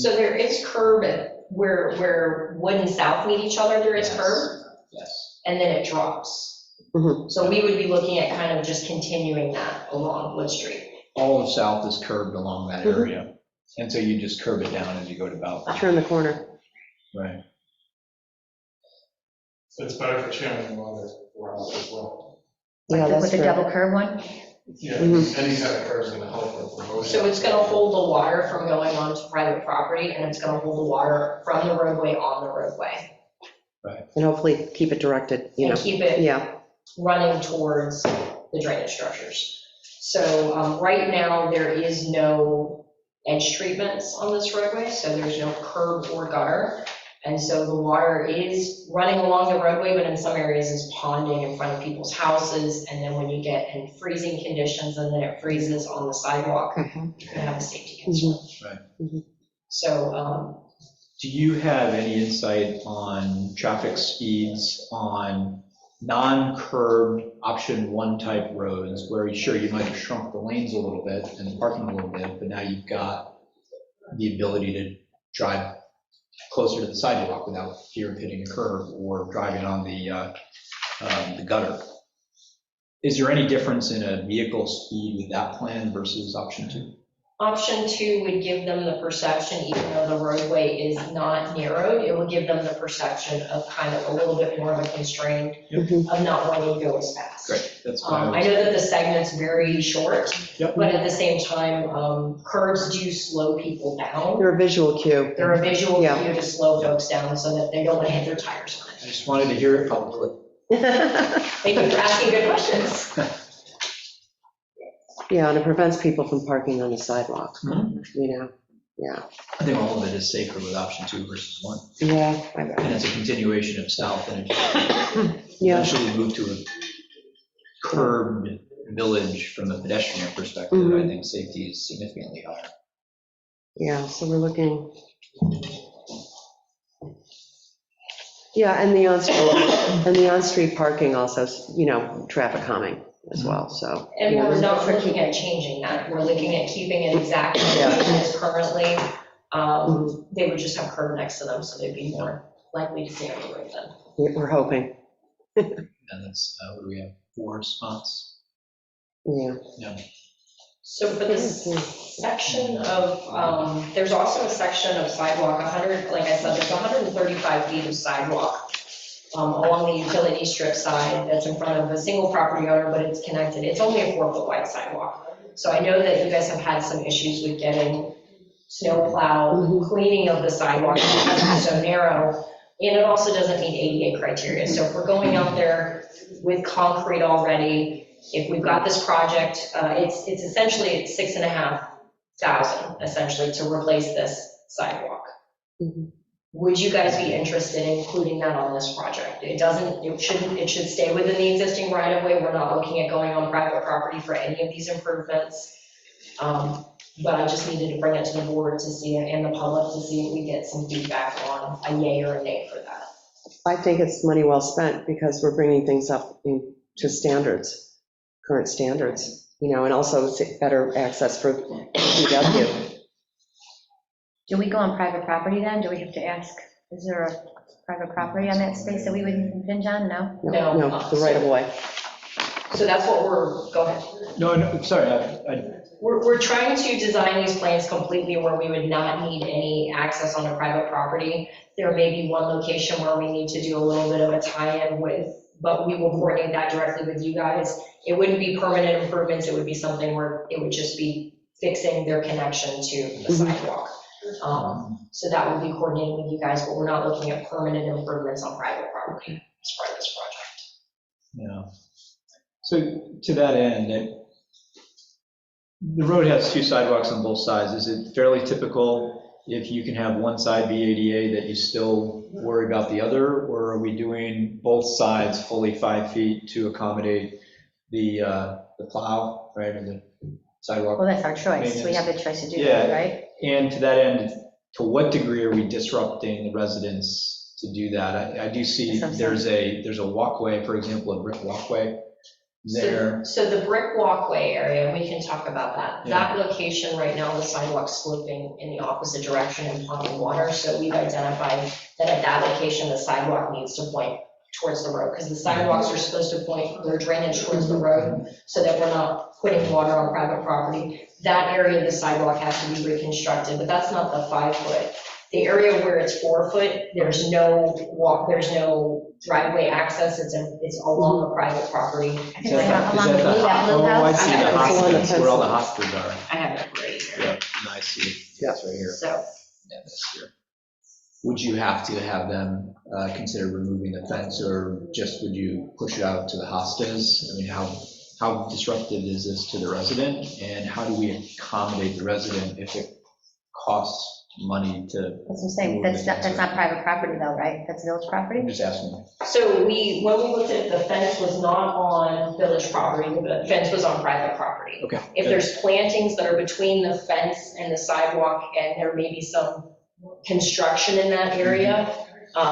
So there is curb where Wood and South meet each other, there is Yes. curb, Yes. and then it drops. Mhm. So we would be looking at kind of just continuing that along Wood Street. All of South is curved along that area, and so you just curb it down as you go to Bellevue. Turn the corner. Right. It's better for channeling water around as well. Yeah, that's With the true. double curb one? Yeah, Mhm. any kind of curb is gonna help with the road. So it's gonna hold the water from going onto private property, and it's gonna hold the water from the roadway on the roadway, And hopefully keep it directed, and keep it Yeah. running towards the drainage structures. So right now, there is no edge treatments on this roadway, so there's no curb or gutter. And so the water is running along the roadway, but in some areas is ponding in front of people's houses. And then when you get in freezing conditions and then it freezes on the sidewalk, you're gonna have a safety concern. Right. Mhm. So, Do you have any insight on traffic speeds on non-curbed option one type roads where, sure, you might have shrunk the lanes a little bit and the parking a little bit, but now you've got the ability to drive closer to the sidewalk without fear of hitting a curb or driving on the gutter? Is there any difference in a vehicle speed with that plan versus option two? option 2 would give them the perception, even though the roadway is not narrowed, it would give them the perception of kind of a little bit more of a constraint of not wanting to go as fast. Great, that's fine. I know that the segment's very short, Yep. but at the same time, curbs do slow people down. They're a visual cue. They're a visual Yeah. cue to slow folks down so that they don't want to hit their tires on I just wanted to hear it publicly. it. Thank you for asking good questions. Yeah, and it prevents people from parking on the sidewalk, Mhm. Yeah, I think all of it is safer with option two versus one. yeah, And it's a continuation of South, and it yeah. eventually move to a curbed village from a pedestrian perspective. I think safety is significantly higher. Yeah, so we're looking. Yeah, and the on-street parking also, traffic calming as well, so. And we're not looking at changing that. We're looking at keeping it exactly as it is currently. They would just have curb next to them, so they'd be more likely to stay on the road then. We're hoping, And that's, what do we have, 4 spots? yeah. Yeah. So for this section of, there's also a section of sidewalk, 100, like I said, there's 135 feet of sidewalk along the utility strip side that's in front of a single property owner, but it's connected. It's only a 4-foot wide sidewalk. So I know that you guys have had some issues with getting snowplow cleaning of the sidewalk because it's so narrow. And it also doesn't meet ADA criteria. So if we're going out there with concrete already, if we've got this project, it's essentially $6,500 essentially to replace this sidewalk. Would you guys be interested in including that on this project? It should stay within the existing right of way. We're not looking at going on private property for any of these improvements. but I just needed to bring it to the board to see it and the public to see if we get some feedback on a yay or a nay for that. I think it's money well spent because we're bringing things up to standards, current standards, and also better access for DPW. Do we go on private property then? Do we have to ask, is there a private property on that space that we would impinge on? No? No, the right of way. So that's what go ahead. No, sorry, We're trying to design these plans completely where we would not need any access on a private property. There may be one location where we need to do a little bit of a tie-in with, but we will coordinate that directly with you guys. It wouldn't be permanent improvements, it would be something where it would just be fixing their connection to the sidewalk. So that would be coordinated with you guys, but we're not looking at permanent improvements on private property as part of this project. yeah. So to that end, the road has 2 sidewalks on both sides. Is it fairly typical if you can have one side be ADA that you still worry about the other? Or are we doing both sides fully 5 feet to accommodate the plow, right, or the sidewalk? Well, that's our choice. We have the choice to do that, right? And to that end, to what degree are we disrupting the residents to do that? I do see there's a walkway, for example, a brick walkway there. So the brick walkway area, we can talk about that. Yeah. That location right now, the sidewalk's sloping in the opposite direction and pumping water. So we've identified that at that location, the sidewalk needs to point towards the road because the sidewalks are supposed to point their drainage towards the road so that we're not putting water on private property. That area of the sidewalk has to be reconstructed, but that's not the 5 foot. The area where it's 4 foot, there's no driveway access, it's along the private property. I think like along the blue Oh, I see the It's along the hospitals, where all the fence. hospitals are. I have it right here. Yeah, and I see it. Yeah. It's right here. So, Yeah, that's here. Would you have to have them consider removing the fence, or just would you push it out to the hostas? I mean, how disruptive is this to the resident, and how do we accommodate the resident if it costs money to? That's what I'm saying, that's not private property though, right? That's village property? I'm just asking. when we looked at it, the fence was not on village property, the fence was on private property. Okay. If there's plantings that are between the fence and the sidewalk, and there may be some construction in that area,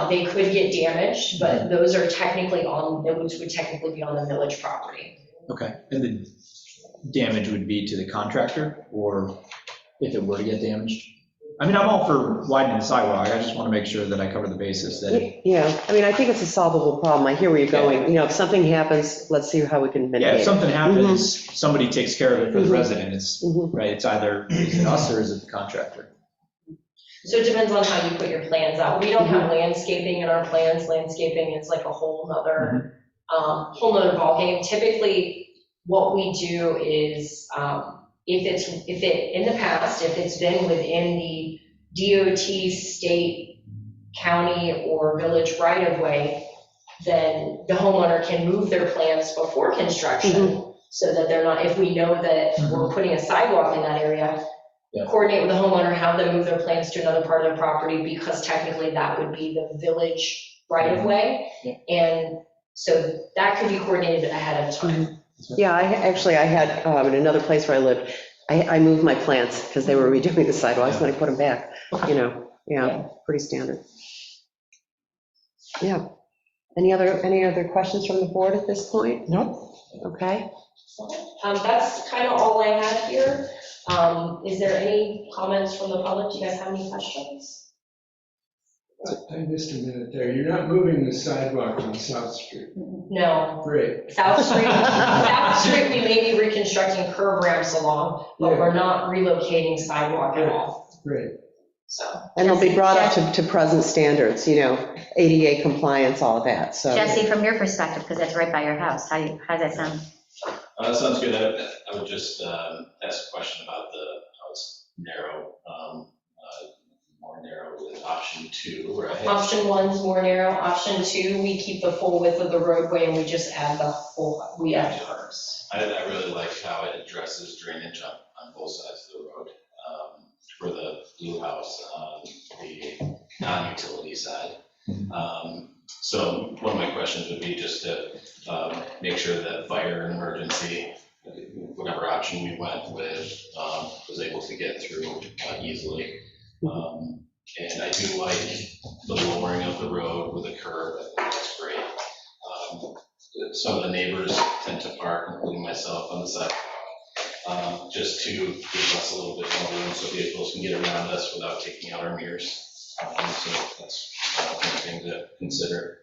they could get damaged, but those are technically which would technically be on the village property. Okay, and the damage would be to the contractor, or if it were to get damaged? I mean, I'm all for widening the sidewalk, I just want to make sure that I cover the basis, that Yeah, I mean, I think it's a solvable problem. I hear where you're going. If something happens, let's see how we can yeah, mitigate if it. something happens, somebody takes care of it for the Mhm. resident, it's, Mhm. right, it's either, is it us or is it the contractor? So it depends on how you put your plans out. We don't have landscaping in our plans. Landscaping is like a whole nother ballgame. Typically, what we do is, if in the past, if it's been within the DOT, state, county, or village right-of-way, then the homeowner can move their plans before construction, so that they're not, if we know that we're putting a sidewalk in that area, Yeah. coordinate with the homeowner, have them move their plans to another part of their property, because technically that would be the village right-of-way. Yeah. And so that could be coordinated ahead of time. Yeah, I had, in another place where I lived, I moved my plants because they were redoing the sidewalks, and I put them back, pretty standard. Yeah. Any other questions from the board at this point? Nope. Okay. That's kind of all I had here. Is there any comments from the public? Do you guys have any questions? I missed a minute there. You're not moving the sidewalk on South Street. No. Great. South Street, we may be reconstructing curb ramps along, but we're not relocating sidewalk at all. Great. So. And they'll be brought up to present standards, ADA compliance, all of that, so. Jesse, from your perspective, because that's right by your house, how's that sound? That sounds good. I would just ask a question about how it's narrow, more narrow with option 2, right? Option 1's more narrow. Option 2, we keep the full width of the roadway and we just add we add curbs. I really like how it addresses drainage on both sides of the road. For the blue house on the non-utility side. So one of my questions would be just to make sure that fire and emergency whatever option we went with, was able to get through easily. And I do like the lowering of the road with a curb. I think that's great. Some of the neighbors tend to park, including myself, on the sidewalk, just to give us a little bit more room so vehicles can get around us without taking out our mirrors. So that's one thing to consider.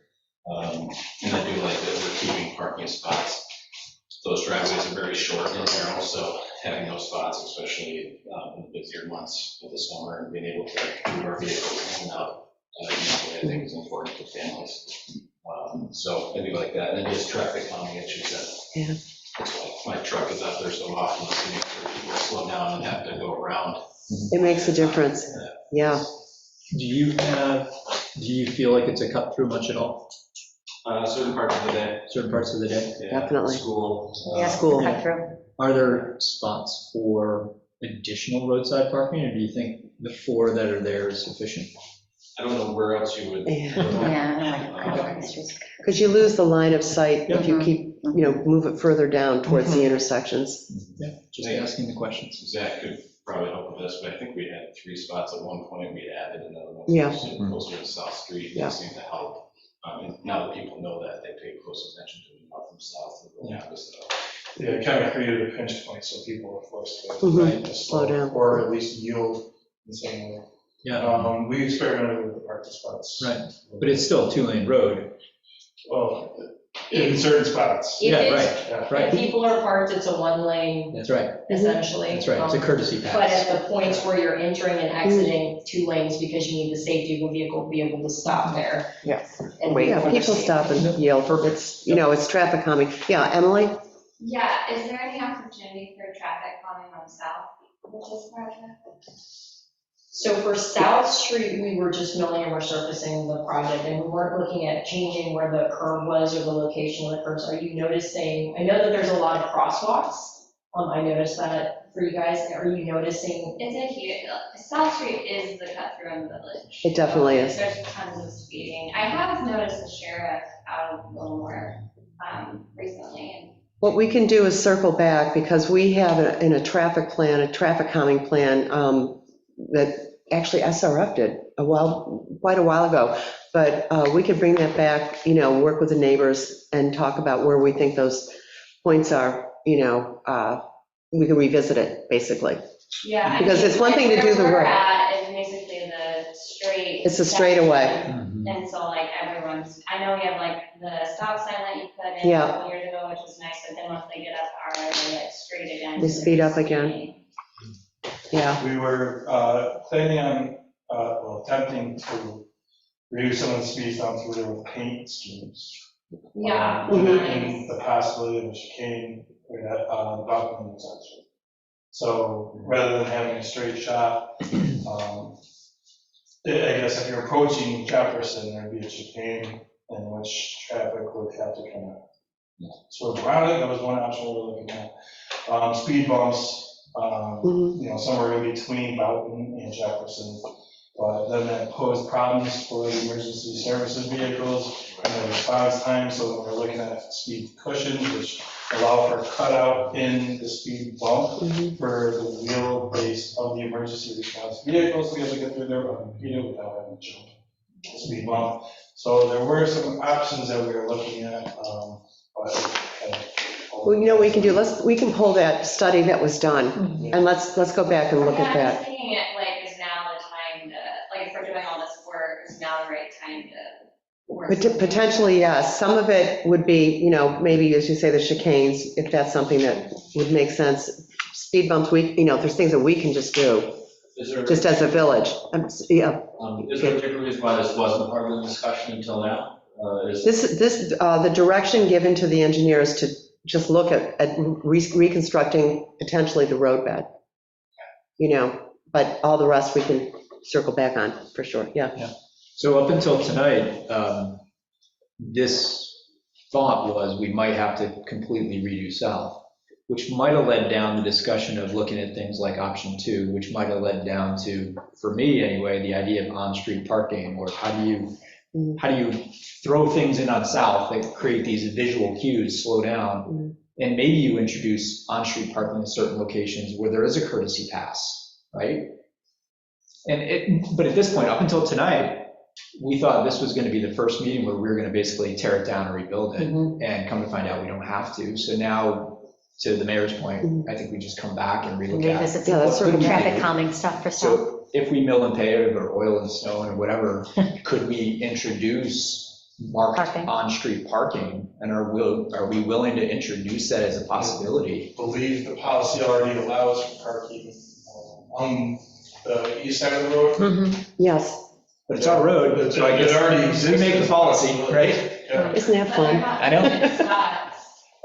And I do like that we're keeping parking spots. Those driveways are very short and narrow, so having those spots, especially in the busier months of the summer, and being able to move our vehicles in and out, easily, I think is important to families. So I do like that, and just traffic calming, as you said. Yeah. That's why my truck is out there so often, to make sure people slow down and have to go around. It makes a difference. Yeah. Do you feel like it's a cut through much at all? Certain parts of the day. Certain parts of the day? Yeah, Definitely. School. Yeah, School. cut through. Are there spots for additional roadside parking, or do you think the 4 that are there is sufficient? I don't know where else you would. Yeah. Yeah, I don't like parking streets. Because you lose the line of sight if you Mhm. keep, move it further down towards the intersections. Yeah, just asking the questions. Zach could probably help with this, but I think we had 3 spots at one point. We added another one. Yeah. Closer to South Street. Yeah. That seemed to help. And now that people know that, they pay close attention to it, not from south. Yeah, it kind of created a pinch point, so people were forced to Mhm. to Slow down. or at least yield in some way. Yeah, We experimented with the parking spots. right, but it's still a 2-lane road. Well, in certain spots. If Yeah, it's- Yeah. Right, If people are parked, it's a 1 lane that's right, essentially. that's right, it's a courtesy But pass. at the points where you're entering and exiting 2 lanes because you need the safety of a vehicle to be able to stop there. Yes. And Wait. Yeah, people stop and yield. It's, it's traffic calming. Yeah, Emily? Yeah, is there any opportunity for traffic calming on South with this project? So for South Street, we were just milling and resurfacing the project, and we weren't looking at changing where the curb was or the location of the curbs. Are you noticing, I know that there's a lot of crosswalks. I noticed that for you guys. Are you noticing? It's a huge, South Street is the cut through in the village. It definitely is. There's tons of speeding. I have noticed the sheriff out a little more recently. What we can do is circle back, because we have in a traffic plan, a traffic calming plan, that actually SRF did quite a while ago. But we could bring that back, work with the neighbors and talk about where we think those points are, we can revisit it, basically. Yeah. I Because mean, it's one thing to do the where we're work. at is basically the straight. It's a straightaway. Mhm. And so like everyone's, I know we have like the stop sign that you put in Yeah. a couple years ago, which was nice, but then once they get up our, they like straight again. They speed up again. Yeah. We were planning on, attempting to reduce some of the speeds down through there with paint schemes. Yeah. And the possibility of a chicane where that document is actually. So rather than having a straight shot, I guess if you're approaching Jefferson, there'd be a chicane in which traffic would have to kind of swerve around it. That was one option we were looking at. Speed bumps, somewhere in between Boughton and Jefferson. But then that posed problems for the emergency services vehicles and the response time. So we're looking at speed cushions, which allow for cutout in the speed bump for the wheelbase of the emergency response vehicles to be able to get through there unimpeded without having to jump the speed bump. So there were some options that we were looking at, Well, we can do, we can pull that study that was done, and let's go back and look at Yeah, I'm that. just thinking it like is now the time to, like if we're doing all this work, is now the right time to work. Potentially, yes. Some of it would be, maybe, as you say, the chicanes, if that's something that would make sense. Speed bumps, there's things that we can just do, Is there, just as a village. Yeah. is there a particular reason why this wasn't part of the discussion until now? The direction given to the engineers to just look at reconstructing potentially the roadbed, but all the rest we can circle back on, for sure, yeah. So up until tonight, this thought was we might have to completely redo South, which might have led down the discussion of looking at things like option 2, which might have led down to, for me anyway, the idea of on-street parking, or how do you throw things in on South that create these visual cues, slow down, And maybe you introduce on-street parking in certain locations where there is a courtesy pass, right? But at this point, up until tonight, we thought this was going to be the first meeting where we were going to basically tear it down and rebuild it, and come to find out we don't have to. So now, to the mayor's point, I think we just come back and relook at. Revisit Yeah, that's some sort of- traffic calming stuff for South. So if we mill and pave or oil and stone or whatever, could we introduce marked Parking. on-street parking? And are we willing to introduce that as a possibility? I believe the policy already allows for parking on the east side of the road. Yes, But it's our road, so I guess It already we exists. make the policy, right? Yeah, isn't that But they're fun? not I know. painted spots.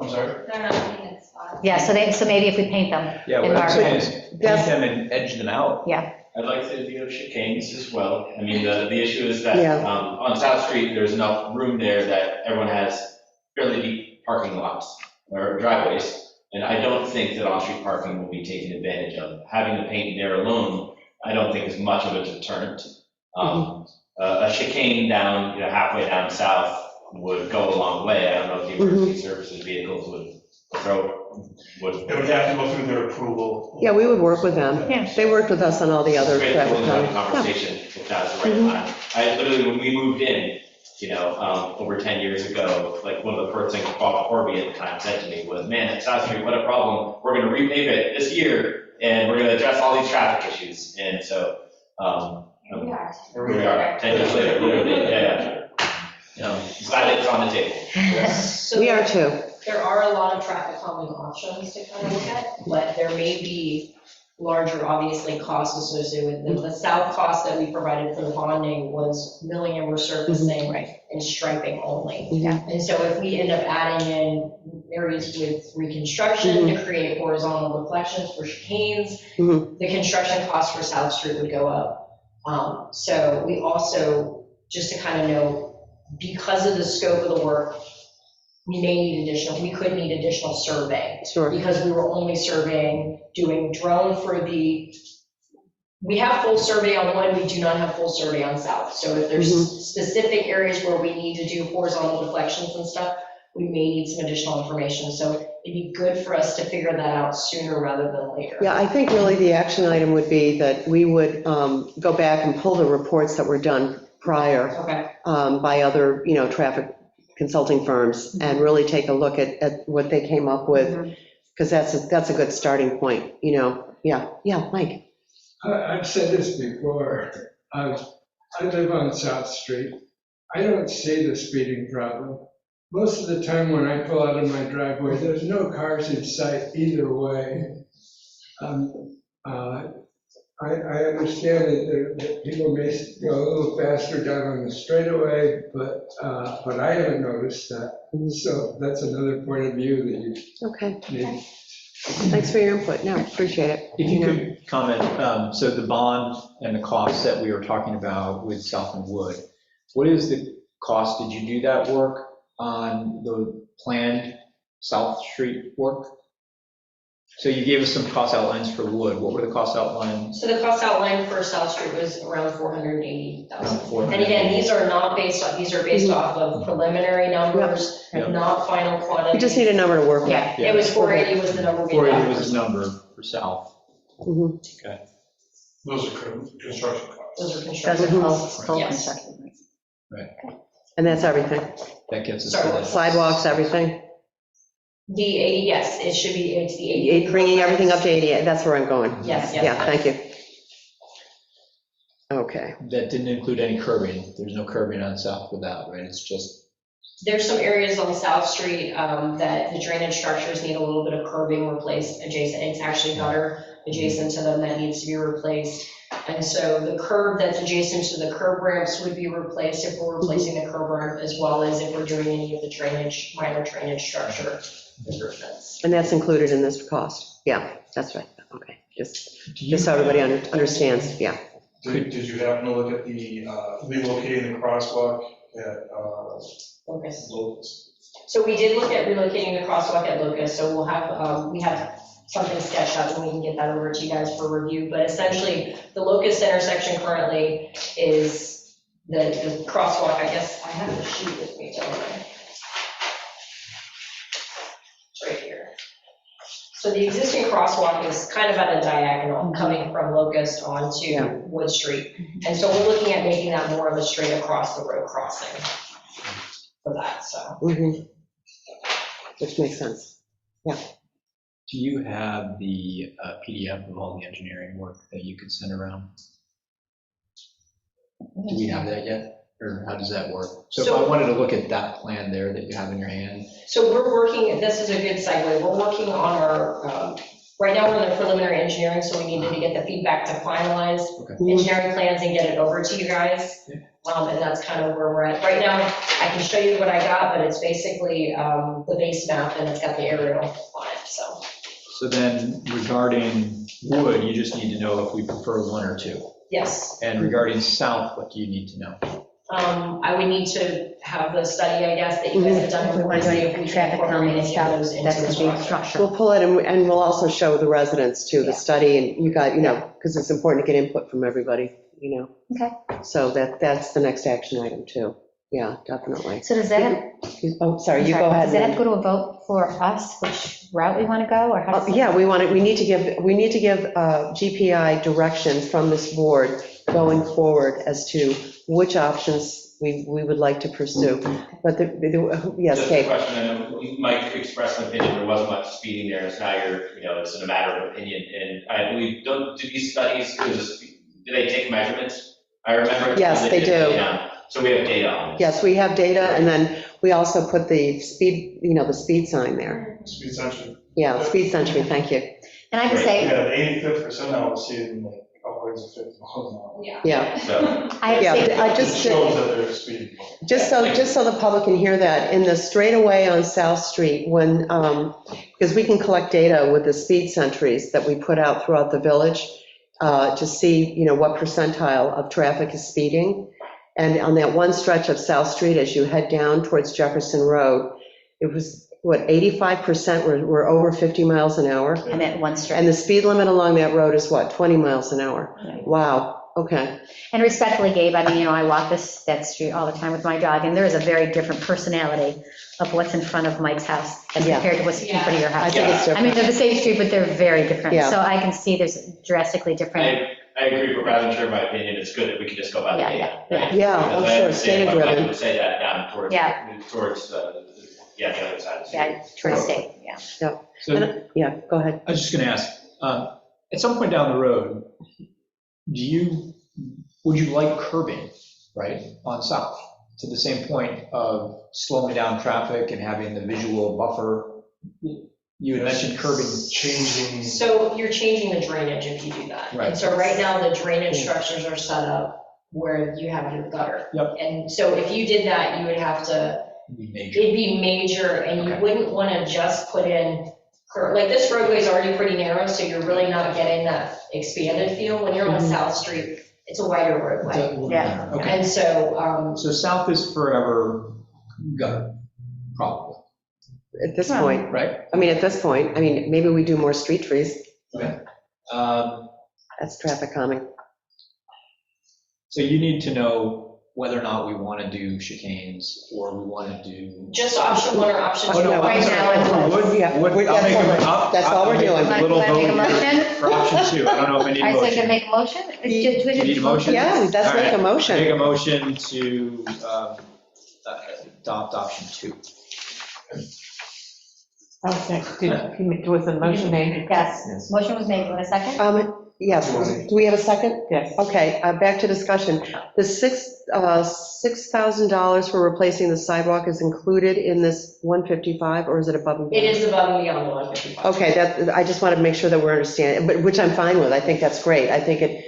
I'm sorry. They're not painted spots. Yeah, so maybe if we paint them. Yeah, what And I'm mark saying it. is paint That's- them and edge them out. I'd like to do chicanes as well. I mean, the issue is that Yeah. on South Street, there's enough room there that everyone has fairly deep parking lots or driveways. And I don't think that on-street parking will be taken advantage of. Having the paint there alone, I don't think is much of a deterrent. A chicane down, halfway down south would go a long way. I don't know if the emergency services vehicles would. It would have to go through their approval. Yeah, we would work with them. Yeah. They worked with us on all the other Great, traffic we'll have a calming. conversation if that's the right time. I literally, when we moved in, over 10 years ago, like one of the first things Bob Corby at the time said to me was, man, at South Street, what a problem. We're going to repave it this year and we're going to address all these traffic issues. And so, Here we are. here we are, 10 years later, literally, yeah. Glad it's on the table. So We are too. there are a lot of traffic calming options to kind of look at, but there may be larger, obviously, costs associated with them. The south cost that we provided for the bonding was milling and resurfacing and striping only. And so if we end up adding in areas with reconstruction to create horizontal deflections for chicanes, the construction cost for South Street would go up. So we also, just to kind of know, because of the scope of the work, we could need additional survey. Sure. Because we were only doing drone for we have full survey on one, we do not have full survey on south. So if there's specific areas where we need to do horizontal deflections and stuff, we may need some additional information. So it'd be good for us to figure that out sooner rather than later. Yeah, I think really the action item would be that we would go back and pull the reports that were done prior Okay. by other, traffic consulting firms and really take a look at what they came up with, because that's a good starting point, Yeah, Mike. I've said this before. I live on South Street. I don't see the speeding problem. Most of the time when I pull out of my driveway, there's no cars in sight either way. I understand that people may go a little faster down on the straightaway, but I haven't noticed that. So that's another point of view that you Okay, need. thanks for your input. No, appreciate it. If you could comment, so the bond and the costs that we were talking about with Southland Wood, what is the cost? Did you do that work on the planned South Street work? So you gave us some cost outlines for Wood. What were the cost outlines? So the cost outline for South Street was around 480,000. Around And again, these are based off of preliminary numbers, Yep. not final quantities. We just need a number to work with. Yeah, it was 480 was the number we 480 got. was his number for South. Mhm. Those are construction costs. Those are Those construction are costs. full Yes. construction. And that's everything. That gets us. Sorry, to the- what's Sidewalks, everything. The 80, yes, it should be, it's the 80. Bringing everything up to 88, that's where I'm going. Yes, yes. Yeah, thank you. Okay. That didn't include any curbing. There's no curbing on South with that, right? It's just, There's some areas on South Street that the drainage structures need a little bit of curbing replaced adjacent. It's actually gutter adjacent to them that needs to be replaced. And so the curb that's adjacent to the curb ramps would be replaced if we're replacing the curb ramp, as well as if we're doing any of the drainage, minor drainage structure improvements. And that's included in this cost? Yeah, that's right. Okay, just so everybody understands, yeah. Did you happen to look at the relocating the crosswalk at Locust? So we did look at relocating the crosswalk at Locust, so we'll have, we have something sketched out and we can get that over to you guys for review. But essentially, the Locust intersection currently is the crosswalk, I guess, I have the sheet with me, don't I? It's right here. So the existing crosswalk is kind of at a diagonal, coming from Locust Yeah. onto Wood Street. And so we're looking at making that more of a straight across the road crossing for that, so. Mhm. Which makes sense. Do you have the PDF of all the engineering work that you could send around? Do we have that yet? Or how does that work? So if I wanted to look at that plan there that you have in your hand, So we're working, this is a good segue, we're working on our, right now we're in the preliminary engineering, so we needed to get the feedback to finalize engineering plans and get it over to you guys. And that's kind of where we're at. Right now, I can show you what I got, but it's basically the base map and it's got the aerial on it, so. so then regarding Wood, you just need to know if we prefer 1 or 2. Yes, And regarding South, what do you need to know? I would need to have the study, I guess, that you guys have done. If we want to do any traffic calming and stuff, that's the the big structure. We'll pull it, and we'll also show the residents too, the study, and you got, because it's important to get input from everybody, Okay. So that's the next action item too. Yeah, definitely. So does that have, Oh, sorry, you sorry, go ahead. does that have to go to a vote for us, which route we want to go, or how does? Yeah, we need to give GPI direction from this board going forward as to which options we would like to pursue. But yes, Just a Kate. question, I know Mike expressed an opinion, there wasn't much speeding there, so now it's in a matter of opinion, and I believe, do these studies, do they take measurements? I remember. Yes, they do. So we have data on this. Yes, we have data, and then we also put the speed, the speed sign there. Speed century. Yeah, speed century, thank you. And I have to say, Yeah, the 85th percentile, we'll see it in like upwards of 50 miles an hour. Yeah. So, I have to Yeah, say, I It just, shows that they're speeding. just so the public can hear that, in the straightaway on South Street, when, because we can collect data with the speed sentries that we put out throughout the village to see, what percentile of traffic is speeding. And on that one stretch of South Street, as you head down towards Jefferson Road, it was, 85% were over 50 miles an hour? and at one stretch. And the speed limit along that road is what, 20 miles an hour? Right. Wow, okay. And respectfully, Gabe, I walk that street all the time with my dog, and there is a very different personality of what's in front of Mike's house as Yeah. compared to what's in front of your I house. think it's I mean, different. they're the same street, but they're very different. Yeah. So I can see there's drastically different. I agree, but rather than share my opinion, it's good that we can just go by the Yeah, data. yeah. Yeah, Because oh, I sure, understand why data-driven. Mike would say that down towards the other side of the street. Yeah, towards state, yeah. So Yeah, go ahead. I was just going to ask, at some point down the road, would you like curbing, right, on South? To the same point of slowing down traffic and having the visual buffer? You had mentioned curbing. Changing. So you're changing the drainage if you do that. Right. And so right now, the drainage structures are set up where you have your gutter. Yep. And so if you did that, you would have to, Major. it'd be major, and you Okay. wouldn't want to just put in, like, this roadway is already pretty narrow, so you're really not getting that expanded feel. When you're on South Street, it's a wider roadway. Yeah. Okay, And so, so South is forever gutter, probably, At this Well- point, right? at this point, maybe we do more street trees. That's traffic calming. So you need to know whether or not we want to do chicanes or we want to do. just option one or option Oh, two. no, Right I'm sorry. now, Wood- Yeah, wood- we- I'll that's make all a- we're- I'll- that's all I'll we're make a doing. little Want to make a vote motion? for option 2. I don't know if I need a I say motion. to make a motion? Do you need a motion? Yeah, let's All make right. a motion. Make a motion to adopt option 2. Was the motion made? Yes, motion was made, want a second? Yes, do we have a second? Yes. Okay, back to discussion. The $6,000 for replacing the sidewalk is included in this 155, or is it above and It beyond? is above and beyond the 155. Okay, I just want to make sure that we're understanding, but which I'm fine with. I think that's great. I think it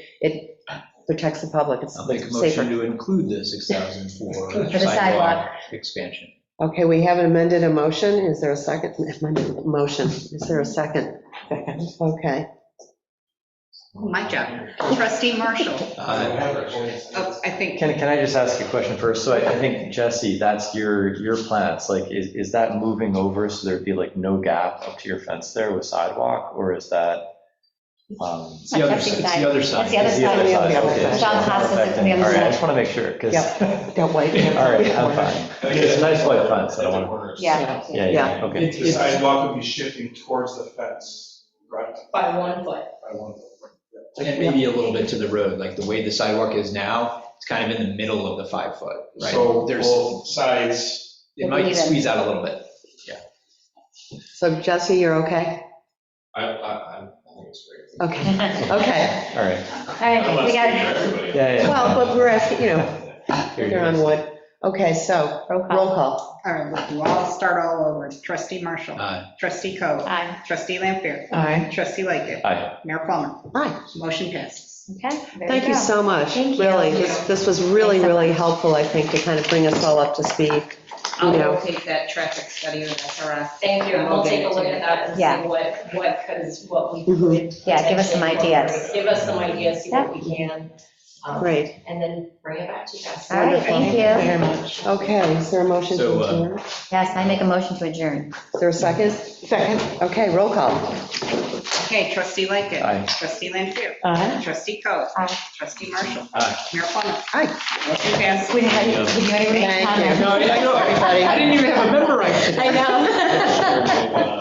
protects the public. It's I'll make a safer. motion to include the 6,000 for the sidewalk. expansion. Okay, we have amended a motion. Is there a second? Amended motion. Is there a second? Okay. My job. Trustee Marshall. Uh, I think. Can I just ask a question first? So I think, Jesse, that's your plans, like, is that moving over so there'd be like no gap up to your fence there with sidewalk, or is that It's the other side. It's the other side. That's the other It's the side. other side, The other okay. side. John Haas is from the other All right, I side. just want to make sure, because, Yep, that white. all right, I'm fine. It's a nice white fence, I don't want to, Yeah. yeah, okay. The sidewalk would be shifting towards the fence, correct? By 1 foot. By 1 foot. And maybe a little bit to the road, like the way the sidewalk is now, it's kind of in the middle of the 5 foot, right? So There's, both sides, it might squeeze out a little bit. So Jesse, you're okay? I think it's great. Okay, okay. All right, All I don't right, want we to got speak for it. everybody. yeah. Well, but we're asking, Here you you're on go. wood. Okay, so Roll call. roll call. All right, we'll start all over. Trustee Marshall. Trustee Coe. Aye. Trustee Lampier. Aye. Trustee Lightgev. Aye. Mayor Plummer. Aye. Motion passes. Okay. there Thank we you go. so much. Thank you. Really, this was really, Thanks so really much. helpful, I think, to kind of bring us all up to speed. I'll You know. go take that traffic study with SRF. Thank you, and we'll take a look at that and see Yeah. what we Mhm. could. Yeah, give us some potentially ideas. incorporate. Give us some ideas, see what we can. Great. And then bring it back to you guys. All right, thank you. Very much. Okay, is there a motion to So, adjourn? Yes, I make a motion to adjourn. Is there a second? Second. Okay, roll call. Okay, Trustee Lightgev. Aye. Trustee Lampier. Aye. Trustee Coe. Aye. Trustee Marshall. Aye. Mayor Plummer. Aye. Motion passes. Would you would you anybody Thank you. comment? No, I know. Everybody. I didn't even have a memorized. I know.